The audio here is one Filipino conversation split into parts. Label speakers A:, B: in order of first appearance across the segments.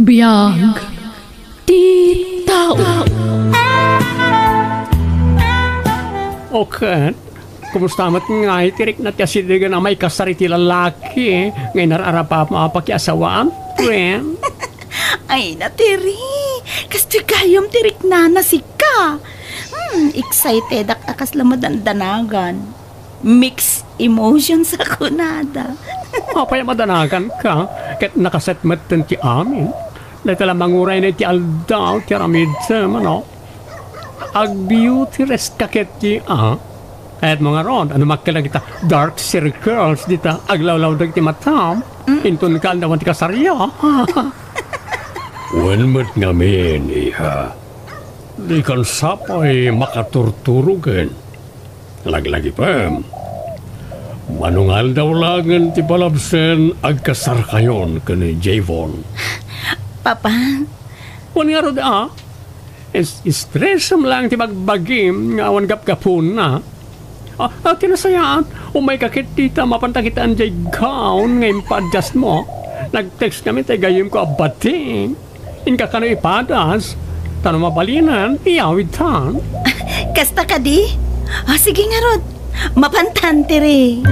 A: Biyag ti tao.
B: Okay. Kumusta mat nga itirik na tiyasidigan na may kasariti lalaki ngay nararapa mapakiasawaan, friend.
C: Ay, natiri. Kasi kayom tirik na nasika. Excited akas lamadandanagan. Mixed emotions ako nada.
B: Apay madanagan ka, ket nakaset matan ti amin. Natala manguray na ti aldaw, ti ramidsa, ano? Ag beauty rest kaket ti, Kahit mga ron, ano makilang kita, dark circles, dita, aglawlaw dag ti matam, intun ka naman ti kasarya.
D: Wenmet ngamin, iha. Di kan sapay makaturturugan. Lagi-lagi pa. Manungal daw langan ti balabsen agkasar kayon ka ni Javon.
C: Papa?
B: Wan nga ron, stressam lang ti magbagim, nga awan gap-gapun na. Tinasayaan, umay kakit tita, mapantakitaan jay gown, ngayon pa-adjust mo. Nag-text kami, tayo gayim ko abating. Inka ka na ipadas, tanong mabalinan, iyawid tan.
C: Kasta ka di? Sige nga Rod, mapantante rin.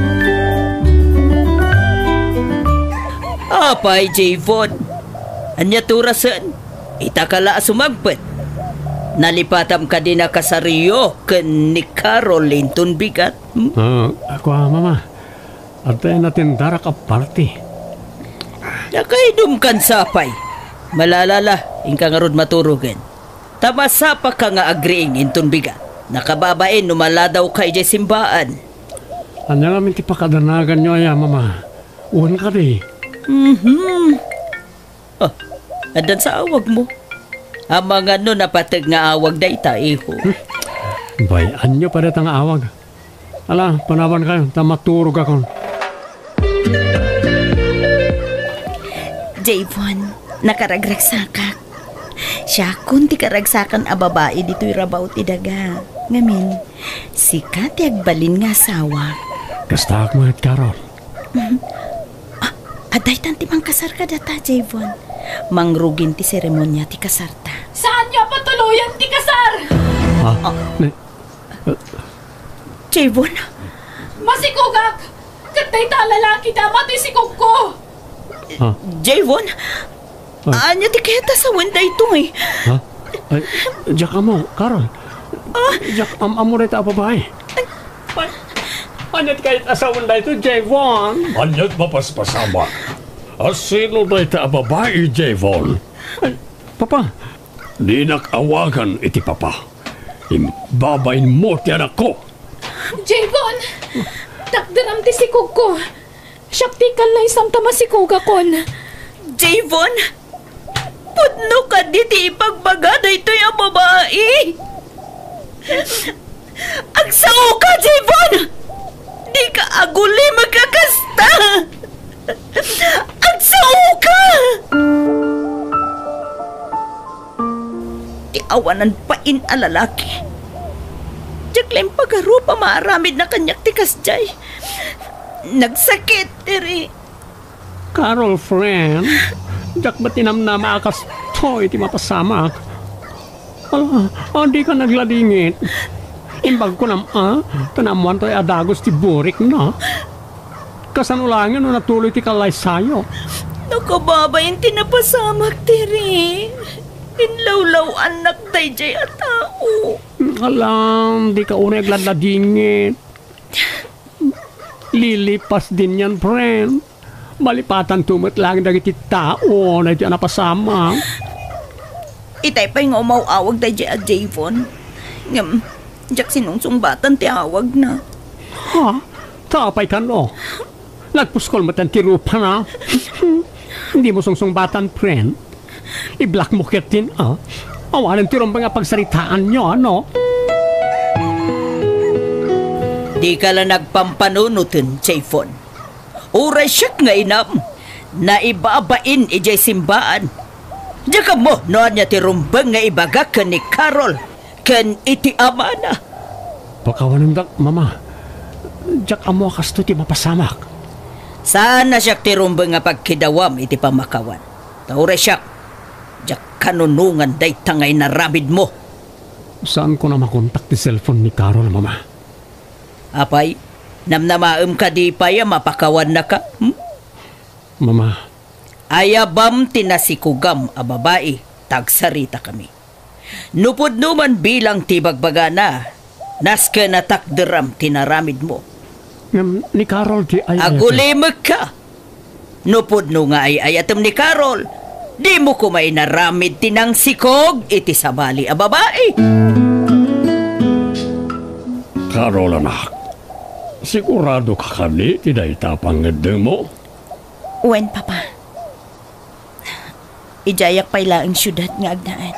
E: Apay, Javon. Anya turasan, itakala sumagpet. Nalipatam ka din na kasariyo ken ni Caroline tunbigat.
B: Ako mama. Atay natin darak a party.
E: Nakaidum kan sapay. Malalala, ingka nga rod maturugan. Tamasapa ka nga agreeing intun bigat. Nakababain numaladaw kay jay simbaan.
B: Anya namin ti pakadanagan nyo ya mama. Uwan ka di.
E: Adan sa awag mo. Ang mga napatag nga awag da ita, iho.
B: Bayan nyo pa rin ang awag. Ala, panawan kayo, tamaturog ako.
C: Javon, nakaragragsakak. Siya kung ti karagsakan a babae dito'y rabaw ti daga. Ngamin, sikat agbalin nga asawa.
B: Kastak mo at Carol.
C: Aday tanti mang kasar ka data, Javon. Mangrugin ti seremonya ti kasarta.
A: Saan niya patuluyan ti kasar?
C: Javon?
A: Masikugak! Katay ta lalaki damat isikog ko!
C: Javon? Anya ti keta sa wenda ito eh.
B: Diyak ka mo, Carol. Diyak amuret a babae. Anyat kahit asawan na ito, Javon.
D: Anyat mapaspasama. Asino na ita babae, Javon?
B: Papa.
D: Di nakawagan iti papa. Imbabain mo ti anak ko.
A: Javon! Takdaram ti sikog ko. Syaktikal na isang tamasikog akon.
C: Javon! Pudno ka diti ipagbagada ito yung babae. Agsao ka, Javon! Di ka aguli magkakasta. Agsao ka! Ti awanan pa in alalaki. Diyaklaim pagarupa maaramid na kanyak ti kasjay. Nagsakit, tiri.
B: Carol, friend. Diyak ba tinamnama akas to iti mapasamak? Di ka nagladingit. Imbag ko tanamuan to'y adagos ti burik na. Kasanulangin no natuloy ti kalay sayo.
C: Nakababayin tinapasamak, tiri. Inlawlaw anak day jay a tao.
B: Alam, di ka unay agladladingit. Lilipas din yan, friend. Malipatan tumot lang dagiti tao na iti napasama.
C: Itay pa yung umawawag day jay a Javon. Ngam, jak sinungsungbatan ti awag na.
B: Tapay ka no. Nagpuskol mo tan ti rupa na. Hindi mo sungsungbatan, friend. I-black mo kitin, awanan ti rumba nga pagsaritaan nyo, ano?
E: Di ka lang nagpampanunutin, Javon. Uray siyak nga inam, na ibabain ijay simbaan. Diya ka mo, noon niya ti rumbang nga ibaga ka ni Carol, kan iti ama na.
B: Pakawanan da, mama. Diyak amo kasto ti mapasamak.
E: Sana siyak ti rumbang nga pagkidawam iti pamakawan. Uray siyak, Jak kanunungan day tangay na rabid mo.
B: Saan ko na makontak ti cellphone ni Carol, Mama?
E: Apay, namnamaem ka di pa ya mapakawan na ka?
B: Mama,
E: Ayabam tinasikugam a babae, tagsarita kami. Nupod numan bilang tibagbaga na, naska na takderam tinaramid mo.
B: ni Carol di ay...
E: Agulimag ka! Nupod no nga ay ayatem ni Carol, di mo ko may naramid tinang sikog iti sabali a babae.
D: Carol, anak. Sigurado ka kani, tidak itapang mo.
C: Uwen, Papa. Ijayak pa'y laang syudad nga agdaan.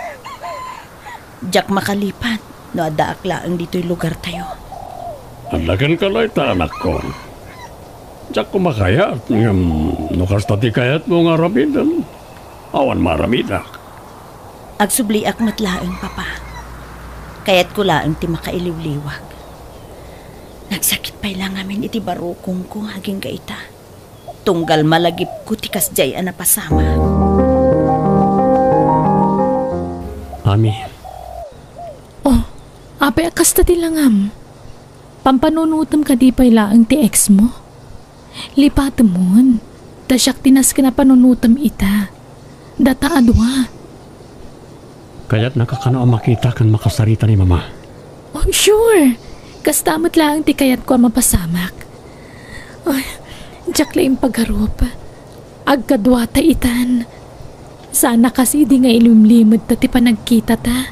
C: Jak makalipat, no adaak laang dito'y lugar tayo.
D: Alagan ka lang ita, anak ko. Diyak kumakayat, nukas tati kayat mo nga ramidan. Awan maramidak.
C: Agsubliak matlaang, Papa. Kaya't ko laang ti makailiw-liwag. Nagsakit pa'y lang amin iti barukong ko haging gaita. Tunggal malagip ko ti kasjay na pasama.
B: Ami,
A: Oh, apay akas ta tilangam. Pampanunutam ka di pa'y laang ti ex mo. Lipatam mon. Tasyak tinas ka na panunutam ita. Data adwa.
B: kaya't nakakana makita kan makasarita ni Mama.
A: Oh, sure. Kastamot lang ti kayat ko mapasamak. Ay, jak laing pagharup. Agkadwata itan. Sana kasi di nga ilimlimod ta ti panagkita ta.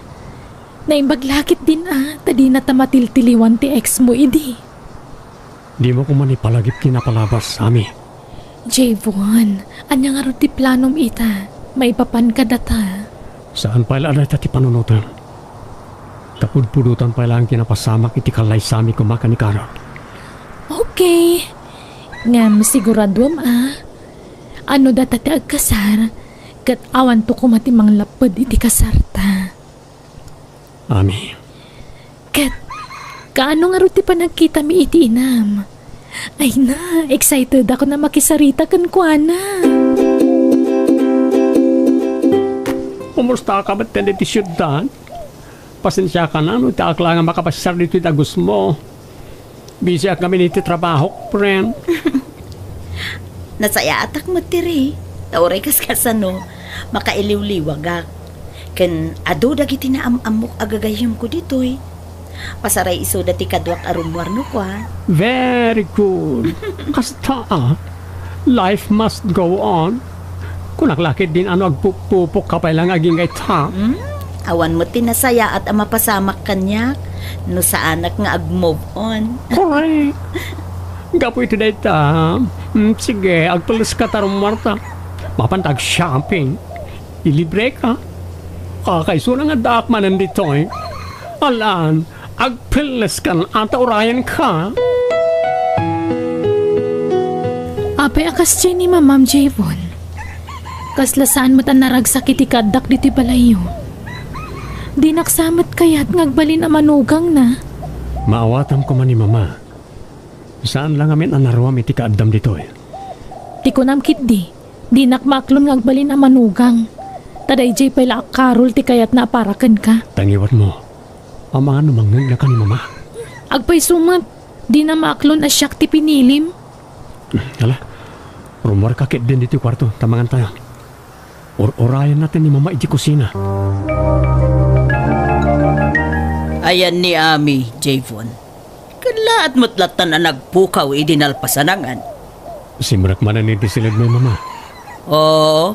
A: Naimbaglakit din tadi na tamatiltiliwan ti ex mo idi.
B: Di mo ko man ipalagip kinapalabas, Ami.
A: Javon, anya nga ro ti planom ita. Maipapan ka data.
B: Saan pa ilaan ita ti panunutan? Kapudpudutan pa ilaan kinapasamak iti kalay sami kumaka ni Carol.
A: Okay. Ngam siguradom Ano data ti agkasar? Kat awan to kumatimang lapad iti kasarta.
B: Ami,
A: Kat, kaano nga ro ti panagkita mi iti inam? Ay na, excited ako na makisarita kan kuana.
B: kumusta ka ba't tanda ti syudad? Pasensya ka na, no? Taak lang ang makapasar dito itagos mo. Busy kami niti trabaho, friend.
C: Nasaya atak mo tiri. Tauray kaskasano, makailiw-liwagak. Ken ado dagiti na amok agagayom ko ditoy. Pasaray iso dati kadwak arumwar no kwa.
B: Very good. Kasta life must go on. Kung naklakit din ano agpupupok ka pa lang aging gaita.
C: Awan mo tinasaya at mapasamak kanyak. No sa anak nga ag-move on.
B: Correct. Gapo ito data. Sige, agpalis ka tarumwar ta. Mapantag shopping. Ilibre ka. Kakaiso na nga daak man nandito eh. Alaan, agpilis ka at urayan ka.
A: Apay akas dyan ni Mamam Javon. Kaslasaan mo tan naragsak iti kadak diti balayo. Di naksamat kayat ngagbalin a manugang na.
B: Maawatan ko man ni Mama. Saan lang amin ang naruam iti kaadam dito eh.
A: Di ko namkit di. Di nakmaklon ngagbalin a manugang. Taday jay pala Carol ti kayat na aparakan ka.
B: Tangiwat mo. Ang mga numangag na ka ni Mama.
A: Agpay sumat. Di na maklon a siyak ti pinilim.
B: Hala, rumor kakit din dito kwarto. Tamangan tayo. Orayan natin ni Mama iti kusina.
E: Ayan ni Ami, Javon. Kalaat mo't latan na nagpukaw idinalpasanangan.
B: Simrak man na silid mo, Mama.
E: Oo.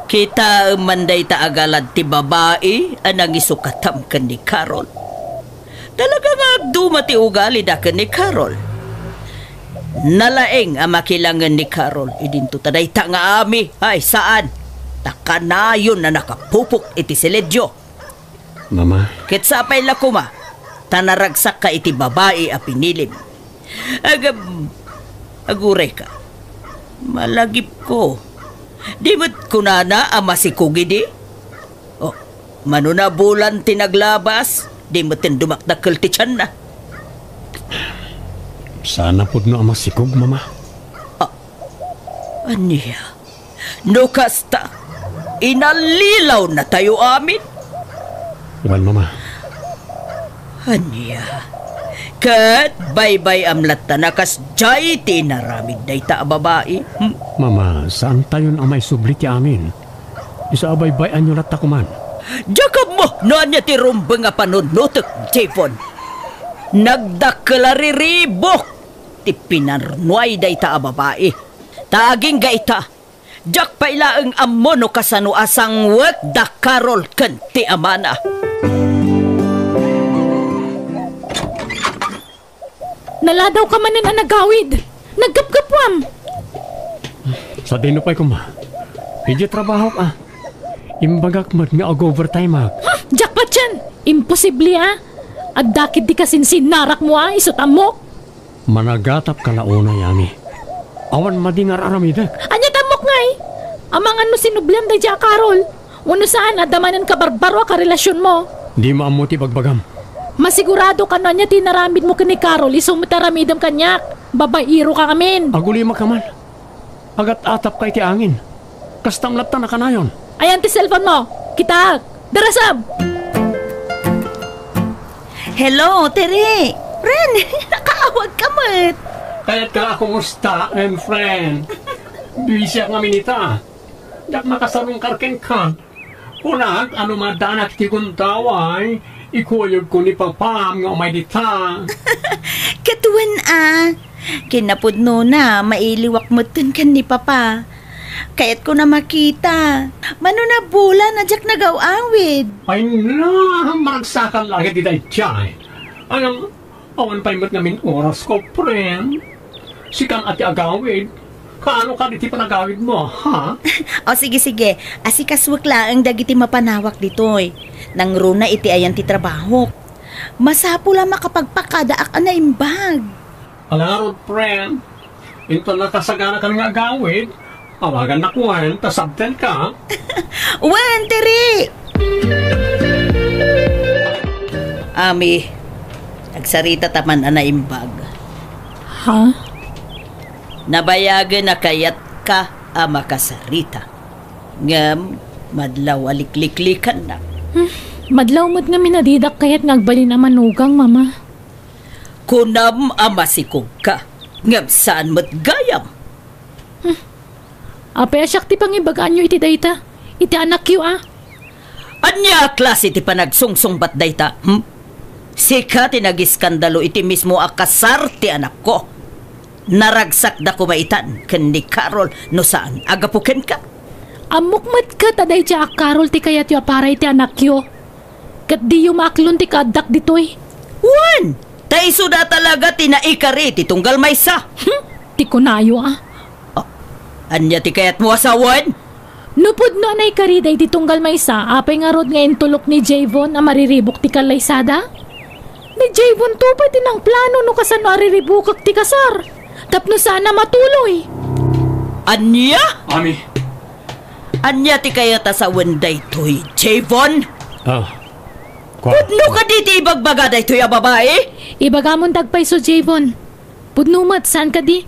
E: Kita manday ta agalad ti babae anang isukatam kan ni Carol. Talaga nga agduma ti ugali da kan ni Carol. Nalaeng ang makilangan ni Carol. Idinto taday ta nga Ami. Ay, saan? Takanayon na nakapupok iti siledyo.
B: Mama,
E: Kitsapay la kuma, tanaragsak ka iti babae a pinilim. Aguray ka. Malagip ko. Di mo't kunana ang masikugi di? O, manunabulan tinaglabas, di mo't dumakdakil ti tiyan na.
B: sana po no ang masikog, Mama.
E: Aniya, no kasta. inalilaw na tayo amin.
D: Wan, mama.
E: Anya, kat bye-bye amlat ta nakas jay tinaramid day ta babae.
B: Mama, saan tayo ang may subli ti amin? Isa abay-bayan nyo lahat man.
E: Jakab mo, noan niya ti rumba nga panunutok, Jayvon. Nagdakalariribok, ti pinarnuay day ta babae. Taging gaita, jak pailaang ammo no kasano asang wet da Carol ken ti amana.
A: Naladaw ka man na nagawid. Naggapgapwam.
B: Sa dinupay ko ma. Hindi trabaho ka. Imbagak mat nga overtime ha.
A: Jackpot yan. Imposible Agdakit di kasin sinarak mo isutam mo.
B: Managatap ka launa yami. Awan madingar aramidak.
A: Anya tamok nga Amangan mo sinubliam da Jack Carol. Wano saan adamanan ka barbaro ka relasyon mo.
B: Di maamuti bagbagam.
A: Masigurado ka na niya tinaramid mo ka ni Carol isong mataramidam kanyak. Babairo ka kamin.
B: Agulima ka man. Agat atap kay ti angin. Kastamlat na kanayon.
A: Ayan ti cellphone mo. Kita. Darasab.
C: Hello, Tere. Ren, nakaawag ka mat.
B: Kaya't ka kumusta, friend? Bisya nga minita. Dak makasarong karken ka. Unag, ano madanak ti kuntaway, ikuyog ko ni Papam nga umay dita.
C: Katuan kinapudno na mailiwak mo kan ni Papa. Kaya't ko na makita. Mano na bula na jak nagaw-awid.
B: Ay na, maragsakan lagi di day chay. Anong, awan pa imot ngamin oras ko, friend. Sikan ati agawid. Kaano ka diti panagawid mo, ha?
C: O sige. Asikaswak lang dagiti mapanawak ditoy. Nang runa iti ayan ti trabaho. Masapo lang makapagpakadaak na imbag.
B: Alarod, friend. Ito nakasagana ka nga agawid. Awagan na kuhan, tasabten ka.
C: Wan, Tere!
E: Ami, nagsarita taman na imbag.
A: Ha?
E: Nabayagan na kayat ka ama kasarita. Ngam, madlaw alikliklikan na.
A: Madlaw mo't nga minadidak kayat ngagbali na manugang, mama.
E: Kunam ama sikog ka. Ngam saan mo't gayam.
A: Apay asyak ti pangibagaan nyo iti dayta. Iti anak yu
E: Anya klase ti panagsungsong bat dayta? Sika tinagiskandalo iti mismo akasar ti anak ko. Naragsak da kumaitan ken ni Carol no saan agapuken ka.
A: Amukmat ka taday ti Carol ti kayat yu aparay ti anak yu. Kat di yu maklon ti kadak ditoy.
E: Wan! Taiso da talaga tinaikari ti tunggal maysa.
A: Ti kunayo
E: Anya ti kayat mo asawan?
A: Nupod no anay kariday ti tunggal maysa, apay nga rod ngayon tulok ni Jayvon na mariribok ti kalaysada? Ni Jayvon to pa din ang plano no kasano ariribukak ti kasar. Tapno sana matuloy.
E: Anya?
B: Ami.
E: Anya ti kayat asawan daytoy, Jayvon?
B: Pudno
E: ka di ibagbaga daytoy a babae?
A: Ibagamon tagpay so Jayvon. Pudnumat, saan ka di?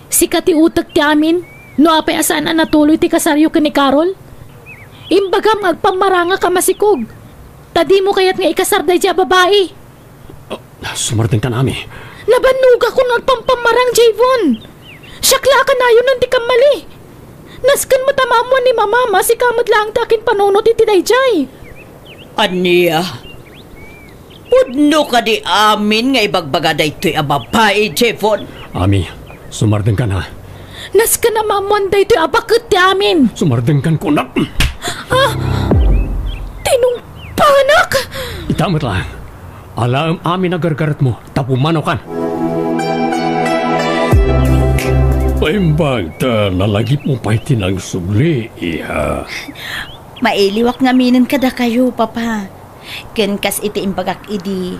A: Sikat ti utak ti amin. No apay asaan na natuloy ti kasaryo ka ni Carol? Imbagam agpamaranga ka masikog. Tadi mo kayat nga ikasar day dya babae.
B: Sumartin ka nami.
A: Nabanuga ko nagpampamarang Jayvon. Syakla ka na yun nanti kang mali. Naskan mo tamamuan ni mama si kamot lang takin panunot iti day jay.
E: Anya? Pudno ka di amin nga ibagbaga daytoy a babae, Jayvon.
B: Ami, sumartin ka na.
A: Nas ka na mamonday ito'y abakit ti amin.
B: Sumardengkan ko na.
A: Tinungpanak!
B: Itamat lang. Alam amin na gargarat mo. Tapumano kan.
D: Paimbag ta nalagip mo pa'y tinang subli, iha.
C: Mailiwak nga minin kada kayo, Papa. Ken kas iti imbagak idi.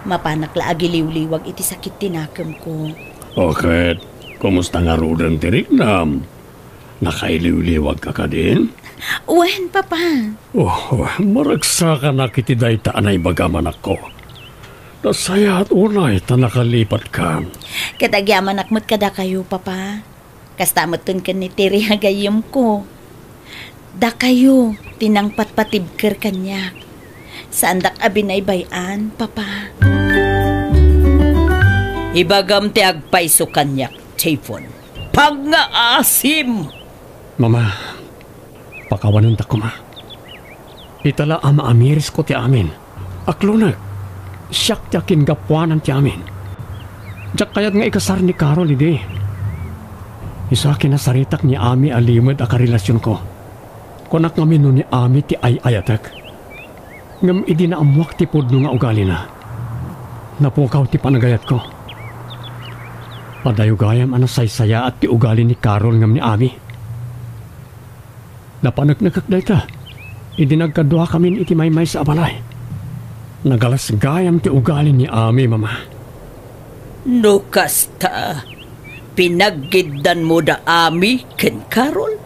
C: Mapanak la agiliw-liwag iti sakit tinakam ko.
D: Okay. Kumusta nga rudan tirik nam? Nakailiw-liwag ka din?
C: Wen, Papa.
D: Maragsa ka na kitiday ta anay bagaman ako. Nasaya at unay ta nakalipat ka.
C: Katagyaman akmat kada kayo, Papa. Kastamot tun ka ni Tiri hagayim ko. Da kayo, tinangpat patibker kanya. Saan dak abinaybayan, Papa?
E: Ibagam ti agpaiso kanyak, Chayfon. Pangaasim!
B: Mama, pakawanan ta ko ma. Itala ama amiris ko ti amin. Aklunag, siyak ti akin gapuanan ti amin. Diyak kayat nga ikasar ni Carol ide. Isa akin na saritak ni Ami alimad a karelasyon ko. Kunak nga minu ni Ami ti ayatak. Ngam idi na amuak ti pudno nga ugali na. Napukaw ti panagayat ko. Padayugayam ana saysaya at ti ugali ni Carol ngam ni Ami. Napanagnagkakday ta. Idi nagkadwa kami iti maymay sa abalay. Nagalas gayam ti ugali ni Ami, Mama.
E: No kasta, pinaggidan mo da Ami ken Carol?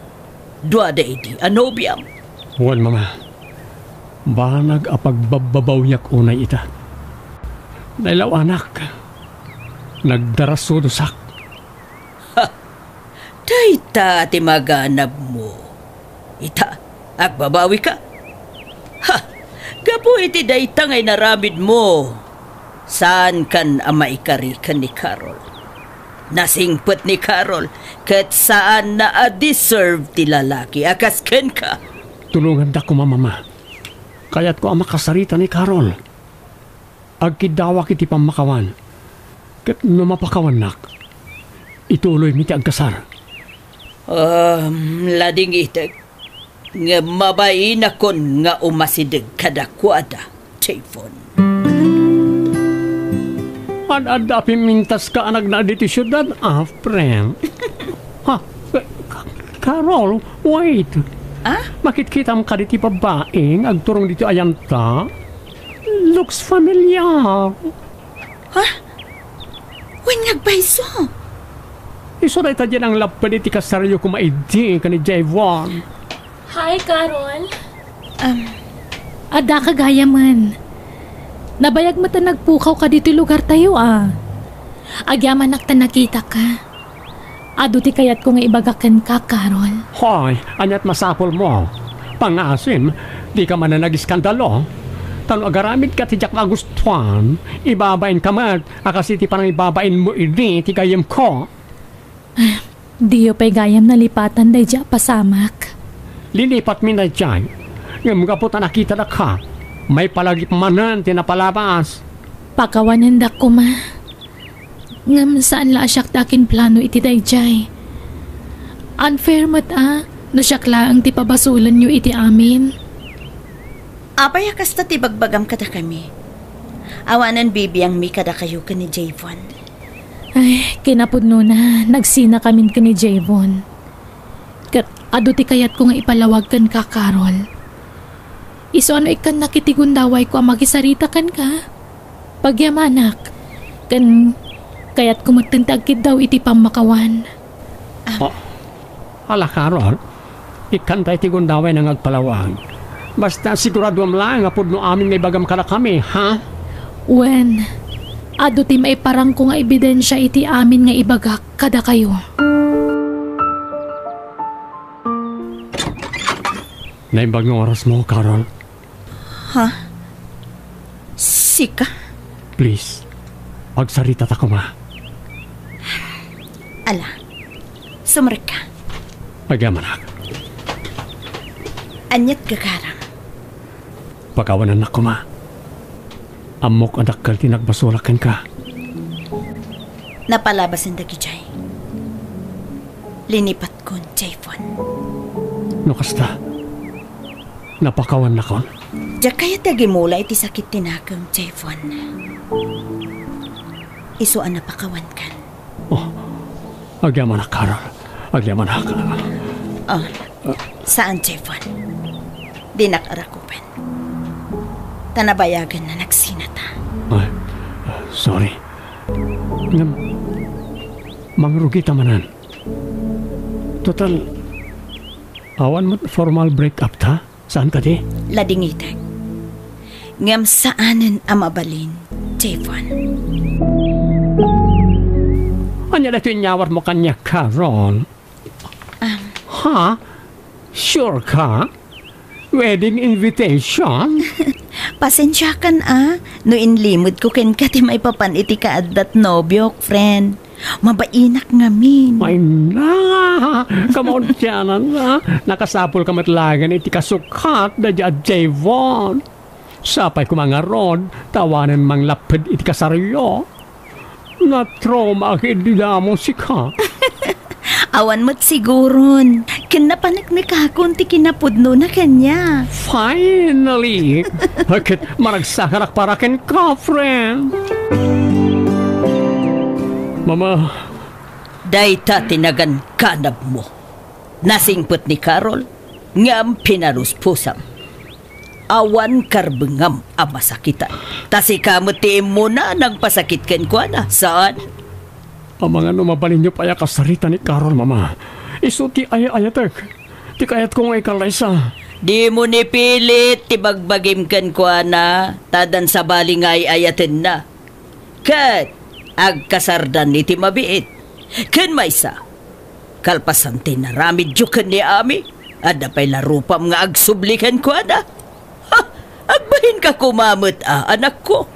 E: Duada iti anobiam.
B: Wan, Mama. Banag apagbababawyak unay ita. Nailaw anak. Nagdarasudosak.
E: Dayta ti maganap mo. Ita, agbabawi ka? Ha! Gapo iti dayta ngay naramid mo. Saan kan amaikari ka ni Carol? Nasingput ni Carol kat saan na a-deserve ti lalaki akas ken ka?
B: Tulungan da ko, Mama. Kaya't ko ang makasarita ni Carol. Agkidawa kiti pamakawan. Kat numapakawan nak. Ituloy mi ti agkasar.
E: Lading itek. Nga mabayin akon nga umasidig kadakwada, Chayfon.
B: Ad-adapi mintas ka anag na diti syudad, friend. Ha? Carol, wait. Makitkitam ka diti babaeng agturong dito ayanta. Looks familiar.
C: Wen nagbayso.
B: Iso na ita dyan ang lapad iti kasaryo kumaidi ka ni Javon.
A: Hi, Carol. Ada kagaya man. Nabayag mo ta nagpukaw ka dito lugar tayo Agyaman nakta nakita ka. Ado ti kayat ko nga ibagakan ka, Carol.
B: Hoy, anyat masapol mo. Pangasim, di ka man na nag-iskandalo. Tano agaramid ka ti jak magustuhan, ibabain ka mat, akasi ti parang ibabain mo ini ti gayam ko.
A: Diyo pa'y gayam nalipatan day dya pasamak.
B: Lilipat mi na dyan. Ngam ka po ta nakita na ka. May palagip manan tinapalabas.
A: Pakawanan da ko ma. Ngam saan la asyak takin plano iti dayjay. Unfair mat no siyak laang ti pabasulan nyo iti amin.
C: Apay kasta ti bagbagam kada kami. Awanan bibiyang mi kada kayo ka ni Javon.
A: Ay, kinapudno na. Nagsina kami ka ni Javon. Kat ado ti kayat ko nga ipalawag kan ka, Carol. Iso ano ikan nakitigundaway ko ang magisarita kan ka. Pagyamanak. Kan kayat kumatintagkid daw iti pamakawan.
B: Ala, Carol. Ikan tayo tigundaway nang agpalawag. Basta sigurado lang apod no amin may bagam ka na kami, ha?
A: Wen, ado ti may parang ko nga ebidensya iti amin nga ibagak kada kayo.
B: Naimbag ng oras mo, Carol.
C: Sika?
B: Please, pagsarita ta ko ma.
C: Ala, sumrek ka.
B: Pagyamanak.
C: Anyat gagarang.
B: Pagawanan na ko ma. Amok anak kal tinagbasulakan ka.
C: Napalabas ang dagijay. Linipat kon, Javon.
B: No kasta. Napakawan na kon.
C: Diyak kaya tagimula iti sakit tinakam, Javon. Isuan napakawan kan.
B: Agyaman na, Carol. Agyaman na ka.
C: Saan, Javon? Di nakarakupan. Tanabayagan na nagsinata.
B: Ay, sorry. Mangrugi tamanan. Total, awan mo formal break-up ta? Saan ka di?
C: Ladingitag. Ngam saanan amabalin, Javon.
B: Anya na ito inyawar mo kanya, Carol? Ha? Sure ka? Wedding invitation?
C: Pasensya kan no inlimod ko ken ka ti may papan iti kaadat nobyo, friend. Mabainak ngamin.
B: Ay na, kamon tiyanan na. Nakasapol ka matlagan iti kasukat na dya Javon. Sapay ko mga rod, tawanan mang lapid iti kasaryo. Na-trauma hindi na mo si ka.
C: Awan mo't siguron. Kinapanak ni kakon ti kinapudno na kanya.
B: Finally! Bakit maragsakarak para ken ka, friend? Mama,
E: Dayta tinagan kanab mo. Nasingput ni Carol, ngam pinaruspusam. Awan karbengam amasakitan. Tasi kamutiin mo na nagpasakit ken kwa na. Saan?
B: ang mga numabalin niyo pa kasarita ni Carol, Mama. Iso ti ayatek. Ti kayat kong ikalaysa.
E: Di mo ni pilit, tibagbagim kan kwa na. Tadan sa balingay ayatin na. Kat, agkasardan ni ti mabiit. Ken maysa. Kalpasan tinaramid jukan ni Ami. Ada pa'y larupam nga agsublikan kwa na. Ha, agbahin ka kumamot anak ko.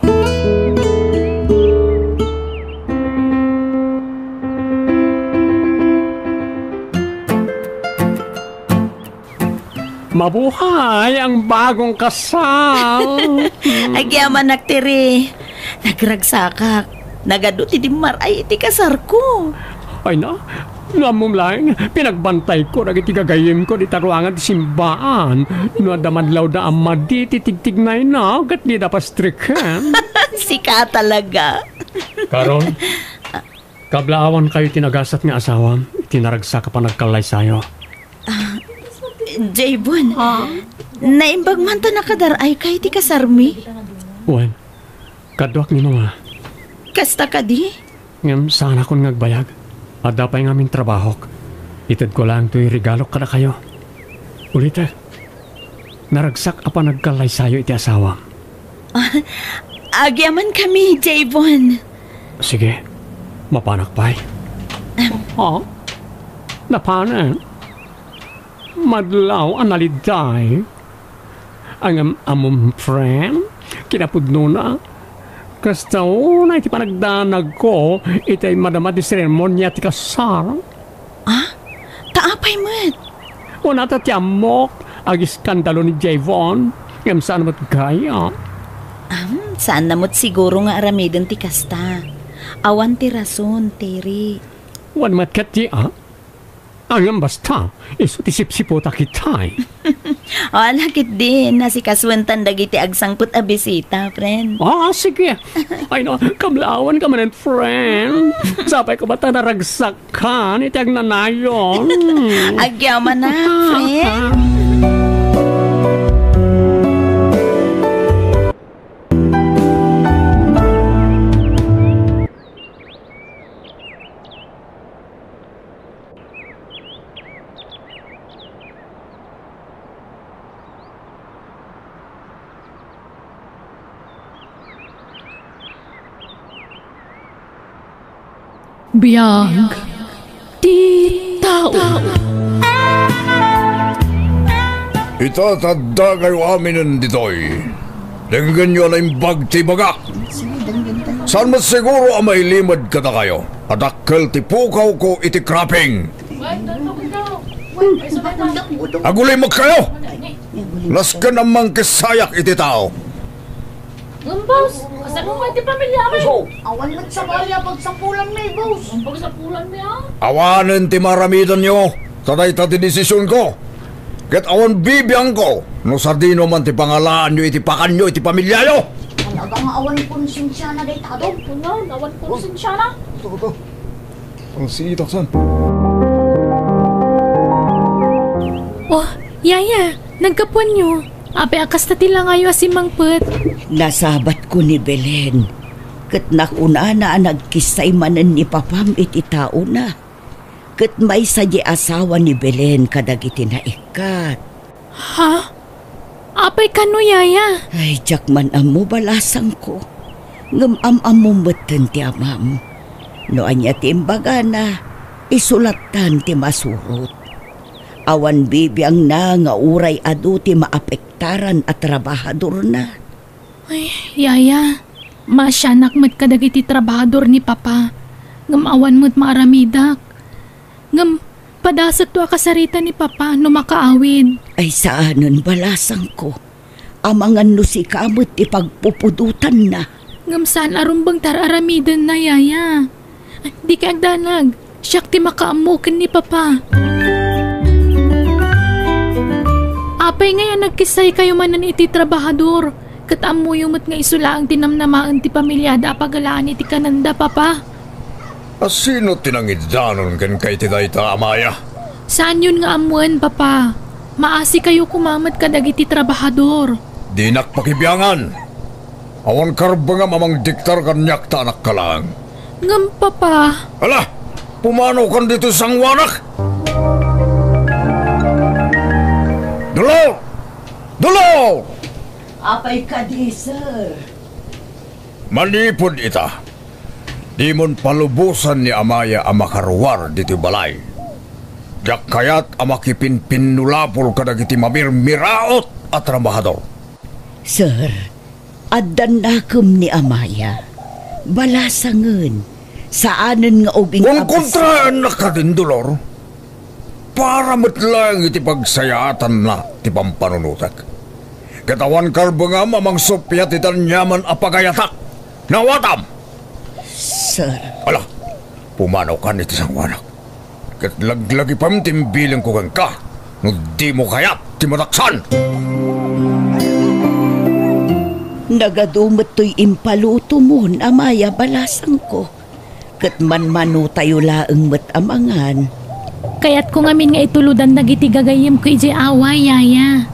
B: Mabuhay ang bagong kasal.
C: Agyaman naktiri. Nagragsakak. Nagaduti di maray iti kasar ko.
B: Ay na, namumlaing, pinagbantay ko, nagititigagayim ko di taruangan di simbaan. Nadamadlaw da ama di titigtignay na, gat di da pastrikan.
C: Sika talaga.
B: Karon, kablaawan kayo tinagasat nga asawa, tinaragsa ka pa nagkalay sayo.
C: Javon, naimbag man to nakadaray kay ti kasarmi.
B: Wen, kadwak ni mga.
C: Kasta ka di?
B: Ngam sana kon ngagbayag. Ada pa yung aming trabahok. Itad ko lang to'y regalo ka na kayo. Ulit naragsak apa nagkalay sayo iti asawa.
C: Agyaman kami, Javon.
B: Sige, mapanak pa'y. Napanan? Madlaw analiday. Ang among friend, kinapudno na. Kasta na iti panagdanag ko, itay madama di seremonya ti kasar.
C: Taapay mo't.
B: Una ti amok, agis skandalo ni Javon, ngam saan mo't kaya.
C: Saan na mo't siguro nga aramidon ti kasta. Awan ti rason, Terry.
B: Wan mat kat Ang basta, iso ti sipsipota kitay.
C: Lakit din, nasikaswantan dagiti agsangput a bisita, friend.
B: Sige. Ay no, kamlawan ka man, friend. Sapay ko ba ta naragsak ka, iti ag nanayon.
C: Agyaman na, friend.
A: Biyag ti tao.
F: Itatadda kayo aminin ditoy. Lenggan nyo na imbag ti baga. Saan mas siguro ang mailimad ka na kayo? Adakkel ti pukaw ko iti kraping. Agulay mag kayo! Laskan namang kisayak iti tao.
G: Boss, kasi mo kayo ti pamilya rin.
H: Awan mo't sa balya pagsapulan may boss.
G: Ang pagsapulan mo yan.
F: Awanan ti maramidan nyo. Taday ta ti desisyon ko. Ket awan bibiyang ko. No sardino man ti pangalaan nyo iti pakan nyo iti pamilya nyo.
H: Talaga nga awan konsensya na day tado.
G: Puno, nawan ko siya na.
F: Ito. Ang sitaksan.
A: Oh, yaya, nagkapuan nyo. Ape akas na tila ngayon asimang put.
E: Nasabat ko ni Belen. Kat nakuna na nagkisay manan ni Papam iti tao na. Kat may sadya asawa ni Belen kadagiti na ikat.
A: Ha? Apay kano yaya?
E: Ay, jak man amo balasang ko. Ngam am-am matan ti amam. No anya ti imbaga na, isulatan ti masurot.
C: Awan bibiyang na nga uray adu ti maapektaran at trabahador na.
A: Ay, yaya, masyanak mo't kadagiti trabahador ni papa. Ngam awan mo't maaramidak. Ngam padasat to akasarita ni papa no makaawid.
C: Ay saanon balasang ko. Amangan no si kamot ipagpupudutan na.
A: Ngam saan arumbang tararamidan na yaya. Di ka agdanag. Siyak ti makaamukin ni papa. Apay ngayon nagkisay kayo manan iti trabahador. Katamu yung mat nga isulaang tinamnamaan ti pamilyada apagalaan iti kananda, papa.
F: Sino tinangidanon kan kay ti dayta, Amaya?
A: Saan yun nga amuan, papa? Maasi kayo kumamat kadag iti trabahador.
F: Di nakpakibiyangan. Awan karba nga mamang diktar kanyak ta anak ka lang.
A: Ngam, papa.
F: Ala, pumanaw kan dito sang wanak. Dolor! Dolor!
C: Apay ka di, sir.
F: Manipod ita. Di mon palubusan ni Amaya ang makaruwar dito balay. Yak kayat ang makipinpinulapol kadag iti mamirmiraot at trabahador.
C: Sir, addan nakum ni Amaya. Balasangan. Saanan nga ubing
F: kung kontraan na ka din, Dolor. Para matlang iti pagsayatan na ti pampanunutak. Katawan karba nga mamang sopyat itan nyaman apagayatak. Nawatam!
C: Sir.
F: Ala, pumanaw ka niti sang wanak. Kat laglagi pam timbilang ko kang ka. No di mo kayat ti mataksan.
C: Nagadumot to'y impaluto mo, Amaya, balasang ko. Kat man-manu tayo laeng matamangan.
A: Kaya't kung amin nga ituludan nagiti gagayim ko iti away, yaya.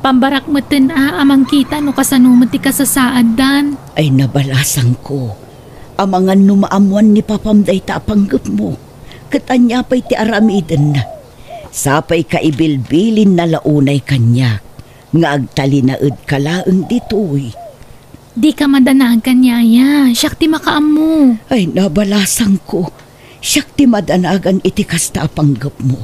A: Pambarak maten amang kita no kasanumot ti kasasaad dan.
C: Ay nabalasang ko. Amangan numaamuan ni papamday ta panggap mo. Katanya pa'y ti aramiden na. Sapay kaibilbilin na launay kanyak. Nga agtalinaed kalaeng ditoy.
A: Di ka madanagan, yaya. Siyak ti makaamu.
C: Ay nabalasang ko. Siyak ti madanagan iti kasta panggap mo.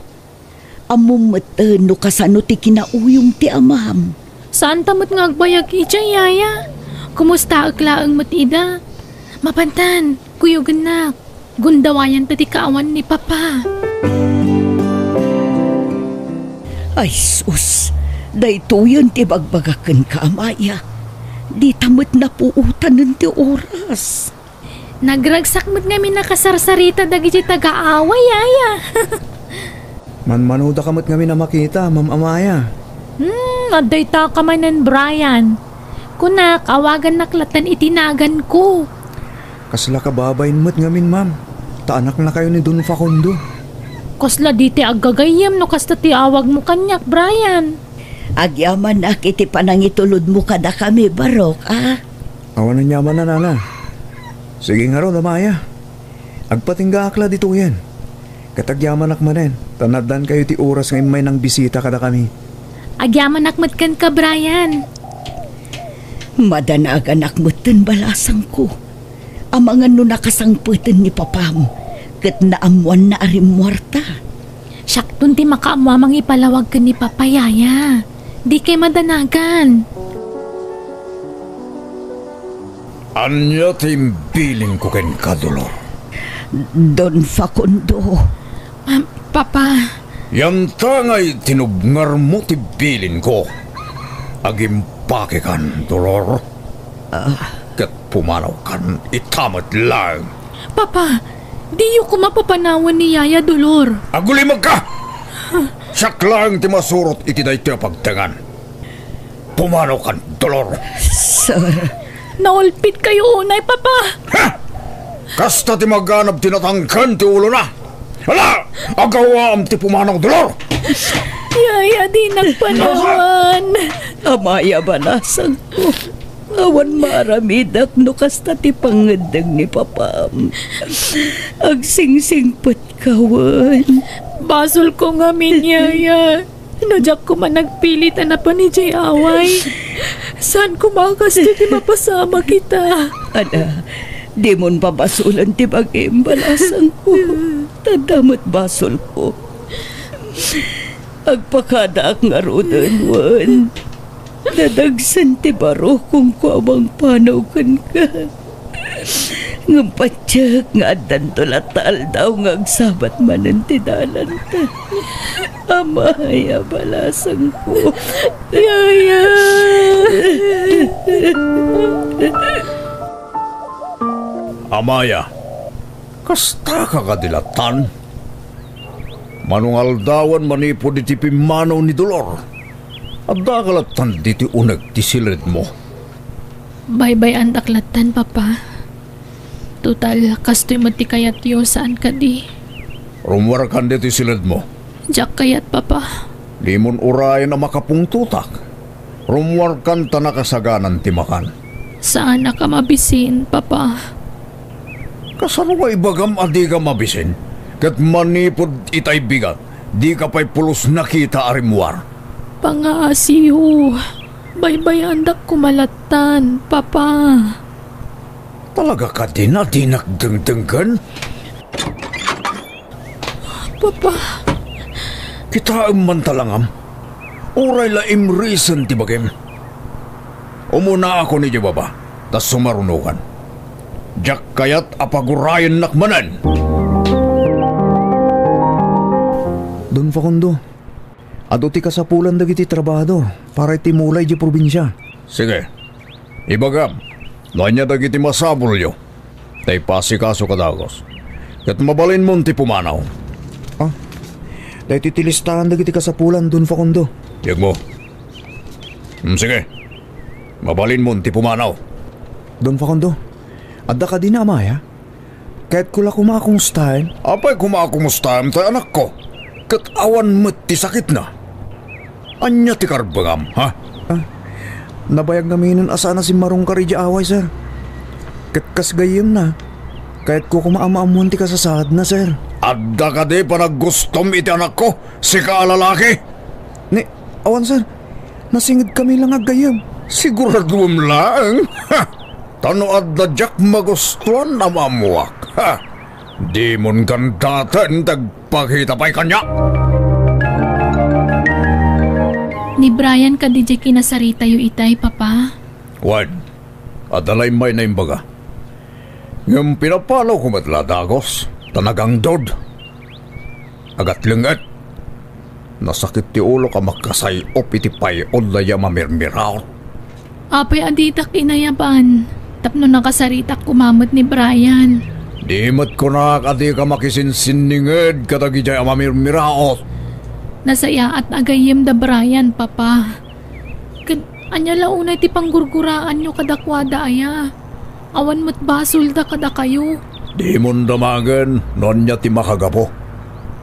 C: Amum no kasano ti kinauyong ti amam.
A: Saan tamot nga agbayag ija, yaya? Kumusta aglaang matida? Mapantan, kuyugan na. Gundawayan ta ti kaawan ni papa.
C: Ay sus, daytoyon ti bagbagaken ka, Amaya. Di tamot na puutan ng ti oras.
A: Nagragsak mo't nga minakasarsarita dagiti taga-away, yaya.
I: Manmanuda kamot nga na makita, Ma'am Amaya.
A: Aday ta ka manan, Brian. Kunak, awagan naklatan itinagan ko.
I: Kasla kababayin mo't nga ma'am. Taanak na kayo ni Don Facundo.
A: Kasla di ti aggagayam no kasta ti awag mo kanyak, Brian.
C: Agyaman na kiti panangitulod mo kada kami, Barok, ah?
I: Awan na nyaman na nana. Sige nga ron, Amaya. Agpatingga akla dito yan. Katagyaman akmanen. Tanadan kayo ti oras ngayon may nang bisita kada kami.
A: Agyaman akmat ka, Brian.
C: Madanagan akmatan balasang ko. Amangan no nakasangputan ni papam. Kat naamuan na arimwarta.
A: Siyak dun ti makaamwamang ipalawag ka ni papayaya. Di kay madanagan.
F: Anya timbiling ko ken kadulor.
C: Don Facundo.
A: Papa.
F: Yan tangay tinubngar mo tibilin ko. Agimpake kan, Dolor. Kat pumanaw kan, itamat lang.
A: Papa, di yung kumapapanawan ni Yaya, Dolor.
F: Agulimag ka! Siyak lang ti masurot iti day ti pagtangan. Pumanaw kan, Dolor.
C: Sir.
A: Naulpit kayo unay, Papa.
F: Ha! Kasta ti maganap tinatangkan ti ulo na. Hala! Agawa am ti pumanaw, Dolor.
A: Yaya, di nagpanawan.
C: Amaya, balasang ko. Awan maramidak no kasta ti pangadag ni papam. Agsingsingpot kawan.
A: Basol ko nga min, Yaya. Nadyak ko man nagpilit na pa ni Jay Away. Saan ko makasto ti mapasama kita?
C: Ana, di mon pabasulan ti bagim balasang ko. Tadamot basol ko.
E: Agpakada nga rodan, Juan. Nadagsan ti baro kung kuamang panaw kan ka. Ngampatyak nga adan tulatal daw nga agsabat manan ti dalan ta. Amaya balasang ko. Yaya!
F: Amaya, kasta ka kadilatan. Manungal dawan manipod iti pimanaw ni Dolor. At dakalatan diti unag ti silid mo.
A: Bye-bye ang daklatan, Papa. Total, kastoy mo ti kayat yo saan ka di.
F: Rumwar kan diti silid mo.
A: Diyak kayat, Papa.
F: Limon urayan na makapungtutak. Rumwar kan tanakasaganan ti makan.
A: Saan na ka mabisin, Papa?
F: Kasano nga ibagam adi ka mabisin? Kat manipod itay bigat, di ka pa'y pulos nakita arimwar.
A: Pangaasiyo. Bye-bye andak kumalatan, Papa.
F: Talaga ka din na dinagdengdenggan?
A: Papa.
F: Kita ang mantalangam. Oray laim reason ti bagim. Umuna ako ni Jababa, tas sumarunukan. Jak kayat apagurayan nakmanan.
I: Don Facundo, ato ti kasapulan dagiti trabado para iti mulay di probinsya.
F: Sige, ibagam, nanya dagiti masabol yo. Tay pasikaso kadagos. Kat mabalin mo ti pumanaw.
I: Ah, dahil titilistahan dagiti kasapulan, Don Facundo.
F: Tiyag mo. Sige, mabalin mo ti pumanaw.
I: Don Facundo, adda ka din na Amaya? Kahit kula kumakumustahin?
F: Apay kumakumustahin tayo anak ko. Kat awan mo't ti sakit na. Anya ti karbagam, ha?
I: Ah, nabayag namin asana si Marong Karidya away, sir. Kat kasgayim na. Kahit ko kumaamaamuan ti kasasad na, sir.
F: Adda ka di pa naggustom iti anak ko, si kaalalaki.
I: Ni, awan, sir. Nasingid kami lang agayam.
F: Siguraduam lang. Ha! Tano adda jak magustuhan na mamuak. Ha! Di mon gandatan tagpakita pa'y kanya.
A: Ni Brian ka di kinasarita yu itay, Papa.
F: Wan, adalay may na imbaga. Ngam pinapalaw ko matladagos, tanagang dod. Agat lingat. Nasakit ti ulo ka makasayop iti payod na ya mamirmiraw.
A: Apay aditak inayaban. Tapno nakasaritak kumamot ni Brian.
F: Di mat ko na kadi ka makisinsininged katagi jay amamirmiraot.
A: Nasaya at agayim da Brian, Papa. Anya launay ti panggurguraan nyo kadakwada aya. Awan mo't basol da kada kayo.
F: Di mon damagan, non niya ti makagapo.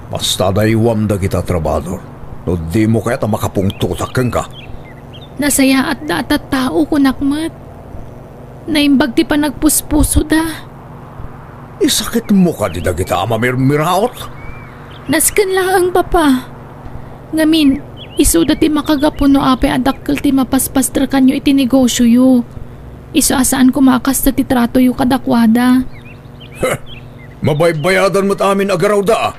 F: Basta daywam da kita trabador. No di mo kaya ta makapungtutak ka.
A: Nasaya at datat tao kunakmat. Naimbag ti pa nagpuspuso da.
F: Isakit mo ka di da kita amamirmiraot.
A: Naskan lang, Papa. Ngamin, iso dati makagapo no ape adakkel ti mapaspastra kanyo iti negosyo yu. Iso asaan kumakas ta ti trato yu kadakwada.
F: Heh, mabaybayadan mo't amin agaraw da.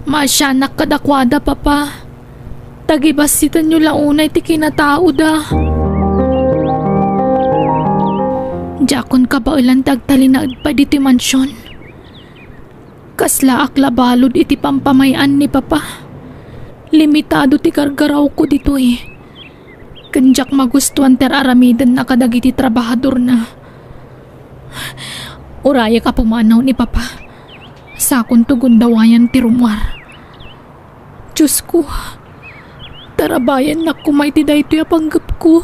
A: Masyanak kadakwada, Papa. Tagibasitan nyo launay ti kinatao da. Jakon ka ba ulan tagtalinaad pa di ti mansyon? Kasla aklabalod iti pampamayan ni Papa. Limitado ti kargaraw ko dito eh. Kanjak magustuhan ter aramidan na kadagiti trabahador na. Uraya ka pumanaw ni Papa. Sakon tugon dawayan ti rumwar. Diyos ko, tarabayan na kumay ti dayto ya panggap ko.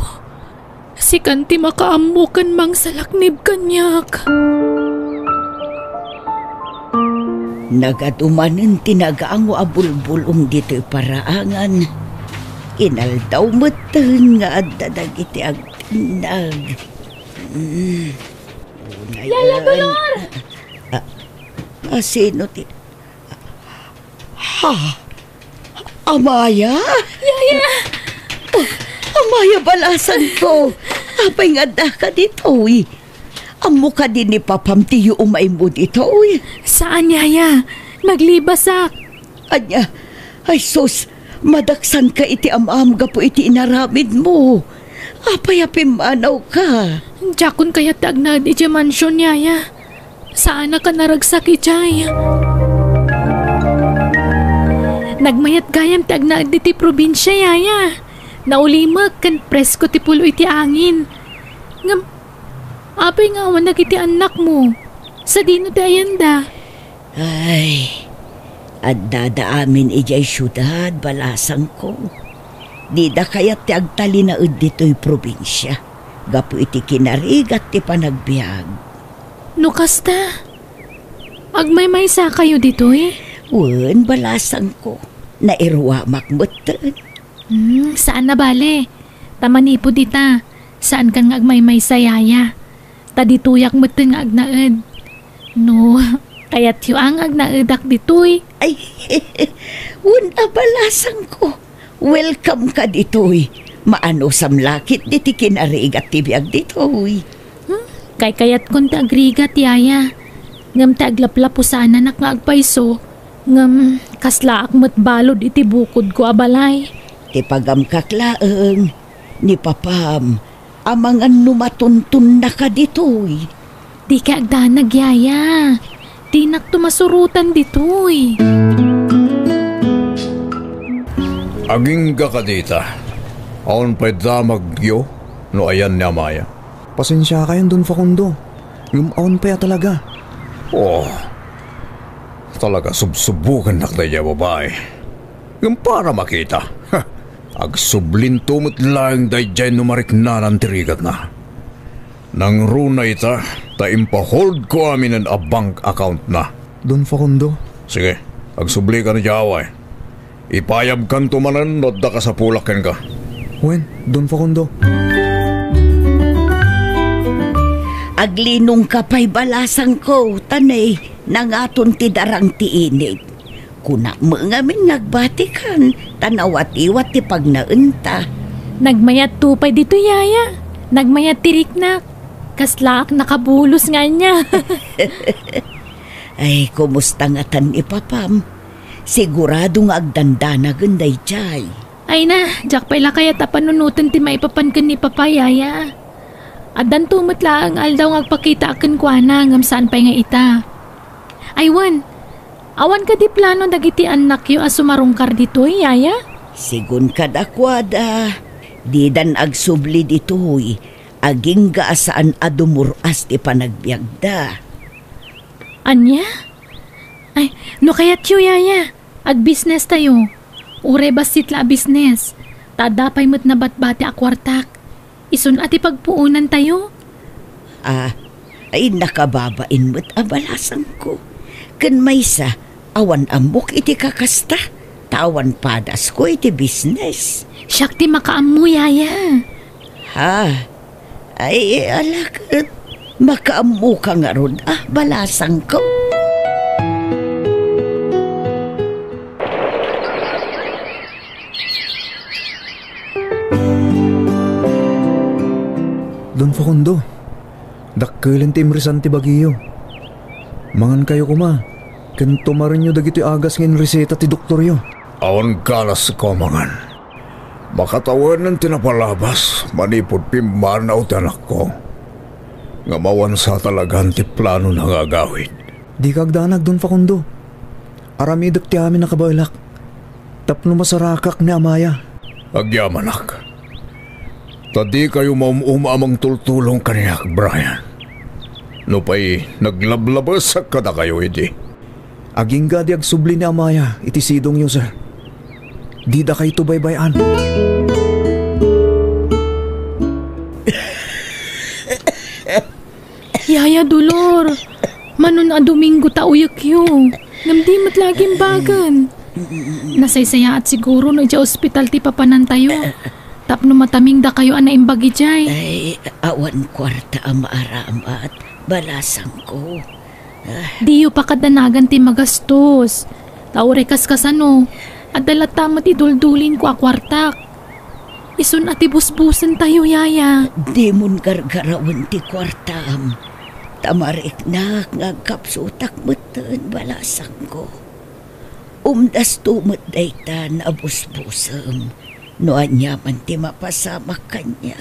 A: Si kanti makaamukan mang salaknib kanyak.
E: Nagatumanan tinagaang abulbulong dito paraangan. Inaldaw matan nga adadag iti agtinag.
G: Yaya Dolor!
E: Sino ti... Ha? Amaya?
G: Yaya!
E: Amaya balasan ko. Apay nga da ka dito eh. Amo ka din ni Papam tiyo umay mo dito eh.
A: Saan, Yaya? Naglibasak.
E: Anya, ay sus, Madaksan ka iti amam gapo iti inaramid mo. Apay-apim manaw ka.
A: Jakon kaya tagnad iti mansyon, yaya. Saan ka naragsak ijay? Nagmayat gayam tagnad iti probinsya, yaya. Naulimag kan presko ti pulo iti angin. Ngam, apay nga awan iti anak mo. Sa dino ti ayanda.
E: Ay, at dadaamin ijay syudad, balasang ko. Di da kaya't ti agtalinaud dito'y probinsya. Gapu iti kinarigat ti panagbiag.
A: No kasta? Agmay-maysa kayo dito'y?
E: Wen, balasang ko. Nairwa makmutan.
A: Saan na bale? Tamanipo dita. Saan kang agmay-maysa, yaya? Tadituyak mutan nga agnaed. No, kaya't yu ang agnaedak dito'y.
E: Ay, wen, balasang ko. Welcome ka dito'y. Maano samlakit diti kinarigat ti biag dito'y.
A: Kay kayat kun ti agrigat, yaya. Ngam ti aglaplapo sana nak nga agpaiso. Ngam kaslaak mo't balod iti bukod ko abalay.
E: Ti pagam kaklaeng ni papam amang anu matuntun na ka dito'y.
A: Di ka agdanag, yaya. Di nak tumasurutan dito'y.
F: Aging kakadita. Aon pa'y damagyo no ayan ni Amaya.
I: Pasensya kayo Don Facundo. Aon pa ya talaga.
F: Oh, talaga subsubukan na kaya babae. Yung para makita. Agsublin tumot lang dayjay numarik na ng tirigat na. Nang runa ita, ta impahold ko amin ang bank account na.
I: Don Facundo.
F: Sige, agsubli ka na jaway. Ipayab kan tumanan no da ka sa pulakan ka.
I: Wen, Don Facundo.
E: Aglinong kapay balasang ko, tanay, nangaton ti darang ti inig. Kuna mga min nagbatikan, tanawat-iwat ti pagnaunta.
A: Nagmayat tupay dito, yaya. Nagmayat tiriknak. Kaslaak nakabulos nga niya.
E: Ay, kumusta nga tan ipapam? Sigurado nga agdandanagan day jay.
A: Ay na, jak pala kaya tapanunutan ti maipapankan ni papayaya. Adan tumatla ang aldaw ngagpakita akin kwa na ngam saan pa'y nga ita. Aywan, awan ka di plano dagiti anak yu asumarungkar dito, yaya?
E: Sigun kadakwada, di dan agsubli dito'y, aging gaasaan adumuras ti panagbiagda.
A: Anya? Ay, no kaya't yu, yaya. Ag-business tayo. Ure basit la business. Tadapay mo't na batbati akwartak. Isun ati pagpuunan tayo.
E: Ay nakababain mo't abalasan ko. Kan maysa, awan ambok iti kakasta. Tawan padas ko iti business.
A: Siyak ti makaamu, yaya.
E: Ha? Ay, alakad. Makaamu ka nga ron. Balasang ko.
I: Don Facundo, dakkelan ti imrisan ti bagiyo. Mangan kayo kuma, ken tumarin nyo dagiti agas ngin reseta ti doktoryo.
F: Awan kalas ko mangan. Makatawan ng tinapalabas, manipod pimanaw ti anak ko. Nga mawan sa talagang ti plano na gagawin.
I: Di kagdanag Don Facundo. Aramidak ti amin nakabaylak. Tapno masarakak ni Amaya.
F: Agyamanak. Tadi kayo amang tultulong kaniyak, Brian. No pa'y naglablabas sa kada kayo, hindi.
I: Aging gadi agsubli ni Amaya, iti sidong nyo, sir. Di da kayo tubaybayan.
A: Yaya Dolor, manon a Domingo tauyak yu. Ngamdi mo't laging bagan. Nasaysaya at siguro na dya ospital ti papanan tayo. Tapno mataming da kayo ana imbagi jay.
E: Ay, awan kwarta amaaramat. Balasang ko.
A: Diyo pa kadanagan ti magastos. Taure kaskasano. At dalatamat iduldulin ko akwartak. Isun ati busbusan tayo, yaya.
E: Di mon gargarawan ti kwartam. Tamarik na ngagkapsutak mutan balasang ko. Umdas tumot dayta na abus-busam. Noan niya man ti mapasama kanya.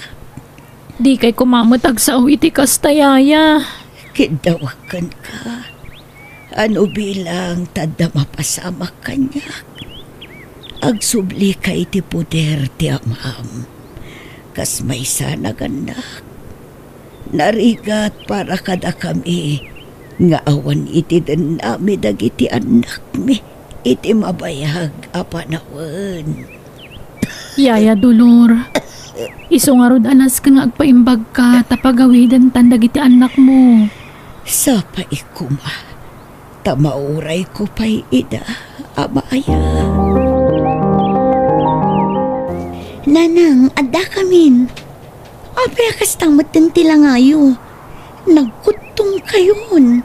A: Di kay kumamutag sa iti kastayaya.
E: Kidawakan ka. Ano bilang tada mapasama kanya? Agsubli ka iti puder ti amam. Kas may sana ganak. Narigat para kada kami. Nga awan iti den nami dagiti anak mi. Iti mabayag apanawan.
A: Yaya Dolor, iso nga rod alas ka nga agpaimbag ka tapagawidan tandag iti anak mo.
E: Sapa ikuma, tamauray ko pa'y ida, amaya.
H: Nanang, adda kamin. Apay akastang matintila ngayo. Nagkutong kayon.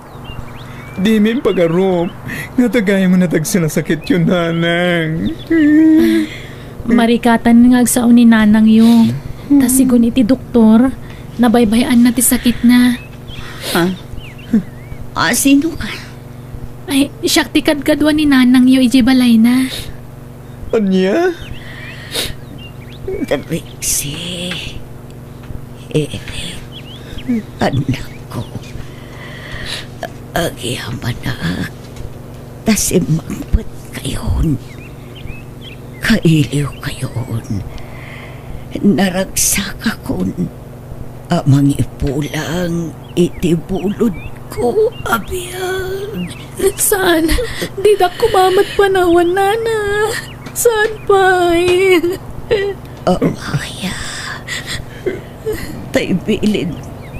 I: Di min pag-arop. Nga tagay mo natag sinasakit yun, nanang.
A: Marikatan nga agsaon ni nanang yung. Tas sigun iti doktor, nabaybayan na ti sakit na.
H: Ha? Sino ka?
A: Ay, siyak ti kadkadwa ni nanang yung ijibalay na.
I: Anya?
E: Trixie. Eric. Anak ko. Agyaman na. Tasimangpat kayon. Kailiw kayon. Naragsak akon. Amang ipulang itibulod ko, abiyang.
A: Saan? Di da kumamat panawan, nana. Saan pa
E: Amaya. Taybilin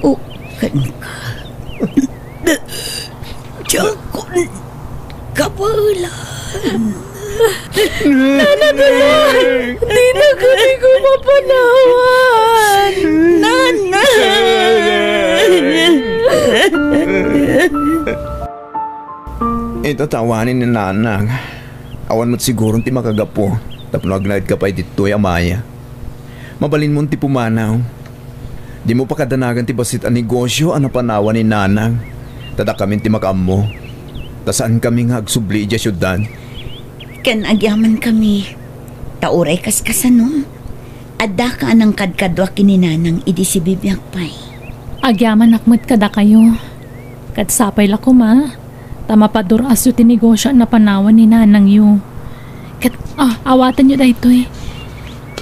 E: o kan ka. Jakon kabalan.
A: Nana Dolor! Di na kami ko mapanawan!
E: Nana!
I: Ito tawanin ni nanang. Awan mo't sigurong ti makagapo. Tapno agnaid ka pa dito'y amaya. Mabalin mo ti pumanaw. Di mo pa kadanagan ti basit ang negosyo ang napanawan ni nanang. Tada kami ti makamo. Tasaan kami nga agsubli dya syudad.
H: Kan agyaman kami. Tauray kaskasanom. Adda ka anang kadkadwa kininanang idi si bibiyag pay.
A: Agyaman nakmat kada kayo. Katsapay la ko ma. Tama pa duras yu tinegosyo na panawan ni nanang yu. Kat, awatan nyo da ito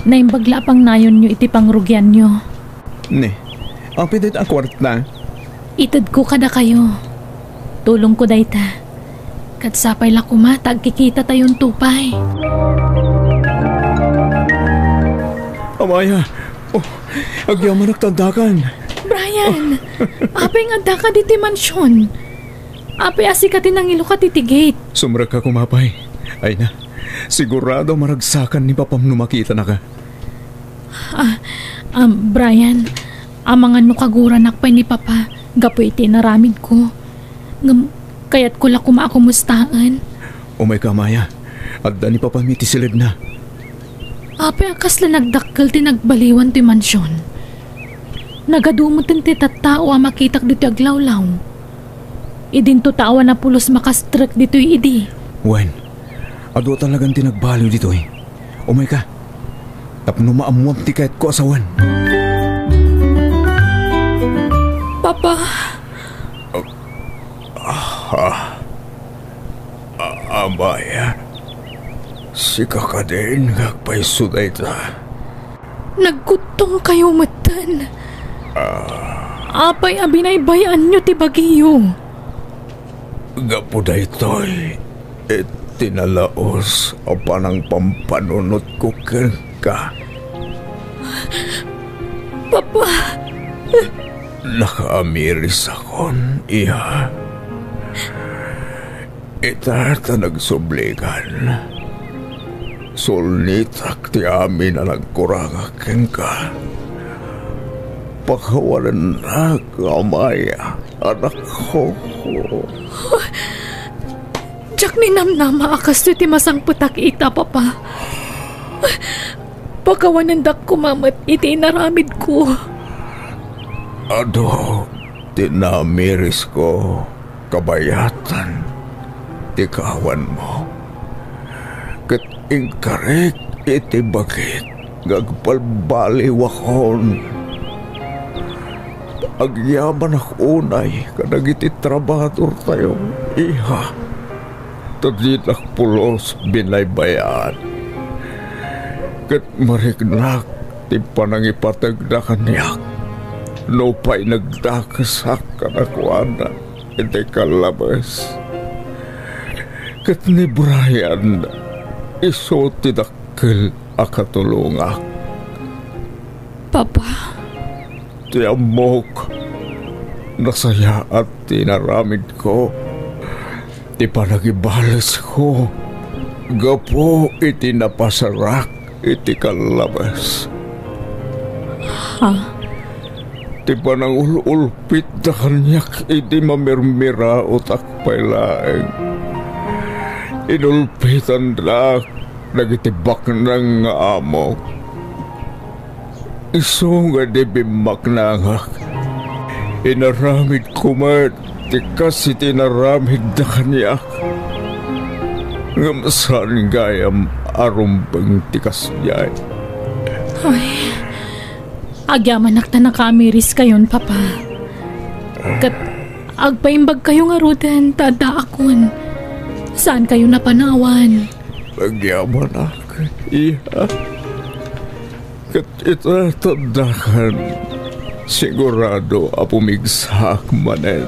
A: Naimbagla pang nayon nyo iti pangrugyan nyo.
I: Ne, apidit ang kwarta.
A: Itad ko kada kayo. Tulong ko da ita. Katsapay la ko ma, tagkikita tayong tupay.
I: Amaya, agyaman nagtandakan.
A: Brian, apay nga da ka diti mansyon. Apay asikatin ang ilo ka titi gate.
I: Sumrag ka kumapay. Ay na, sigurado maragsakan ni papam numakita na ka.
A: Brian, mga nukaguran nakpay ni Papa, gapoy tinaramid ko. Kaya't ko la kumakumustaan.
I: Umay ka, Maya. Adda ni Papa miti silid na.
A: Apay akas la nagdakkel ti nagbaliwan ti mansyon. Nagadumutin ti tattao a makitak dito aglawlaw. Idinto tao na pulos makastrek dito'y idi.
I: Wen, ado talagang tinagbaliw dito'y. Umay ka. Tapno maamuam ti kahit ko asawan.
A: Papa.
F: Amaya. Sika ka din kagpaisuday ta.
A: Nagkutong kayo matan. Apay abinaybayan nyo ti bagiyo.
F: Gapuday to'y tinalaos o panang pampanunot ko ka.
A: Papa.
F: Nakaamiris akon, iya. Itarta nagsubligan. Sulnitak ti amin na nagkurangak ka. Pakawalan na kamaya, anak ko.
A: Diyak ni namnama akas ti masang putak ita, Papa. Pakawanandak kumamat iti inaramid ko.
F: Ado, tinamiris ko kabayatan. Tikawan mo. ket ingkarek iti bagit gagpalbaliwakon. Agyaman ak unay kadag iti trabador tayo, iha. Tadit ak pulos binaybayan. Ket marignak ti panangipatagdakan niyak. No pa'y nagdakasak kanakwana iti kalabas. Ket ni Brian iso ti dakkel akatulungak.
A: Papa.
F: Ti amok nasaya at tinaramid ko. Ti panagibales ko. Gapo iti napasarak iti kalabas.
A: Ha?
F: Ti panangululpit da kanyak iti mamirmira utak pailaeng. Inulpitan da nagitibak ng amo. Iso nga di bimak nangak. Inaramid kumat ti kasi tinaramid da kanyak. Ngamasan gayam arumbang ti kasyay.
A: Ay, agyamanak na nakamiris kayon, Papa. Kat agpaimbag kayo nga rudan, tadaakon. Saan kayo napanawan?
F: Agyamanak, iha. Kat ita tadakan, sigurado apumigsak manen.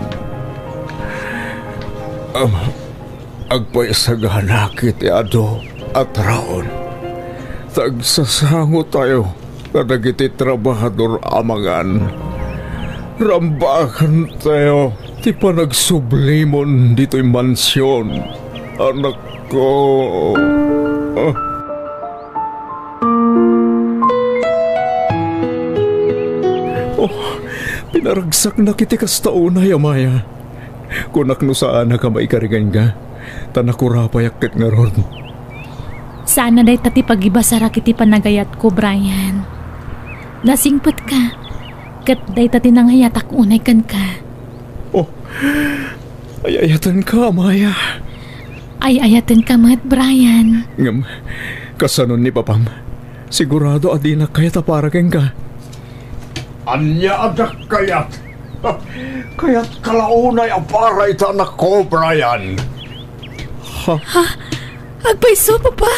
F: Agpaisaganak iti ado at raon. Tagsasango tayo. Kadag iti trabahador amangan. Rambakan tayo. Ti panagsublimon dito'y mansyon. Anak ko. Pinaragsak na kiti kastaunay, Amaya. Kunak no saan na kamay karigan ka. Tanakurapay akit nga ron.
A: Sana day tati pag-ibasara kiti panagayat ko, Brian. Nasingpot ka. Kat day tati nanghayatak unay kan ka.
F: Oh, ayayatan ka, Amaya.
A: Ayayatan ka, mat, Brian.
F: Ngam, kasanon ni Papam. Sigurado adi na kaya taparagan ka. Anya adak kayat. Kayat kalaunay aparay ta anak ko, Brian.
A: Ha? Agpaiso, Papa?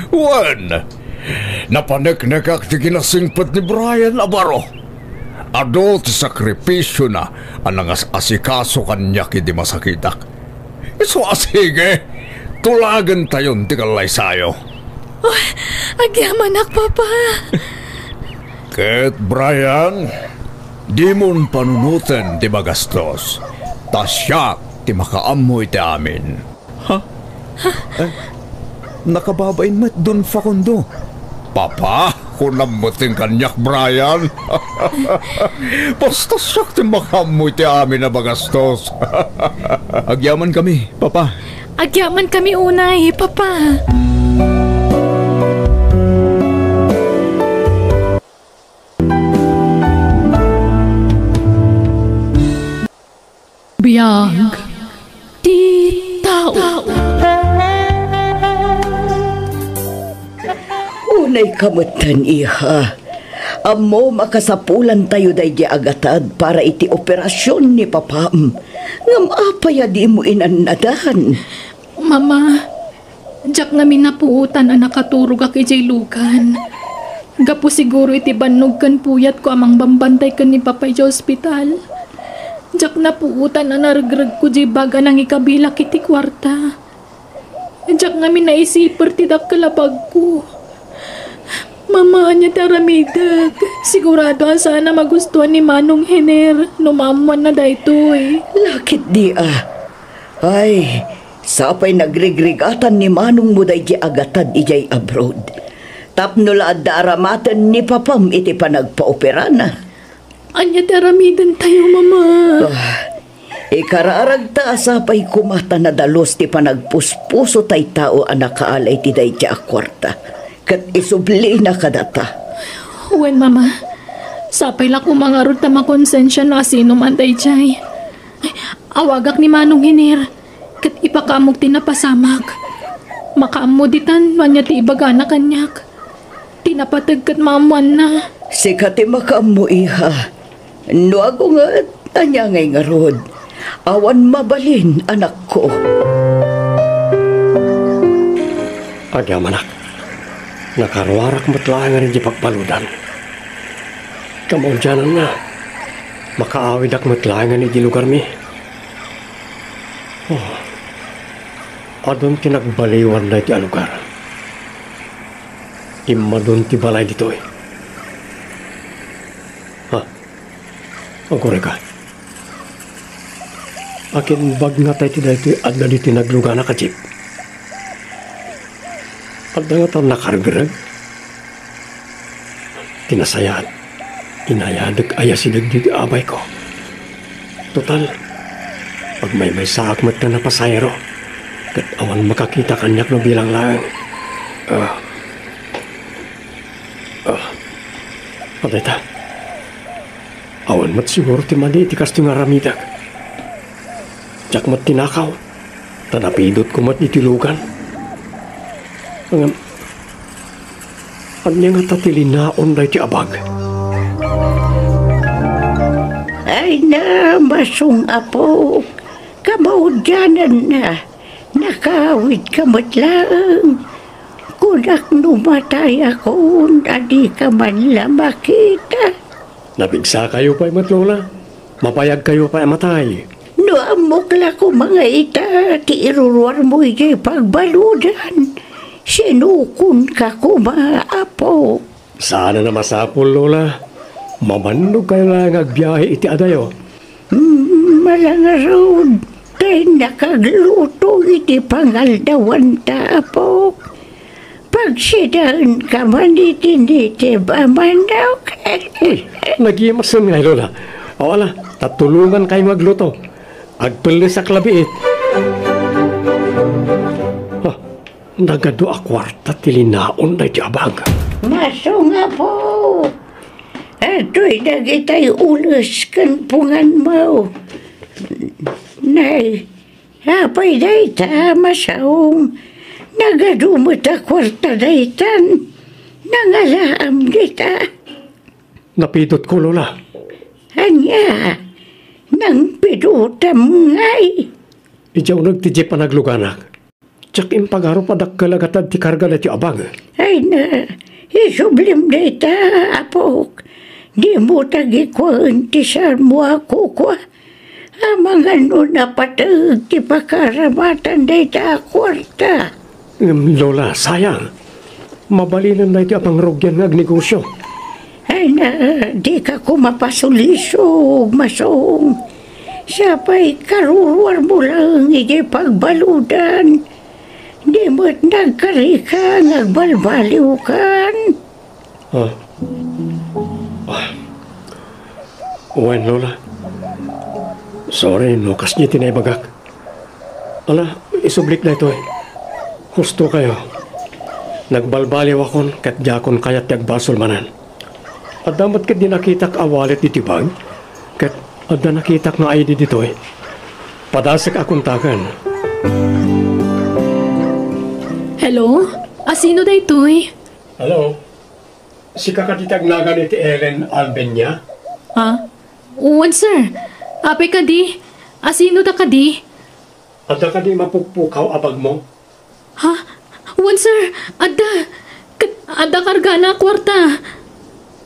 F: Wan! Napaneknekak ti kinasingpat ni Brian Abaro. Ado ti sakripisyo na anangas asikaso kanya kidi masakitak. Iso asige, tulagan tayon ti kalay sayo.
A: Oh, agyamanak, Papa.
F: Ket Brian, di mon panunutan ti magastos. Tasya ti makaamoy ti amin. Ha? Nakababain mat dun Facundo. Papa, kunam mo ting kanyak, Brian. Basta siyak ti makaamoy ti amin na magastos. Agyaman kami, Papa.
A: Agyaman kami unay, Papa. Biyag di tao.
E: Unay kamutan, iha. Amo makasapulan tayo day di agatad para iti operasyon ni Papam. Ngam apaya di mo inanadahan.
A: Mama, jak namin napuutan ang nakaturog ak ijay lukan. Gapo siguro iti banog kan puyat ko amang bambantay kan ni Papay sa ospital. Jak napuutan ang naragrag ko di baga nang ikabilak iti kwarta. Jak namin naisiper ti kalabag ko. Mama niya taramidag. Sigurado sana magustuhan ni Manong Hiner. Numamuan na daytoy.
E: Lakit di Ay, sapay nagrigrigatan ni Manong mo day di agatad ijay abroad. Tapno laad aramatan ni Papam iti panagpa-opera na.
A: Anya taramidan tayo, Mama.
E: Ikararag ta sapay kumata na dalos ti panagpuspuso tay tao anak kaalay ti day di akwarta. Kat isubli na kadata.
A: Wen, Mama. Sapay lang umangarot na makonsensya na sino man day jay. Awagak ni Manong Hiner. Kat ipakamog tinapasamak. Makaamuditan man niya ti ibagana kanyak. Tinapatag kat maamuan na.
E: Sikati makaamu iha. No ako nga anya ngay nga rod. Awan mabalin anak ko.
B: Agyam anak. Nakaruarak matlaang nga rin di pagpaludan. Kamunjanan nga. Makaawid ak matlaang nga ni di lugar mi. Oh. Adon tinagbaliwan na iti alugar. Imadon ti balay dito eh. Ha? Ang kore ka? Akin bag nga tayo ti dito adda di tinagluga na ka jeep. Adda nga tayo nakargrag. Tinasayaan. Inayadag ayasidag di abay ko. Total. Pag may saak mat ka na pasayro. Kat awan makakita kanyak no bilang lang. Patay awan mat siguro ti mali ti kasto nga ramidag. Jak mat tinakaw. Tanapidot ko mat itilugan. Anya nga tatilinaon na ti abag.
C: Ay na, masong apo. Kamaudyanan na. Nakawid ka matlaang. Kunak numatay ako, adi ka man lang makita.
B: Nabigsa kayo pa'y matlola. Mapayag kayo pa'y matay.
C: No amok la ko mga ita, ti iruruar mo iti pagbaludan. Sinukun ka ko mga apo.
B: Sana na masapol, Lola. Mamandog kayo lang agbiyahe iti adayo.
C: Malangarod. Kay nakagluto iti pangaldawan ta, apo. Pagsidaan ka man iti ba man daw ka?
B: Nagimason nga, Lola. O ala, tatulungan kayo magluto. Agpulis sa klabiit. Nagado a kwarta tilinaon na iti abag.
C: Maso nga po. Ato'y nagitay ulos kan pungan mo. Nay, apay dayta masaong. Nagadumot a kwarta daytan. Nangalaam dita.
B: Napidot ko, Lola.
C: Anya, nang pidutam ngay.
B: Ijaw nagtijip pa nagluganak. Tsak impagaro pa dakkalagatan ti karga na ti abang.
C: Ay na, isublim dayta, apok. Di mo tagikuan ti saan mo ako kwa. Amang ano na patag ti pakaramatan dayta kwarta.
B: Lola, sayang. Mabalinan na iti apang rogyan nga agnegosyo.
C: Ay na, di ka kumapasulisog, masong. Siya pa'y karuruar mo lang iti pagbaludan. Di mo't nagkarika nagbalbaliw kan.
B: Uwan, Lola. Sorry, nukas niya tinaybagak. Ala, isublik na ito eh. Gusto kayo. Nagbalbaliw akon kat jakon kayat yagbasol manan. At damat kat di nakitak awalit ditibag, kat at da nakitak na ID dito eh. Padasik akong takan.
A: Hello? Asino da ito eh?
B: Hello? Si kakatitag na ganit Ellen Albenya?
A: Ha? Uwan, sir. Apay ka di? Asino da ka di?
B: Adda ka di mapukpukaw abag mo?
A: Ha? Uwan, sir. Adda karga na kwarta.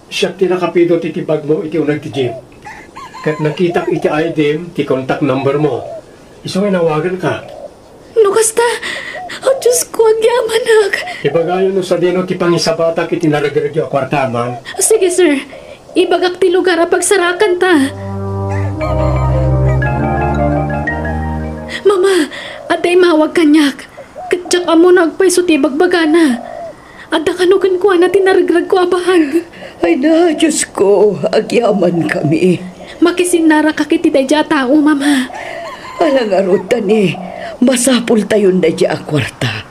B: Siya tinakapido titibag mo iti unag ti Jim. Kat nakitak iti item ti contact number mo. Iso ay nawagan ka.
A: Nukas ta. Oh, Diyos ko, agyaman ak.
B: Ibagayon no sa dino ti pangisabata kiti naragradyo kwartaman.
A: Sige, sir. Ibagak ti lugar pagsarakan ta. Mama, atay mawag kanyak. Katsak amo nagpaiso ti bagbagana. Adda kanugan ko na tinaragrag ko abahag.
E: Ay na, Diyos ko, agyaman kami.
A: Makisinara ka kiti dadya tao, mama.
E: Alangarutan eh, masapul tayo na dya kwarta.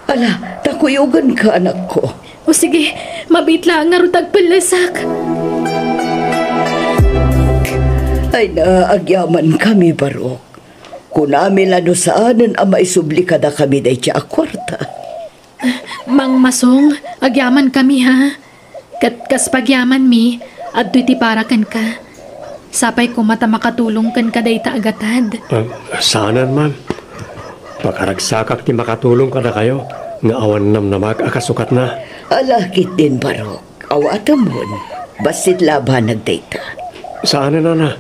E: Ala, takuyugan ka anak ko.
A: O sige, mabitla ang narutag palasak.
E: Ay na, agyaman kami, Barok. Kunami lano saanan ang maisubli ka na kami na dya kwarta.
A: Mang Masong, agyaman kami ha. Kas pagyaman mi, at ti parakan ka. Sapay ko mata makatulong kan kaday ta agatad.
B: Sana man. Pagkaragsakak ti makatulong ka na kayo, nga awan nam na mag-akasukat na.
E: Alakit din, Barok. Awatamon. Basit laban nagdata.
B: Sana na.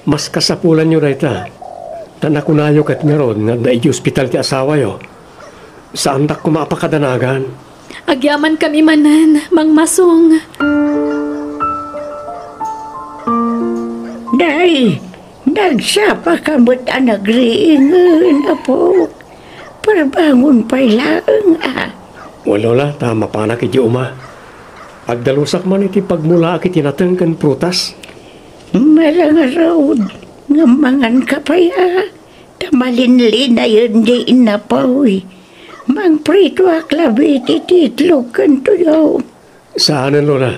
B: Mas kasapulan nyo rayta. Tanakunayo kat nga ron nga daigi ospital ti asawa yo. Saan tak kumapakadanagan?
A: Agyaman kami manan, Mang Masong.
H: Day, nagsapa kamot ang nagriingan, apo. Parbangon pa'y laang,
B: Walola, tama pa na kiti uma. Agdalusak man iti pagmula kiti natengken prutas.
H: Malang araw, ngamangan ka pa ya. Tamalinli na yun di inapaw. Mang prito aklabit ititlog kan tuyaw.
B: Saan Lola?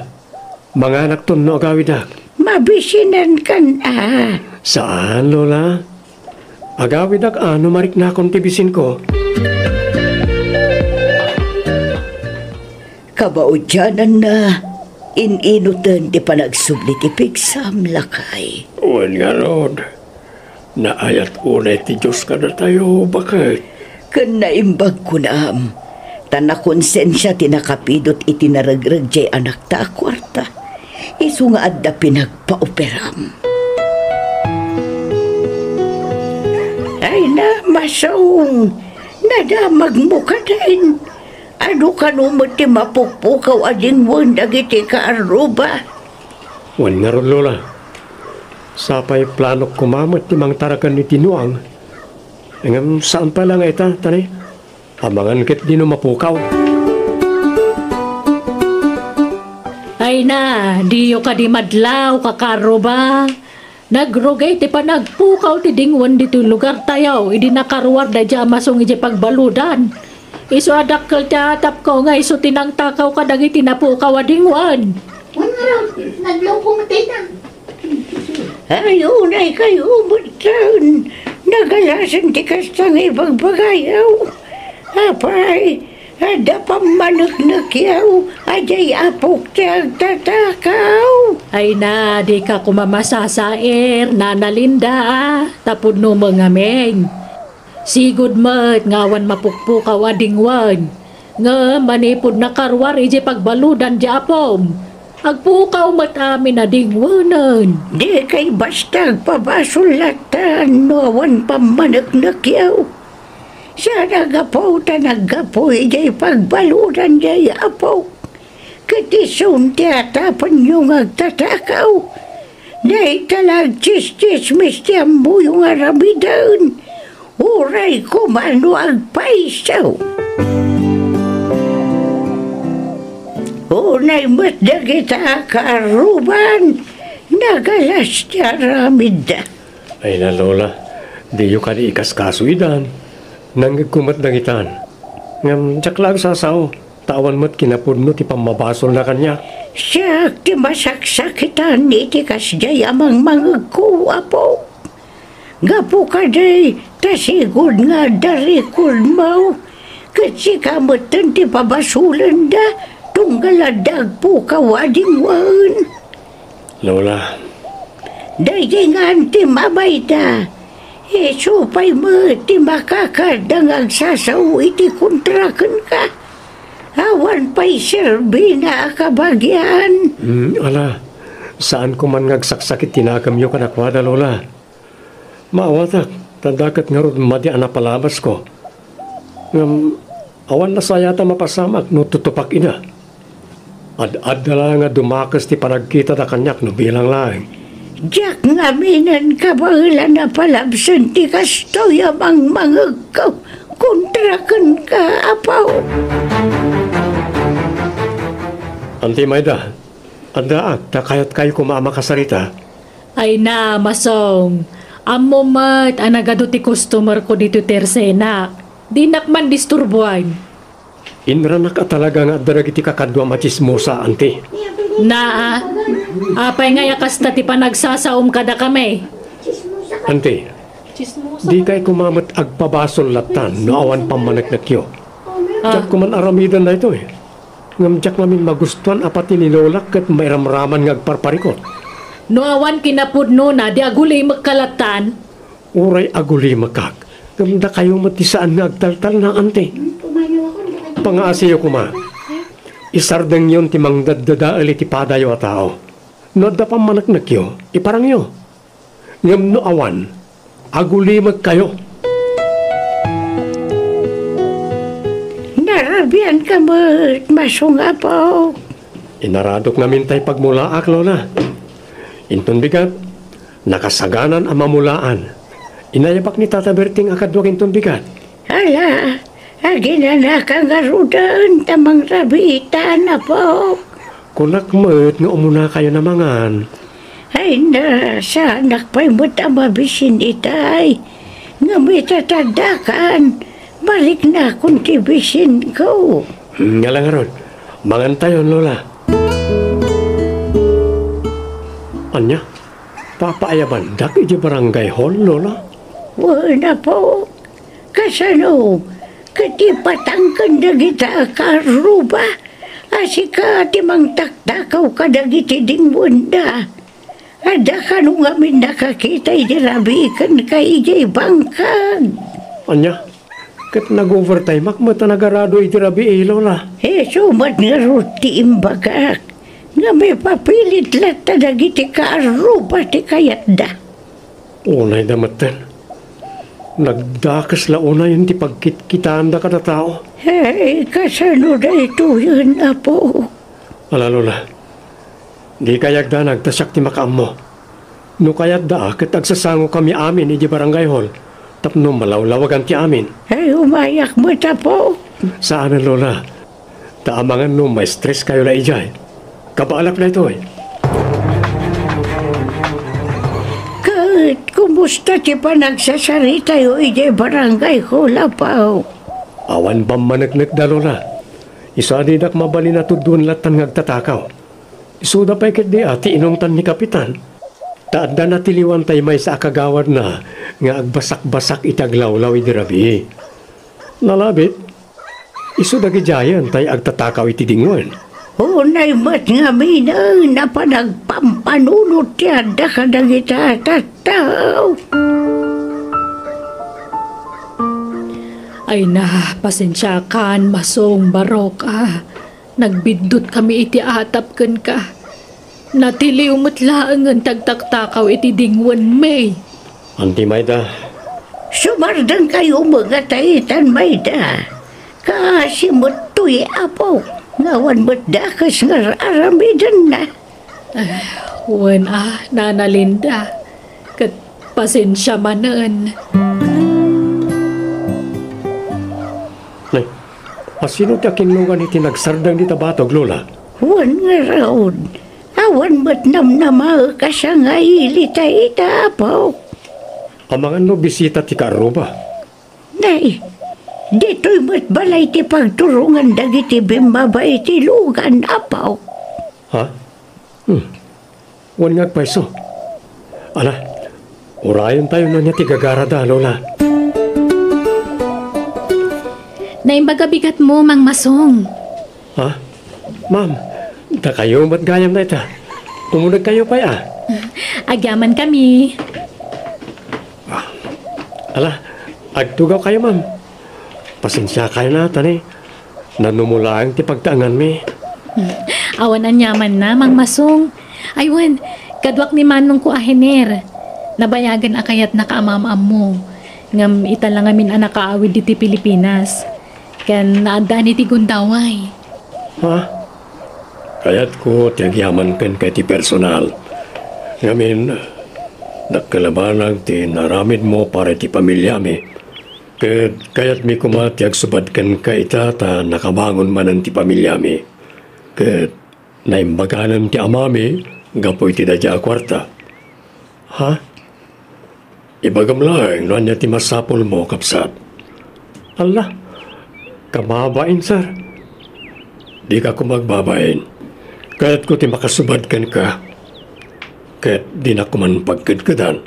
B: Mga anak ton no agawidak.
H: Mabisinan kan
B: Saan Lola? Agawidak ano marik na akong tibisin ko.
E: Kabaudyanan na ininutan di panagsubli ti pigsam lakay.
D: Uwan nga Lord, naayat unay ti Diyos ka na tayo, bakit?
E: Kan naimbag ko na tanakonsensya tinakapidot itinaragrag jay anak ta kwarta. Isu nga adda pinagpaoperam.
H: Ay na, Masong, nadamag mo ka din. Ano ka numot ti mapukpukaw ading wundag iti kaaruba?
B: Wan nga ron Lola. Sapay planok kumamot ti mang tarakan ni Tinuang. Ngam saan pa lang ita, tani? Amangan kit di no mapukaw.
A: Ay na, diyo ka di madlaw, kakaro ba? Nagrugay ti pa nagpukaw ti dingwan dito lugar tayo. Idi nakaruwar da dya masong iji pagbaludan. Iso adakkel ti atap ko nga iso tinangtakaw ka dagi tinapukaw adingwan.
H: Naglukong tinang. Ayun ay kayo, butan. Nagalasan ti kastang ibagbagayaw. Apay, ada pamanak-nak yaw. Ajay apok ti agtatakaw.
A: Ay na, di ka kumamasasair, nanalinda, tapod no mga meng. Sigud mat, ngawan mapukpukaw adingwan. Nga manipod na karwar iji pagbaludan di apom. Agpukaw mat amin adingwanan.
H: Di kay basta agpabasulatan, noawan pamanak-nak yaw. Siya nagapaw ta nagapaw ijay pagbaludan jay apaw. Katisun ti atapan yung agtatakaw. Dahil talag chis-chismis ti ambo yung arabidan. Uray kumano agpaisaw. Unay mat dagita karuban. Nagalas ti aramid.
B: Ay na Lola, di yung kani ikaskasuidan. Nanggagkumat dangitan. Ngam tsak sasaw. Tawan mo't kinapudno ti pamabasol na kanya.
H: Siyak ti masaksakitan iti kasjay amang mangagkuwa po. Gapo ka day, tasigod nga darikod mo. Kasi kamutan ti pabasulan da, tunggaladag po kawadingwan.
B: Lola.
H: Dahil nga ti mabay da. Supay mo ti makakadang agsasaw iti kontrakan ka. Awan pa'y serbi na kabagyan.
B: Ala, saan ko man ngagsaksakit tinagam yung kanakwada, Lola? Maawatak, tandakat nga ron madi palabas ko. Awan na sayata mapasamak no tutupak ina. Ad dala nga dumakas ti panagkita da kanyak no bilang lang.
H: Diyak nga minan kabahila na palabsan ti kastoy amang mga kontrakan ka, apaw.
B: Anti Mayda, anda ta kayat kayo kumama kasarita.
A: Ay na, Masong. Amo mat, anagado ti customer ko dito tersena. Di nakman disturbuan.
B: Inranak at talaga nga darag iti kakadwa machismosa, anti.
A: Na, apay nga yakas ta ti panagsasaom kada kami.
B: Anti, di kay kumamat agpabasol latan no awan pamanagnak yo. Diyak ko man aramidan na ito eh. Ngam diyak namin magustuhan apat inilolak at may ramraman ngagparparikot.
A: No awan kinapudno na di agulay magkalatan.
B: Uray aguli makak. Gamda kayo matisaan nga agtaltal na ante. Pangaasiyo ko ma. Isardang yun timang daddada ti padayo a tao. No da pa manaknak yo, iparang yo. Ngam no awan, aguli magkayo.
H: Narabian ka mo, masunga po.
B: Inaradok namin tay pagmulaak, Lola. Inton bigat, nakasaganan ang mamulaan. Inayabak ni Tata Berting akadwag inton bigat.
H: Ala, aginana ka nga rudan, tamang rabita na po.
B: Kunak mo't nga umuna kayo namangan.
H: Ay na, sa anak pa'y mo't ang mabisin itay. Nga may tatadakan, balik na kung tibisin ko.
B: Nga lang ron, mangan tayo, Lola. Anya, papaayaban, dak iti barangay hall, Lola?
H: Wala po. Kasano, katipatangkan na kita karuba. Asika timang taktakaw ka na giti ding bunda. Ada ka nung amin nakakita idirabikan ka ijay bangkag.
B: Anya, kat nag-overtime, akmata nagarado iti rabi Lola.
H: Sumat nga ruti imbagak. Nga may papilit lata na giti karuba ti kayat da.
B: Unay damatan. Nagdakas la una yun ti pagkitkitaan da kada tao.
H: Kasano na ito yun na po.
B: Ala Lola, di kayag da nagtasak ti makaam mo. No kayat da kat agsasango kami amin iti barangay hall. Tapno malawlawagan ti amin.
H: Umayak mo ta po.
B: Saan Lola? Taamangan no may stress kayo na ijay. Kabaalap na ito eh.
H: Kumusta ti pa nagsasarita yung ijay barangay hula pa.
B: Awan ba managnak da Lola? Isa di dak mabali na tudun latan ngagtatakaw. Isuda pa ikit di ati inungtan ni Kapitan. Taadda na tiliwan tay may sa akagawad na nga agbasak-basak itaglawlaw iti rabi. Nalabit, isuda gijayan tay agtatakaw iti dingon.
H: Unay mat nga minang na pa nagpampanunot yan da ka na kita tataw.
A: Ay na, pasensya kan, masong barok Nagbidot kami iti atap kan ka. Natili umutlaang ang tagtaktakaw iti dingwan may.
B: Anti Mayda.
H: Sumardang kayo mga taitan Mayda. Kasi mo't tuy apo. Ngawan mo't dakas nga aramidan na.
A: Wan Nana Linda. Kat pasensya manan.
B: Nay, asino ti akinungan iti nagsardang di tabatog, Lola?
H: Wan nga raon. Awan mo't namnama ka siya nga ilita itapaw.
B: Amangan no bisita ti karuba.
H: Nay, dito'y mo't balay ti pagturungan dagiti bimaba iti lugan apaw.
B: Ha? Wan nga paiso. Ala, urayan tayo na niya ti gagarada, Lola.
A: Naimbagabigat mo, Mang Masong.
B: Ha? Ma'am, da kayo ba't gayam na ita? Umunag kayo pa
A: Agyaman kami.
B: Ala, agtugaw kayo, ma'am. Pasensya kayo natin Nanumulaang ti pagtaangan mi.
A: Awan anyaman na, Mang Masong. Aywan, kadwak ni Manong ko ahener. Nabayagan akayat nakaamam-am mo. Ngam italang amin anak kaawid diti Pilipinas. Kan naadaan iti gundaway.
B: Ha? Kayat ko tiyagyaman kan kay ti personal. Ngamin, nagkalabanag ti naramid mo para ti pamilya mi. Kaya't mi kumatiyag subad kan ka itata nakabangon manan ti pamilya mi. Kat naimbaganan ti amami, gapoy ti dadya kwarta. Ha? Ibagam lang, no niya ti masapol mo, kapsat. Allah, kamabain, sir. Di ka ko magbabain. Kaya't ko ti makasubad kan ka. Kaya't di na ko man pagkidkidan.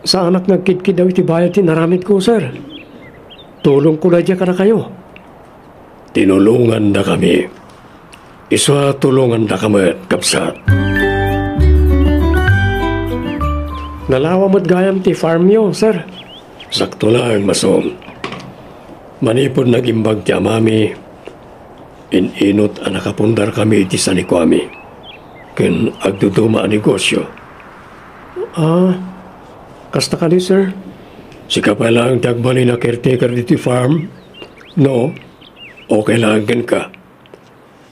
B: Sa anak nagkidkid daw iti bayad ti naramit ko, sir. tulong ko na dyan ka na kayo.
D: Tinulungan na kami. Isa tulungan na kami, kapsat.
B: Nalawa mo't gayam ti farm yo, sir.
D: Sakto lang, Masong. Manipod nagimbag ti amami. Inot ang nakapundar kami iti sanikwami. Ken agduduma ang negosyo.
B: Kasta ka ni, sir?
D: Sika pa lang tagbali na caretaker diti farm? No? Okay lang ka?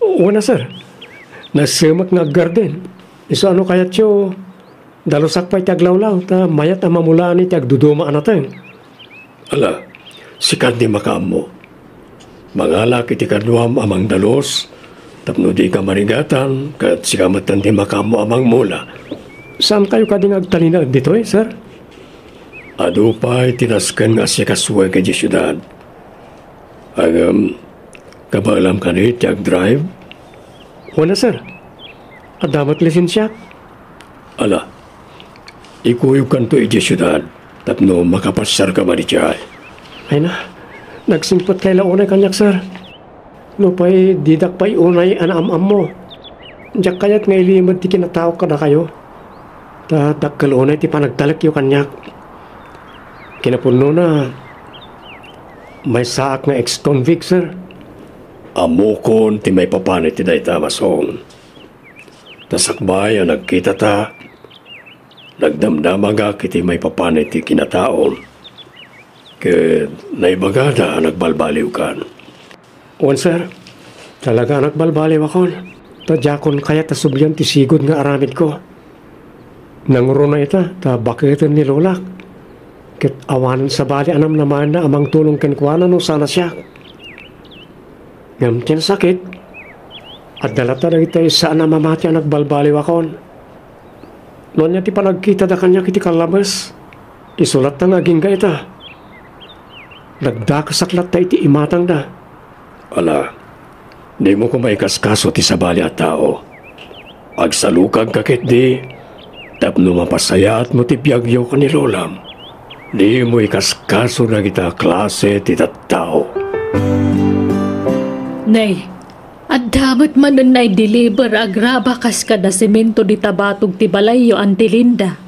B: Wala, sir. Nasimak nga garden. Iso ano kaya tiyo, dalusak pa itaglawlaw, ta mayat ang mamulaan iti agduduma natin.
D: Ala, sikat di makamo. Mangalak iti kadwam amang dalos, tapno di ka marigatan, kat sikamatan di makamo amang mula.
B: Saan kayo kading agtalina dito sir?
D: Ado pa tinaskan nga siya kasuway ka di syudad. Kabalam ka ni tiag drive?
B: Wala, sir. Adamat lisensya.
D: Ala, ikuyog kan to iti syudad, tapno makapasyar ka man iti ay.
B: Ay na, nagsimpot kay launay kanyak, sir. No pa'y didak pa'y unay anam-am mo. Diyak kaya't ngay limad ti kinatawag ka na kayo. Dakal unay ti panagtalak yung kanyak. Kinapuno na, may saak nga ex-convict, sir.
D: Amukon ti may papanit ti dayta, Masong. Tasakbay ang nagkita ta, nagdamdamaga kiti may papanit ti kinataon. Ke naibagada ang nagbalbaliw kan.
B: Wan, sir. Talaga nagbalbaliw akon. Tadyakon kaya tasubyan ti sigod nga aramid ko. Nanguro na ita, ta bakitin ni Lolak. Kit awanan sa bali anam naman na amang tulong kenkwanan no sana siya. Ngam sakit. At dalata na ita sa namamati ang nagbalbaliw akon. Noon niya ti panagkita da kanya kiti kalabas. Isulat na naging ka ita. Nagdakasaklat ta iti imatang da.
D: Ala, di mo ko maikaskaso ti sabali at tao. Agsalukag kakit di, tapno mapasayat mo ti biyagyo ka ni Lolam. Di mo ikaskaso na kita klase ti tattao.
A: Nay, at damat man nun nay deliver agraba kas kada semento di tabatog ti balayo antilinda.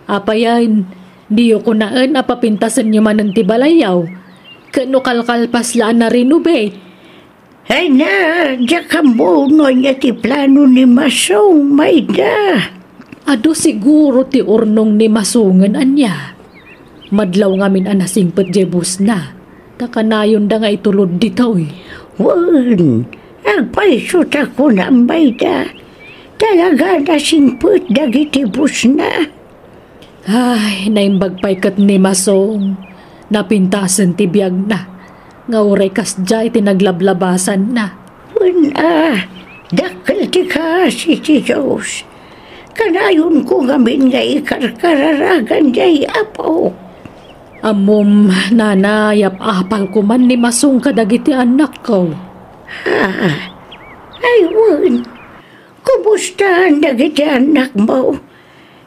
A: Apayan, diyo ko naan apapintasan nyo man ng ti balayaw. Kano kalkalpas laan na renovate.
H: Ay na, diya ka mo niya ti plano ni Masong, may da.
A: Ado siguro ti urnong ni Masungan anya. Madlaw ngamin anasingpet jebus na. Takanayon da nga itulod ditaw eh.
H: Wan, agpaisot ako na may da. Talaga nasingpet dagiti bus na.
A: Ay, naimbag pa'y kat ni Masong. Napintasan ti biyag na. Nga uray kas dya iti naglablabasan na.
H: Wan dakal ti kasi ti Diyos. Kanayon ko ngamin nga ikarkararagan jay apo.
A: Amom, nanayap apal ko man ni Masong kadagiti anak ko.
H: Ay wan, kumusta ang dagiti anak mo?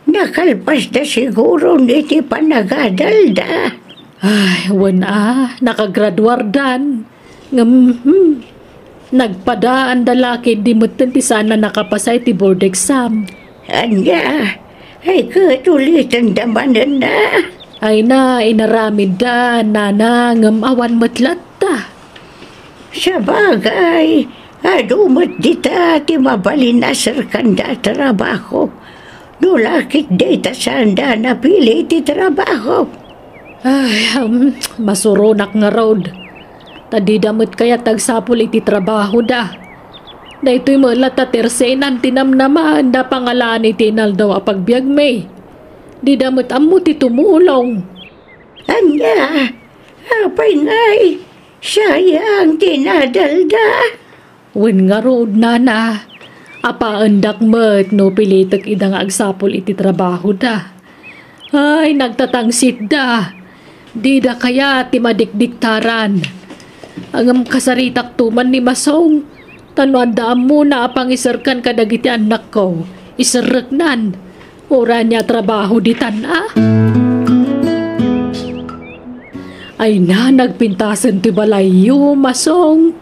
H: Nakalpas na siguro niti panagadalda.
A: Ay, wan nakagraduar dan. Nagpadaan dalaki di mutin ti sana nakapasay ti board exam.
H: Anya, ay katulitan damanan na.
A: Ay na, inaramid da, nanangam awan matlat ta.
H: Sa bagay, adumat dita ti mabalinasar kanda trabaho. Nulakit dita sanda napili ti trabaho.
A: Ay, masurunak nga road. Tadidamot kaya tagsapul iti trabaho da. Da ito'y malat at tersenan tinamnaman da pangalan iti Naldaw apagbiag may. Di damot amo ti tumulong.
H: Anya, apay ngay, sayang tinadalda.
A: Wen nga road nana, apaandak met no pilitek idang agsapul iti trabaho da. Ay, nagtatangsit da. Di da kaya ti madikdiktaran. Ang kasaritak tuman ni Masong, tanuan da mo na apang isarkan kadagiti anak ko. Isaragnan. Ora niya trabaho di tana. Ay na, nagpintasan ti balayo, masong.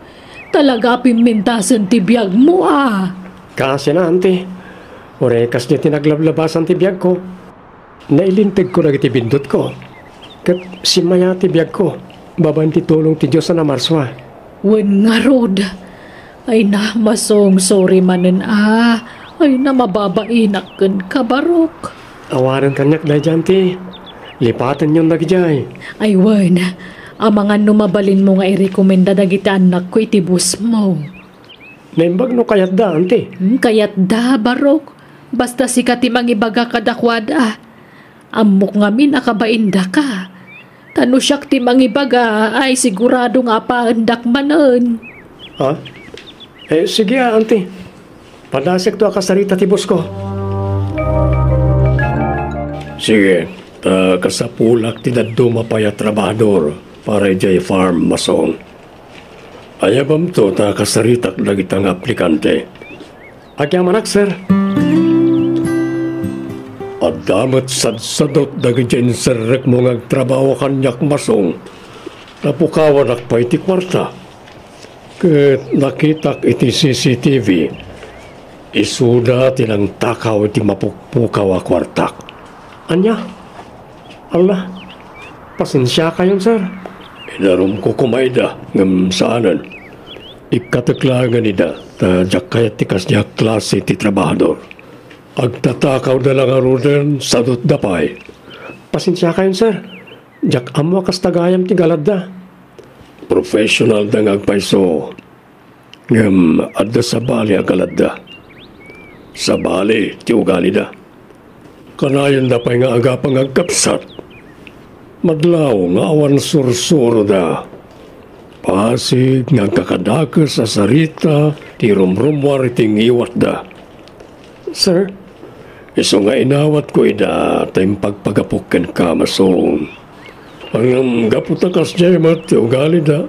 A: Talaga pimintasan ti biyag mo
D: Kasi na, ante. Orekas niya tinaglablabasan ti biyag ko. Nailintig ko na iti bindot ko. Kat simaya ti biyag ko. Baban ti tulong ti Diyos na marswa.
A: Wen nga rod. Ay na, masong, sorry manen Ay na, mababainak ka barok.
D: Awaran kanyak na dyan ti. Lipatan yung nagyay.
A: Ay wen, amangan numabalin mo nga i-rekomenda dagiti anak ko iti bus mo.
D: Naimbag no kayat da, ante.
A: Kayat da, barok. Basta sikat imang ibaga kadakwad Amok ngamin akabainda ka. Tano siyak timang ibaga ay sigurado nga paandak manen.
D: Ha? Sige ante. Padasik to akasarita ti bus ko. Sige. Kasapulak ti daddo mapaya trabahador para ijay farm masong. Ayabam to kasaritak dagitang aplikante. Agyang manak, sir. At damat sadsadot dagityan serrek mo ngagtrabaho kanyak masong. Napukawan akpay ti kwarta. Ket nakitak iti CCTV. Isuda tinang takaw iti mapukpukaw a kwartak. Anya? Allah, pasensya kayo, sir. Inarum ko kumayda ng saanan. Ikataklangan nida, tajak kaya tikas niya klase ti trabahador. Agtatakaw na lang arudan sa dapay. Pasensya kayo, sir. Jak amo kas tagayam ti galadda. Professional da ngagpaiso. Ngam adda sa bali agaladda. Sa bali ti ugali da. Kanayan da pa'y nga agapang agkapsat. Madlaw nga awan sursuro da. Pasig nga kakadakas sa sarita, ti rumrumwar iting iwat da. Sir, iso nga inawat ko ida, tayong pagpagapukin ka masong. Ang gaputakas niya mat, ti ugali da.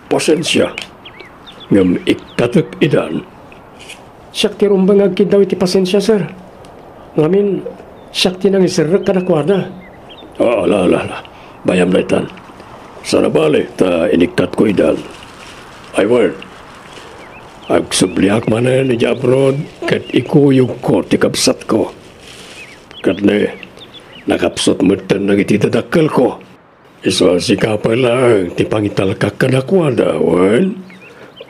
D: Pasensya. Ngam ikatak idan. Siyak ti rumbang agkidaw iti pasensya, sir. Ngamin, siyak ti nang isirrek kadakwada. Ala. Bayam na itan. Sana bali, ta inikat ko idan. Ay word. Agsubliak manan ni Jabrod, kat ikuyog ko, tikapsat ko. Kat ne, nakapsot mo tan nang itidadakal ko. Iso sika pa lang, ti pangital kakadakwada, wan?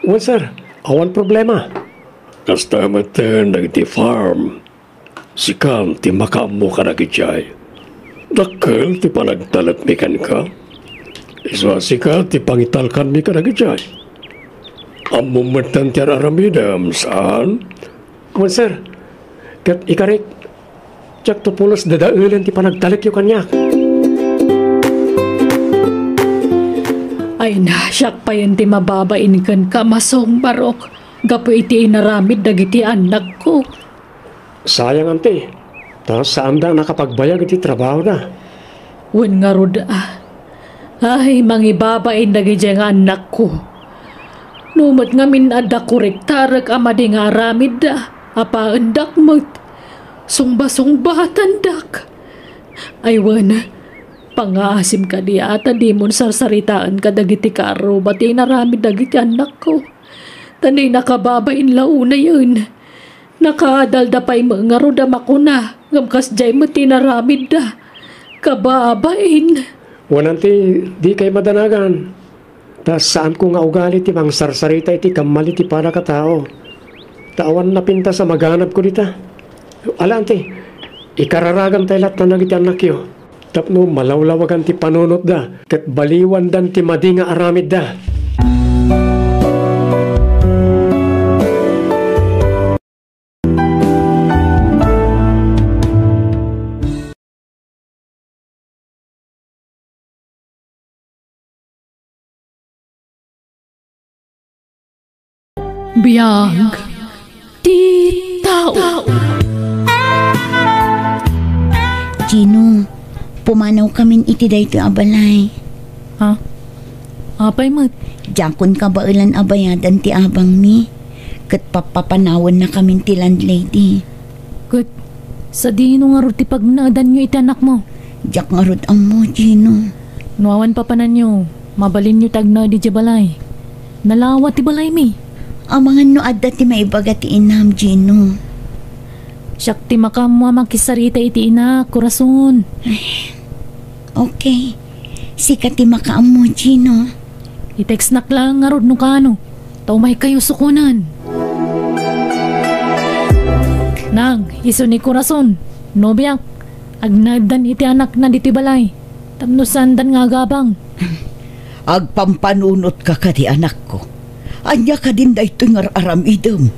D: Wan, sir. Awan problema. Kasta matan nang iti farm. Sikam ti makamo ka nagitiyay. Dakkel ti panagtalatmikan ka. Iswasi ka ti pangitalkan mi ka nagitiyay. Amumatan ti aramidam saan? Wan, sir. Kat ikarik. Tsak to pulos dadailan ti panagtalit yung kanyak.
A: Ay na, siyak pa yan ti mababain kan ka masong barok. Gapo iti inaramid dagiti anak ko.
D: Sayang, ante. Tapos saan da nakapagbayag iti trabaho na?
A: Wen nga rod Ay, mangibabain dagiti nga anak ko. Numot nga minada korektarag amadi nga aramid apa endak mo't. Sungba-sungbatan dak. Ay wen, pangaasim ka di ata di mon sarsaritaan ka dagiti karo bati naramid dagiti anak ko. Tanay nakababain launa yun. Nakaadalda pa'y mga roda makuna. Ngamkas jay mo tinaramid da. Kababain.
D: Wananti, di kay madanagan. Tas saan ko nga ugali ti mang sarsarita iti kamali ti para katao. Tawan na pinta sa maganap ko dita. Alanti, ikararagan tayo lahat na nagiti anak yo. Tapno malawlawagan ti panunot da. Kat baliwan dan ti madi nga aramid da.
A: Biyag ti tao.
H: Gino, pumanaw kamin iti dayto abalay.
A: Ha? Apay mat?
H: Jakon ka ba ilan abayadan ti abang mi? Kat papapanawan na kamin ti landlady.
A: Kat, sa dino nga ro ti pagnaadan nyo iti anak mo?
H: Jak nga rot ang mo, Gino.
A: Nuawan pa panan nyo, mabalin nyo tagna di balay. Nalawat ti balay mi.
H: Ang mga noad ti may baga ti inam, Gino.
A: Siyak ti makamwa makisarita iti ina, kurason.
H: Okay. Sikat ti makaam mo, Gino.
A: I-text nak lang nga rod no kano. Tao may kayo sukunan. Nang, iso ni kurason. Nobiyak, agnadan iti anak na diti balay. Tapnusan dan nga gabang.
E: Agpampanunot ka ti anak ko. Anya ka din da ito nga aramidem.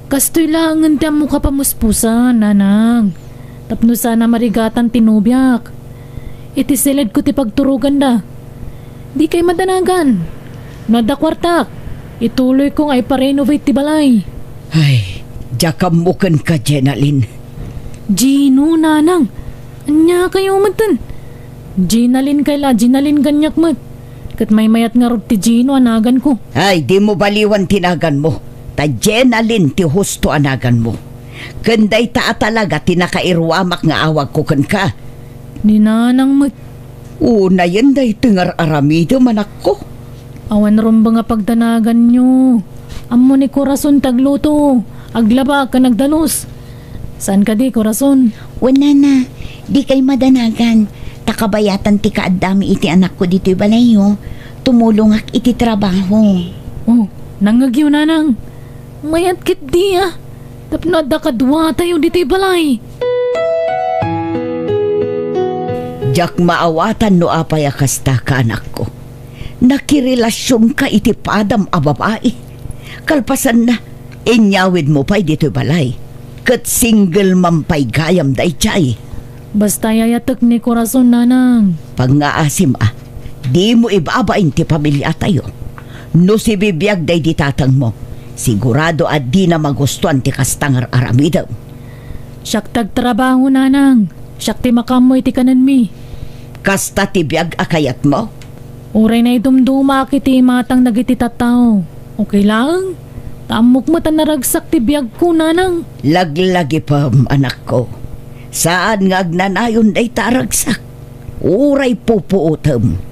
A: Kastoy langan ti mo ka pamuspusan, nanang. Tapnusan na marigatan tinubyak. Iti silid ko ti pagturugan da. Di kay madanagan. Nada kwartak. Ituloy ko nga iparenovate ti balay.
E: Ay, jakam mo kan ka, Jenalyn.
A: Gino, nanang. Anya kayo matan. Ginalin kayla, Ginalin ganyak mat. Kat may mayat nga rod ti Gino anagan ko.
E: Ay, di mo baliwan tinagan mo. Ta Jenalyn ti husto anagan mo. Kanday ta talaga tinakairwamak nga awag ko kan ka.
A: Ni nanang mat.
E: Una yan day tingar aramido manak ko.
A: Awan ron ba nga pagdanagan nyo? Amo ni Corazon tagluto. Aglaba ka nagdalos. Saan ka di, Corazon?
H: Wala na. Di kay madanagan. Takabayatan ti kaadami iti anak ko dito balayo. Tumulong ak iti trabaho.
A: Oh, nangagyo nanang. Mayat kit di ah. Tapno da kadwa tayo dito balay.
E: Jak maawatan no apay akasta ka anak ko. Nakirelasyon ka iti padam a babae. Kalpasan na, inyawid mo pa'y dito balay. Kat single mampay gayam day chay.
A: Basta yayatak ni Corazon, nanang.
E: Pangaasim di mo ibabain ti pamilya tayo. No si bibiyag day ditatang mo, sigurado di na magustuhan ti kastangar aramidaw.
A: Siyak tagtrabaho, nanang. Siyak ti makamoy ti kanan mi.
E: Kasta ti biyag akayat mo?
A: Uray na idumduma kiti matang nagiti tataw. Okay lang? Tamok mo tan naragsak ti biyag ko, nanang.
E: Laglagi pa, anak ko. Saan nga agnanayon day taragsak? Uray pupuutem.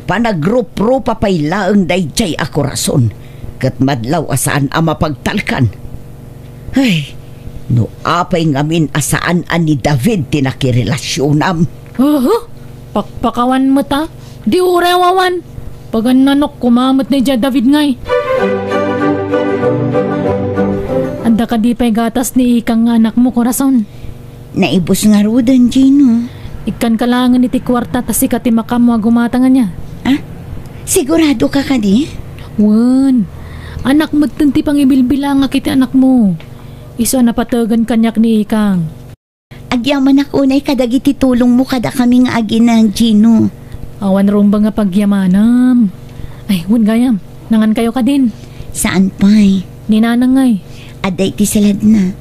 E: Panagrup-rupa pa'y laeng day jay ako rason. Kat madlaw asaan ama pagtalkan. Ay, no apay ngamin asaan ni David tinakirelasyon.
A: Pakpakawan mo ta? Di urewawan. Pagan nanok kumamot ni David ngay. Anda ka di pa'y gatas ni ikang anak mo, Corazon.
H: Naibos nga rudan, Gino.
A: Ikan kalangan iti kwarta tas ikati makam mo gumatangan niya.
H: Sigurado ka ka di?
A: Wan. Anak mo ti pang ibilbilang kiti anak mo. Iso napatagan kanyak ni ikang.
H: Agyaman ako na'y kadagiti tulong mo kada kami nga agi na, Gino.
A: Awan rong ba nga pagyamanam. Ay, wan gayam. Nangan kayo ka din.
H: Saan pa'y?
A: Ninanangay.
H: Aday ti salad na.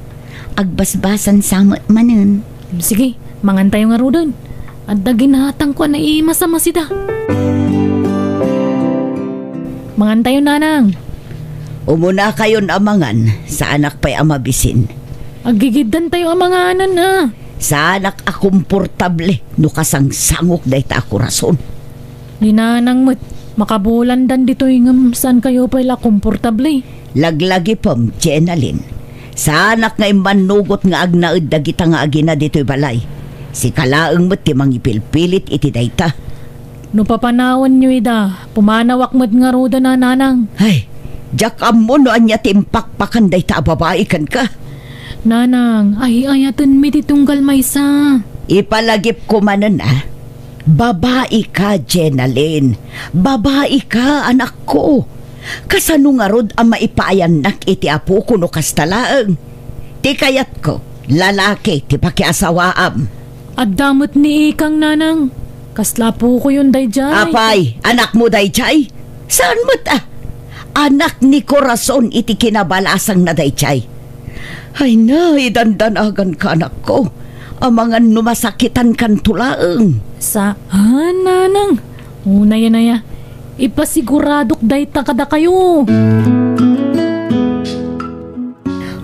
H: Agbasbasan samot manen.
A: Sige, mangan tayo nga rudan. At daginhatang ko na imasama sida. Mangan tayo, nanang.
E: Umuna kayon amangan sa anak pa'y amabisin.
A: Agigidan tayo amanganan na.
E: Sa anak akomportable no kasangsangok day ta ako rason.
A: Ninanang mo't makabulan dan dito yung saan kayo pala komportable.
E: Laglagi pam, Jenalyn. Sa anak nga imanugot nga agnaid dagita nga agina dito'y balay. Si kalaeng mo't timang ipilpilit iti dayta.
A: No papanawan nyo ida, pumanawak mo't nga roda na, nanang.
E: Ay, jak mo no anya timpakpakan dayta babae kan ka.
A: Nanang, ay ayatan mi titunggal maysa.
E: Ipalagip ko manan Babae ka, Jenalyn. Babae ka, anak ko. Kasano nga rod ang maipayan nak iti apo ko no kastalaang. Ti kayat ko, lalaki ti pakiasawaam.
A: At damot ni ikang, nanang. Kasla po ko yun, dayjay.
E: Apay, anak mo dayjay? Saan mo't anak ni Corazon iti kinabalasang na dayjay. Ay na, idandanagan ka anak ko. Amangan numasakitan kan tulaeng.
A: Saan, nanang? Una yan na ya. Ipasiguradok dayta kada kayo.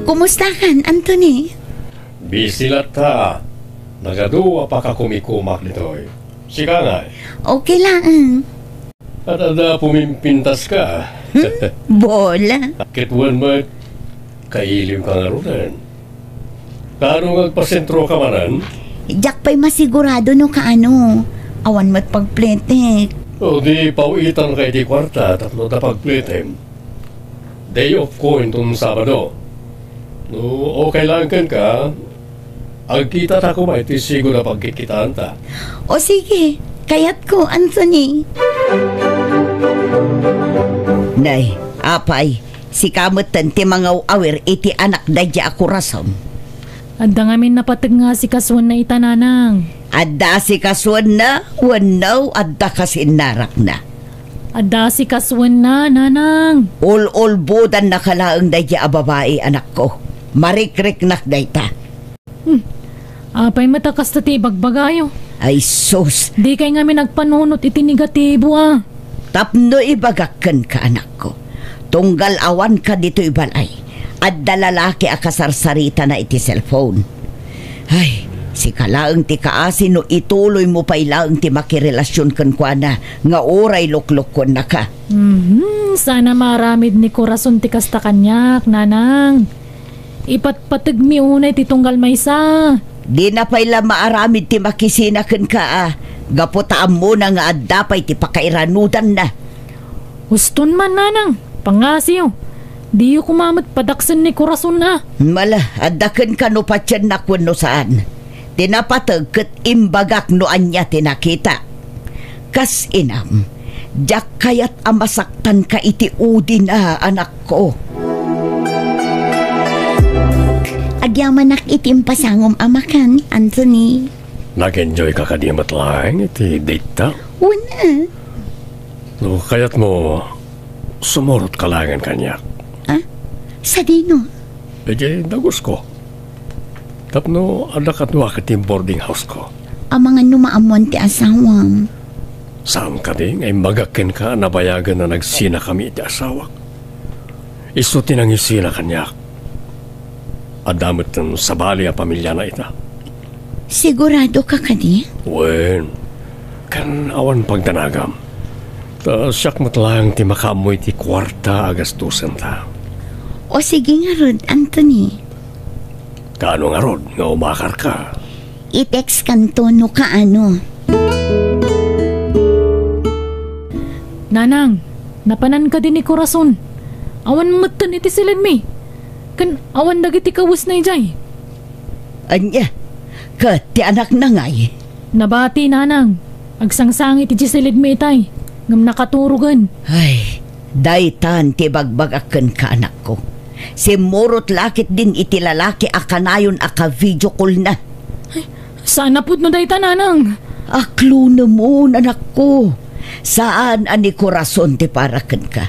H: Kumusta kan, Anthony?
D: Busy lata. Nagaduwa pa ka kumikumak nito'y. Sika nga.
H: Okay lang.
D: At ada pumimpintas ka.
H: Bola.
D: Kitwan mo, kailim ka nga ron. Kaano magpasentro ka manan?
H: Jak pa'y masigurado no kaano. Awan mo't pagpletek.
D: O di pauitan kay di kwarta tapno da pagplitem. Day off ko itong Sabado. No, okay lang kan ka. Agkita ta ko may tisigo na pagkikitaan ta.
H: O sige, kayat ko, Anthony.
C: Nay, apay, si kamutan ti mga awir iti anak dadya ako rason.
A: Adda ngamin napatag nga si kaswan na itananang.
C: Adda si kaswan na, wanaw adda kasi narak na.
A: Adda si kaswan na, nanang.
C: Ol budan na kalaang dadya a babae anak ko. Marikrik nak dayta.
A: Apay matakas na ti bagbagayo.
C: Ay sus,
A: Di kay ngamin nagpanunot iti negatibo
C: tapno ibagakan ka anak ko. Tunggal awan ka dito ibalay. Adda lalaki a kasarsarita na iti cellphone. Ay, si kalaang ti kaasi no ituloy mo pa ilaang ti makirelasyon kan kwa na nga oray luklukon na ka.
A: Sana maramid ni Corazon ti kasta kanyak, nanang. Ipatpatag mi unay ti tunggal maysa.
C: Di na pa'y maaramid ti makisinakan ka Gaputaan mo na nga adda pa'y ti pakairanudan na.
A: Uston man, nanang. Pangasiyo. Di yu kumamat padaksan ni Corazon na.
C: Mala, adakan ka no patyan na kung no saan. Tinapatag kat imbagak no anya tinakita. Kas inam, jak kayat amasaktan ka iti udi na anak ko.
H: Agyamanak itim pasangom amakan, Anthony.
D: Nag-enjoy ka kadimat lang iti date ta.
H: Una.
D: No, kaya't mo sumurot ka langan kanyak.
H: Sa dino?
D: Medyo dagos ko. Tapno, ada katwa ka ti boarding house ko.
H: Ang mga numaamon ti asawam.
D: Saan ka din ay magakin ka nabayagan na nagsina kami iti asawak. Iso tinangisina kanyak. Adamot ng sabali a pamilya na ita.
H: Sigurado ka kadi?
D: Wen, kan awan pagdanagam. Ta siyak matlang ti makamoy ti kwarta agastusan ta.
H: O sige nga rod, Anthony.
D: Kaano nga rod nga umakar ka?
H: I-text kanto no kaano.
A: Nanang, napanan ka din ni Corazon. Awan matan iti silid mi. Kan awan dagiti kawas na ijay.
C: Anya, ka ti anak na ngay.
A: Nabati, nanang. Agsangsang iti silid mi itay. Ngam nakaturugan.
C: Ay, daytan ti bagbagakan ka anak ko. Si Murot lakit din iti lalaki akanayon aka video call na.
A: Sana pud no dayta, nanang.
C: Aklo na mo, anak ko. Saan ani Corazon ti parakan ka?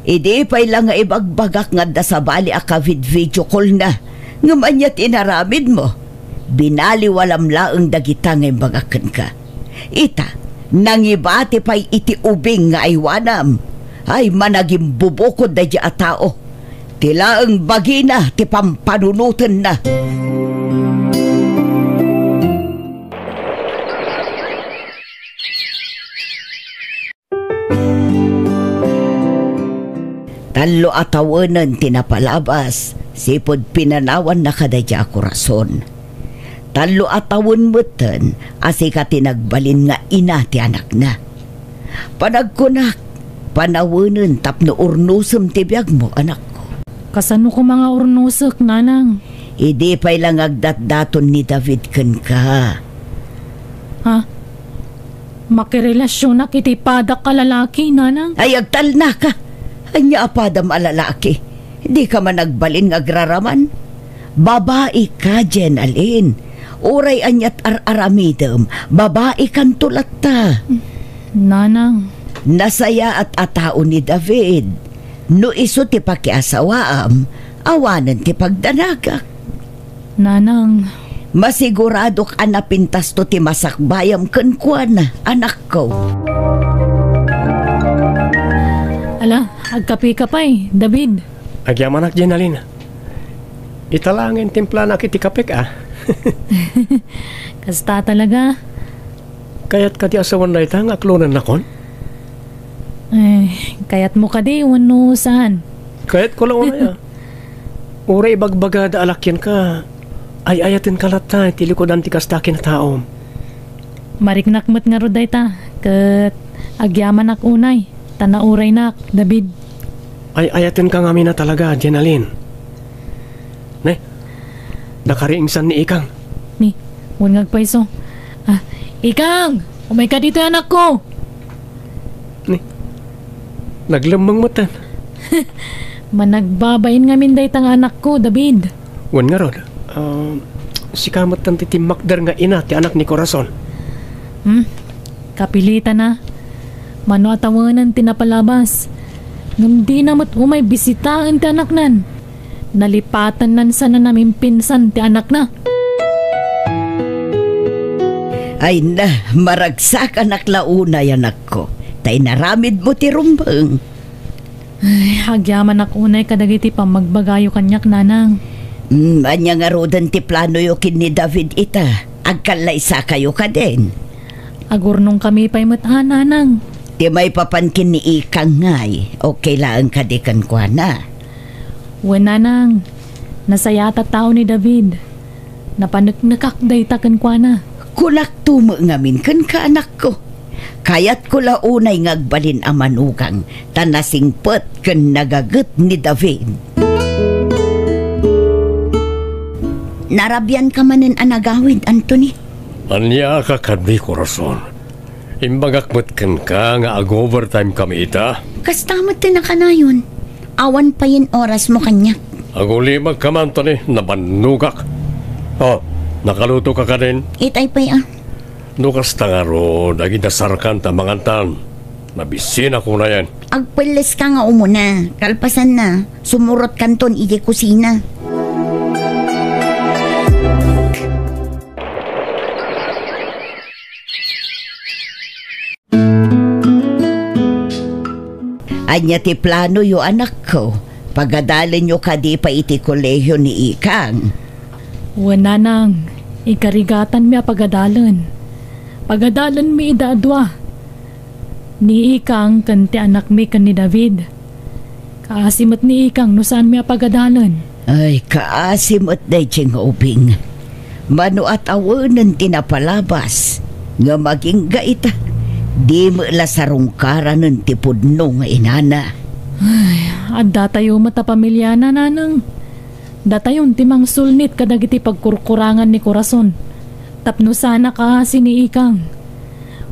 C: Idi pa'y lang nga ibagbagak nga da sa bali aka video call na. Ngaman niya tinaramid mo. Binaliwalam laang dagita nga ibagakan ka. Ita, nangibati pa'y iti ubing nga aywanam. Ay managing bubukod da diya tao. Tilaang bagina ti pampanunutan na. Talo atawanan tinapalabas, sipod pinanawan na kadadya ako rason. Talo atawan mutan, asika tinagbalin nga ina ti anak na. Panagkunak, panawanan tapno urnusam ti biyag mo, anak ko.
A: Kasano ko mga urnusok, nanang?
C: Idi pa'y lang agdat-daton ni David kan ka.
A: Ha? Makirelasyon na kiti padak ka lalaki, nanang?
C: Ay agtal na ka. Anya apadam alalaki. Di ka man nagbalin nga agraraman. Babae ka, Jen Alin. Uray anyat ar-aramidem. Babae kan tulat ta.
A: Nanang.
C: Nasaya at atao ni David. No iso ti pakiasawaam, awanan ti pagdanagak.
A: Nanang.
C: Masigurado ka na pintas to ti masakbayam kenkwana, anak ko.
A: Ala, agkapi ka pa'y, David.
D: Agyamanak, Jenalin. Italangin timpla na kiti kapik,
A: Kasta talaga.
B: Kaya't ka di asawan na ita nga klonan na kon?
A: Kaya't mo ka di, wano saan?
B: Kaya't ko lang una ya. Uray bagbagada alakyan ka. Ay ayatin kalata, tilikodan ti kastakin na taom.
A: Mariknakmat nga roday ta, kat agyaman ak unay, tanauray nak, David.
B: Ay ayatin ka nga na talaga, Jenalyn. Ne, nakariingsan ni Ikang.
A: Ni, unngag paiso. Ikang, umay ka dito anak ko.
B: Ni, naglamang matan.
A: Managbabain nga minday tang anak ko, David.
B: Wan nga rod, si kamat ng titimakdar nga ina ti anak ni Corazon.
A: Kapilitan na. Mano atawanan tinapalabas. Ngam di namat umay bisitaan ti anak nan. Nalipatan nan sana namin pinsan ti anak na.
E: Ay na, maragsak anak launa anak ko. Tay naramid mo ti rumbang.
A: Ay, agyaman ak unay kadagiti pa magbagayo kanyak nanang.
E: Anya nga rodan ti plano yo kin ni David ita. Agkalaysa kayo ka din.
A: Agurnong kami pa'y mataan nanang.
E: Di may papankin ni Ikang ngay. Okay lang kadikan kwa na.
A: Wana nang, nasayata tao ni David. Napanagnakak day takan kwa na.
E: Kulak tumo ngamin kan ka anak ko. Kayat ko launay ngagbalin ang manugang tanasingpet kan nagagat ni David. Narabyan ka manin anagawid, Anthony?
D: Anya ka kadmi, Corazon. Imbagakmat kan ka nga ag-overtime kami ita.
C: Kastamat din na ka na yun. Awan pa yun oras mo kanya.
D: Agulimag ka man to ni, nabanugak. Nakaluto ka din?
C: Itay pa yan.
D: Nukas tangaro, naging nasarkan ta mangantan. Nabisin ako na yan.
C: Agpilis ka nga umuna. Kalpasan na. Sumurot kanton iji kusina.
E: Anya ti plano yo anak ko. Pagadalin nyo ka di pa iti kolehiyo ni Ikang.
A: Wana nang, ikarigatan mi pagadalan. Pagadalan mi idadwa. Ni Ikang kanti anak mi kan ni David. Kaasimot ni Ikang no saan mi pagadalan.
E: Ay, kaasimot day ching uping. Mano at awanan tinapalabas. Nga maging gaita. Di mo lasarungkaran ng tipudno nga inana.
A: Ay, at datayo matapamilya na nanang. Datayon timang sulnit kadagiti pagkurkurangan ni Corazon. Tapno sana ka ni Ikang.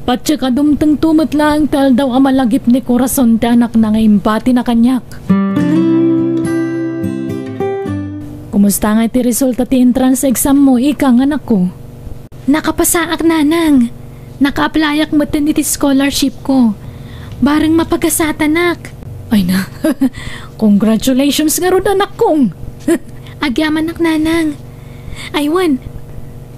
A: Patya kadumtang tumatla ang tal daw amalagip ni Corazon ti anak na nga impati na kanyak. Kumusta nga ti resulta ti entrance exam mo, Ikang anak ko? Nakapasaak nanang. Naka-applyak mo din iti scholarship ko. Barang mapagasattanak. Ay na, congratulations nga ron anak kong. Agyaman nak nanang. Aywan,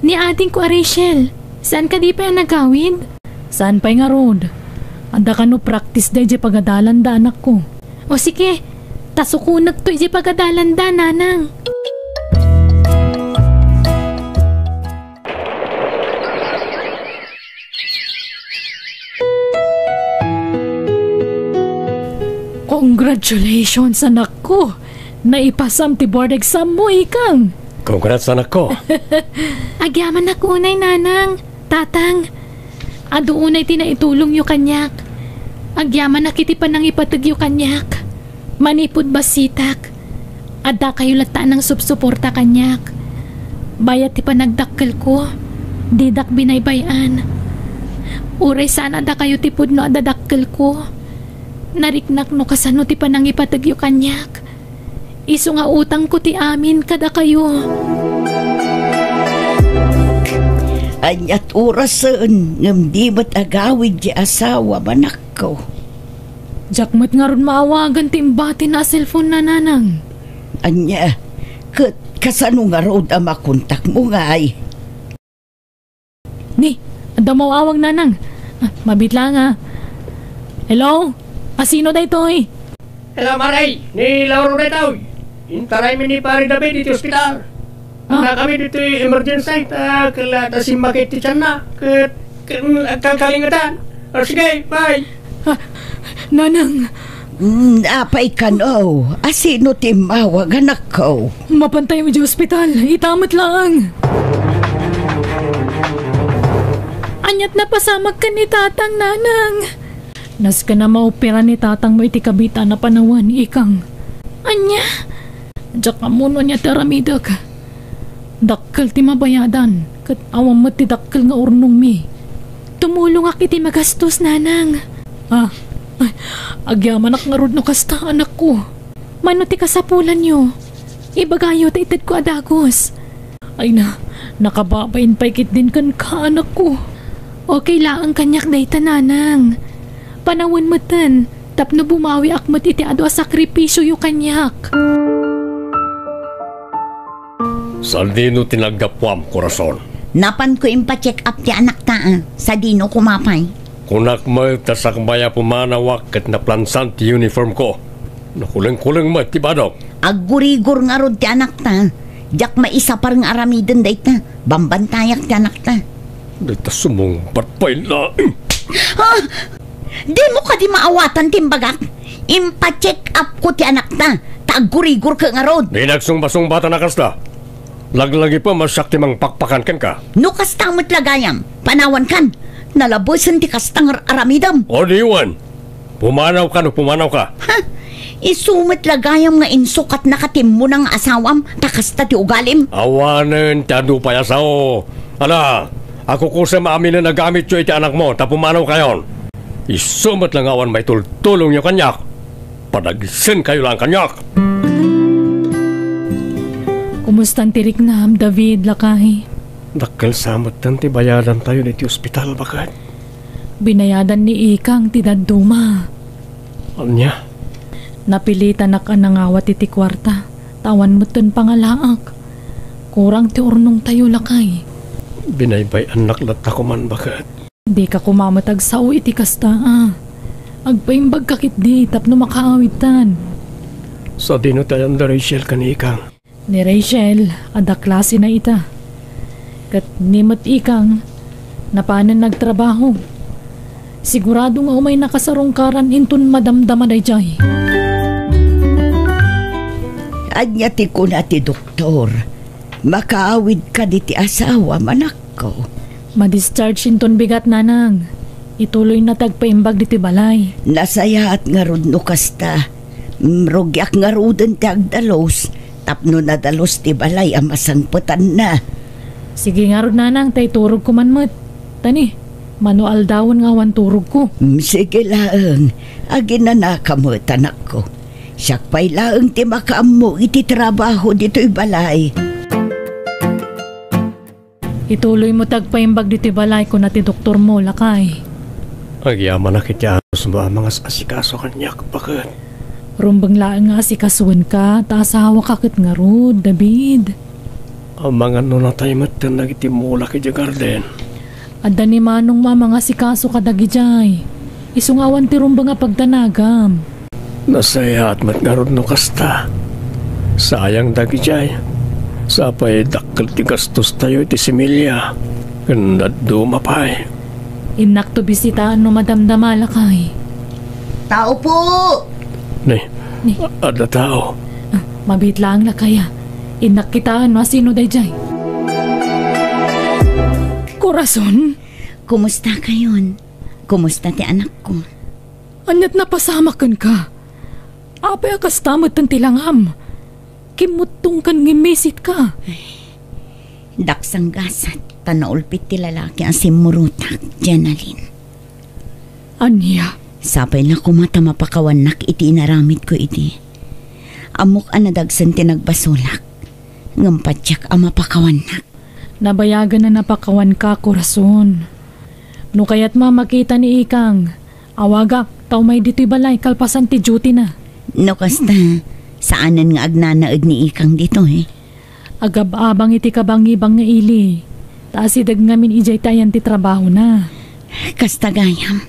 A: ni ating ko Rachel, saan ka di pa yan nagawid? Saan pa'y nga ron? Anda ka no practice da iti pagadalan da anak ko. O sige, tasukunag to iti pagadalan da nanang. Congratulations anak ko. Naipasam ti board exam mo, Ikang.
D: Congrats anak ko.
A: Agyaman ako unay nanang. Tatang, ado unay tinaitulong yu kanyak. Agyaman na kiti pa nang ipatag yu kanyak. Manipod basitak. Ada kayo lata ng subsuporta kanyak. Bayat ti panagdakkel ko. Didak binaybayan. Uray sana ada kayo tipod no adadakkel ko. Nariknak no kasano ti panang ipatag yu kanyak. Iso nga utang ko ti amin kada kayo.
E: Anyat orasan ngam di ba't agawid di asawa manak ko.
A: Jakmat nga ron maawagan ti imbati na cellphone na nanang.
E: Anya, kasano nga road ang makontak mo nga ay?
A: Ni, ada mawawag nanang. Mabitla nga. Hello? Asino da ito eh?
B: Hello Maray, ni Lauro na ito. Intaray mi ni Pari David dito ospital. Na kami dito emergency ta kala ta si makiti tiyan na. kalingatan. Sige, bye.
A: Nanang,
H: Apay ka no. Asino timawag anak ko?
A: mapantay mo di ospital. Itamat lang. Anyat na pasamag ka ni tatang, nanang. Nas ka na maopera ni tatang mo iti kabita na panawan, ikang. Anya? Diyak ka muna niya taramida ka. Dakkal ti mabayadan. Kat awang mo ti dakkal nga urnong mi. Tumulong ak iti magastos, nanang. Agyaman ak nga rod no kasta, anak ko. Mano ti kasapulan nyo. Ibagayo ta itid ko adagos. Ay na, nakababain pa ikit din kan ka, anak ko. Okay lang kanyak dayta, nanang. Panawin mo tan, tapno bumawi akmat iti ado a sakripisyo yu kanyak.
D: Saldino tinagdapwam, korason.
H: Napan ko impacheck up ti anak ta sa dino kumapay.
D: Kunak mo tasakbaya pumanawak kat naplansan ti uniform ko. Nakulang-kulang mo ti badok.
H: Aggurigor nga rod ti anak ta. Diyak maisa parang aramiden dayta. Bambantayak ti anak ta.
D: Dito sumungpat pa ila.
H: Di mo ka di maawatan timbagak. Impacheck up ko ti anak ta. Taggurigor ka nga rod.
D: Di nagsumba-sumbata na kasta. Laglagi pa masakti mang pakpakan ken ka.
H: No kastamot lagayam. Panawan kan. Nalabosan ti kastang aramidam.
D: O diwan. Pumanaw ka no pumanaw ka.
H: Isumit lagayam nga insukat na katim mo ng asawam. Takasta ti ugalim.
D: Awanen ti adu payasaw. Ala, ako kusa maamin na nagamit yung iti anak mo. Ta pumanaw kayon. Isumat lang awan may tultulong yung kanyak. Padagisin kayo lang kanyak.
A: Kumustan tirik na, David, lakay?
D: Dakkel samot tanti bayadan tayo niti ospital bakit?
A: Binayadan ni Ikang ti daduma.
D: Anya?
A: Napilitan na ka nangawat iti kwarta. Tawan mo ton pangalaak. Kurang ti urnong tayo, lakay.
D: Binaybay anak lata ko man bakit?
A: Di ka kumamatag sao iti kasta, Agpaimbag kakit di, tapno makaawitan.
D: Sa dino tayo da Rachel kanikang.
A: Ni Rachel, ada klase na ita. Kat nimot Ikang, napanan nagtrabaho. Sigurado nga umay nakasarungkaran intun madamdama day jay.
H: Anyati ko na ti doktor. Makaawid ka di ti asawa, manak ko.
A: Ma-discharge intun bigat, nanang. Ituloy na tagpaimbag di ti balay.
H: Nasaya at nga rod no kasta. Mrugyak nga rodan ti agdalos. Tapno na dalos ti balay ang masangputan na.
A: Sige nga rod, nanang, tay turog ko manmat. Tani, manual dawon nga wan turog ko.
H: Sige laang, agin na nakamot anak ko. Siyak pa'y laang ti makaamo iti trabaho dito'y balay.
A: Ituloy mo tagpaimbag di ti balay ko na ti doktor mo, lakay.
D: Agyaman na kityanos mo ang mga asikaso kanyak bakit?
A: Rumbang laang nga asikasuan ka, taasawa kakit nga rod, David.
D: Ang mga nunatay matan nagitimula ki di garden.
A: Adda ni manong mga sikaso kadagijay. Isungawan ti rumba nga pagtanagam.
D: Nasaya at matngarod no kasta. Sayang dagijay. Sapay dakkel ti gastos tayo iti similya. Kanad dumapay.
A: Inak to bisitaan no madamdama, lakay.
H: Tao po!
D: Ni. Ada tao.
A: Mabit lang, lakaya. Inak kitaan no sino dayjay. Korason?
H: Kumusta kayon? Kumusta ti anak ko?
A: Anyat na pasamakan ka. Apay akastamot ng tilangam. Kimutong kan ngimisit ka.
H: Daksang gasat, tanaulpit ti lalaki ang simurutak, Janalyn.
A: Anya?
H: Sapay na kumata mapakawanak iti inaramit ko iti. Amok anadagsan ti nagbasulak. Ngampatyak ang mapakawanak.
A: Nabayagan na napakawan ka, Korason. No kaya't makita ni Ikang, awagak, tao may dito'y balay, kalpasan ti duty na.
H: No kasta, saanan nga agnanaad ni Ikang dito
A: Agab-abang iti kabangibang nga ili. Taasidag ngamin ijay tayan ti trabaho na.
H: Kasta gayam.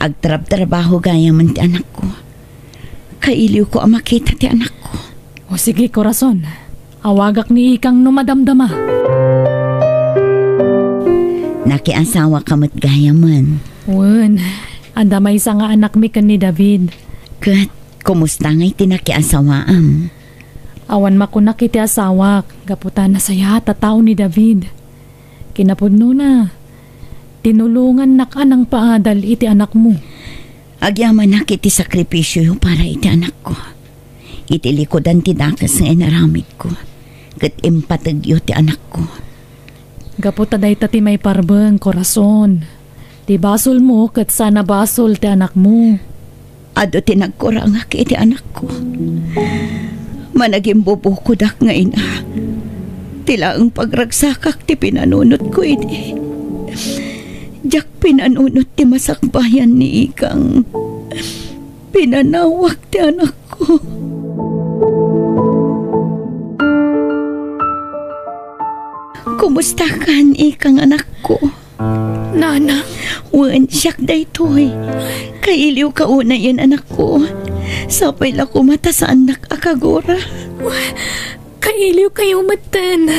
H: Agtrab-trabaho gayam ti anak ko. Kailiw ko ang makita ti anak ko.
A: O sige, Korason. Awagak ni Ikang no madamdama.
C: nakiasawa ka mat gaya man.
A: Wen, anda may isa nga anak mi kan ni David.
C: Kat, kumusta nga'y tinakiasawaam?
A: Awan makunak iti asawak, gaputan na saya tataw ni David. Kinapudno na, tinulungan na ka ng paadal iti anak mo.
C: Agyaman na kiti sakripisyo para iti anak ko. Iti likodan ti dakas nga inaramid ko. Kat impatagyo ti anak ko.
A: Gaputaday ta ti may parbeng korason. Ti basol mo kat sana basol ti anak mo.
C: Ado tinagkurangak iti anak ko. Managing bubukudak nga ina. Tila ang pagragsakak ti pinanunot ko iti. Diyak pinanunot ti masakbayan ni Ikang. Pinanawak ti anak ko. Kumusta kan Ikang anak ko?
A: Nana?
C: Wan, siyak daytoy. Kailiw ka una yan anak ko. Sapay la ko mata sa anak akagora.
A: Kailiw kayo matan.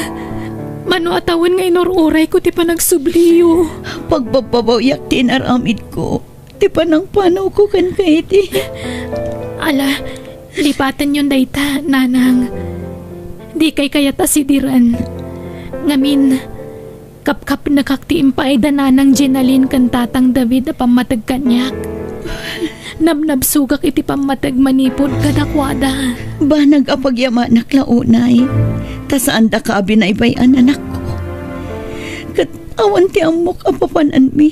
A: Mano atawan nga inururay ko ti panagsubliyo.
C: Pagbababayak ti naramid ko. Ti panang panaw ko kan kaiti.
A: Ala, lipatan yun dayta, nanang. Di kay kayata sidiran. Ngamin, kapkap nakaktiim pa ay dananang Jenalyn kan tatang David na pamatag kanyak. Nabnabsugak iti pamatag manipod kadakwada.
C: Ba nag-apagyaman naklaunay, tasaan da ka abinaybayan anak ko. Kat awan ti amok apapanan mi.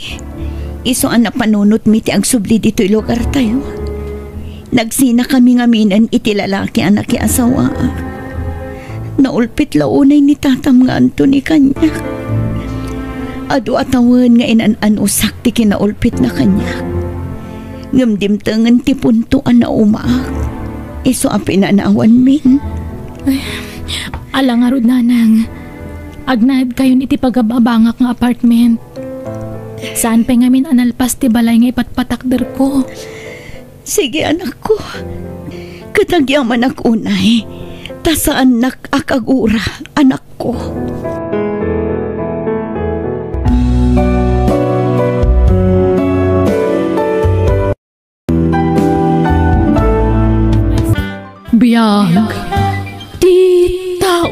C: Iso an napanunot mi ti agsubli dito'y lugar tayo. Nagsina kami ngaminan iti lalaki anak ki asawa. Naulpit launay ni tatam nga Anthony kanyak. Adu atawan nga inan-an usak ti kinaulpit na kanyak. Ngamdimtangan ti puntuan na umaak. Iso ang pinanawan min.
A: Alang arod nanang. Agnaid kayon iti pagababangak nga apartment. Saan pa ngamin analpas ti balay nga ipatpatakder ko.
C: Sige anak ko. Katagyaman ak unay. Tasaan nakakagura anak ko.
A: Biyag di tao.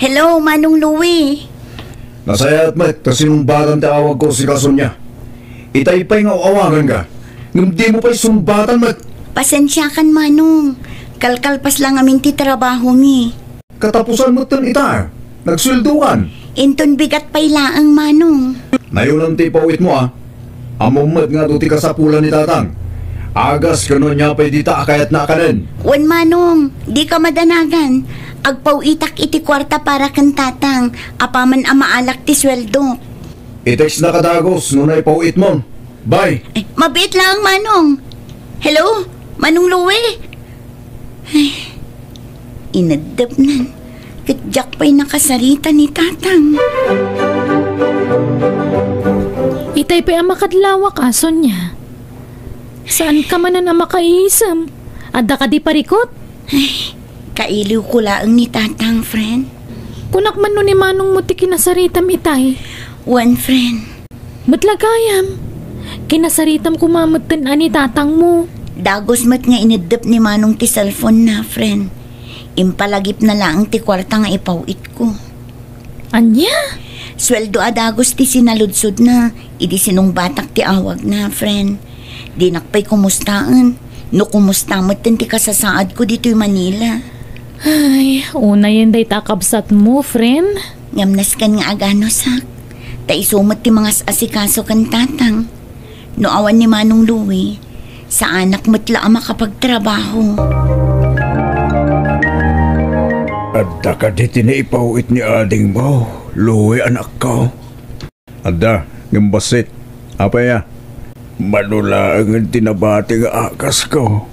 H: Hello, Manong Louie.
F: Nasayat mat, kasinumbatan tawag ko si Kasunya. Itay-pay nga awagan ka. Nung di mo pa'y sumbatan mat.
H: Pasensya kan, Manong. Kalkalpas lang amin ti trabaho mi.
F: Katapusan mo tan ita. Nagsweldukan.
H: Inton bigat pa'y laang, Manong.
F: Nayunan ti pawit mo Amumad nga do ti kasapulan ni tatang. Agas kano niya pa'y dita akayat na kanin.
H: Wan, Manong. Di ka madanagan. Agpawitak iti kwarta para kan tatang. Apaman amaalak ti sweldo.
F: Itex na kadagos nunay pawit mo. Bye.
H: Mabit lang, Manong. Hello? Manong Louie? Ay, inadap nan. Katjak pa'y nakasarita ni tatang.
A: Itay pa ang makadlawak ason niya. Saan ka man na makaisam? Adda ka di parikot?
H: Ay, kailiw ko laang ni tatang, friend.
A: Kunak man nun ni manong mo ti kinasaritam itay.
H: One friend.
A: Matlagayam. Kinasaritam kumamatan ani tatang mo.
H: Dagos mat nga inadap ni manong ti cellphone na, friend. Impalagip na lang ti kwarta nga ipawit ko.
A: Anya?
H: Sweldo adagos ti sinaludsod na. Idi sinong batak ti awag na, friend. Di nakpay kumustaan. No kumusta mat ti kasasaad ko dito'y Manila.
A: Ay, una yan day takabsat mo, friend.
H: Ngamnas kan nga agano sak. Taisumat ti mga asikaso kan tatang. No awan ni Manong Louie, sa anak matla ang makapagtrabaho.
F: Adda ka di tinaipawit ni ading mo, Louie anak ko. Adda, gambasit. Apa ya? Manula ang tinabati nga akas ko.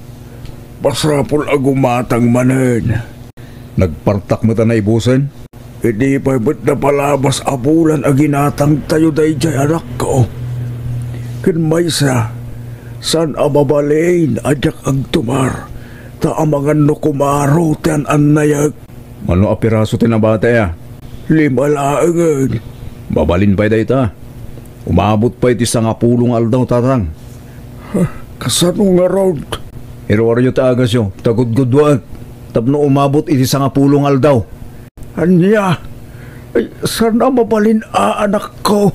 F: Pasapol agumatang manen. Nagpartak mo ta na ibusin? Hindi pa ba't na palabas abulan aginatang tayo day jay anak ko. Kinmaysa, san amabalain ajak ang tumar, ta amangan no kumaro tiyan anayag. Ano apiraso tinabate ya? 5 laangan.
I: Mabalin pa'y dayta. Umabot pa'y ti 10 aldaw, tatang.
F: Kasano nga road?
I: Iro-aro ta agas yo, tagudgudwag. Tapno umabot iti 10 aldaw.
F: Anya, ay, sana mabalin anak ko.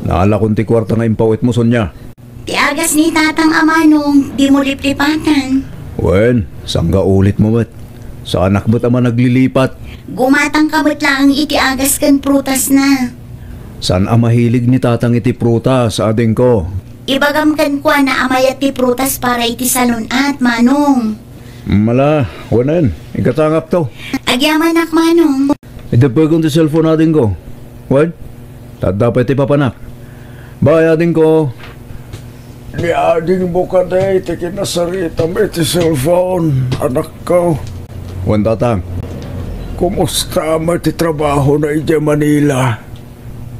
I: Naala kong ti kwarta nga impawit mo, Sonya.
H: Ti agas ni tatang Amanong, di mo liplipatan.
I: Wen, sangga ulit mo ba't? Sa anak ba't ama naglilipat?
H: Gumatang ka ba't lang iti agas kan prutas na?
I: Saan ang mahilig ni tatang iti pruta sa ading ko?
H: Ibagam kan kwa na amayat ti prutas para iti salon at Manong.
I: Mala, wanan, ikatangap to.
H: Agyaman ak Manong.
I: Idapagong ti cellphone natin ko. Wen, dapat ti papanak. Baya din ko.
F: Niading mo ka na iti kinasarita mo iti cellphone, anak ko.
I: Wen, tatang.
F: Kumusta mo iti trabaho na iti Manila?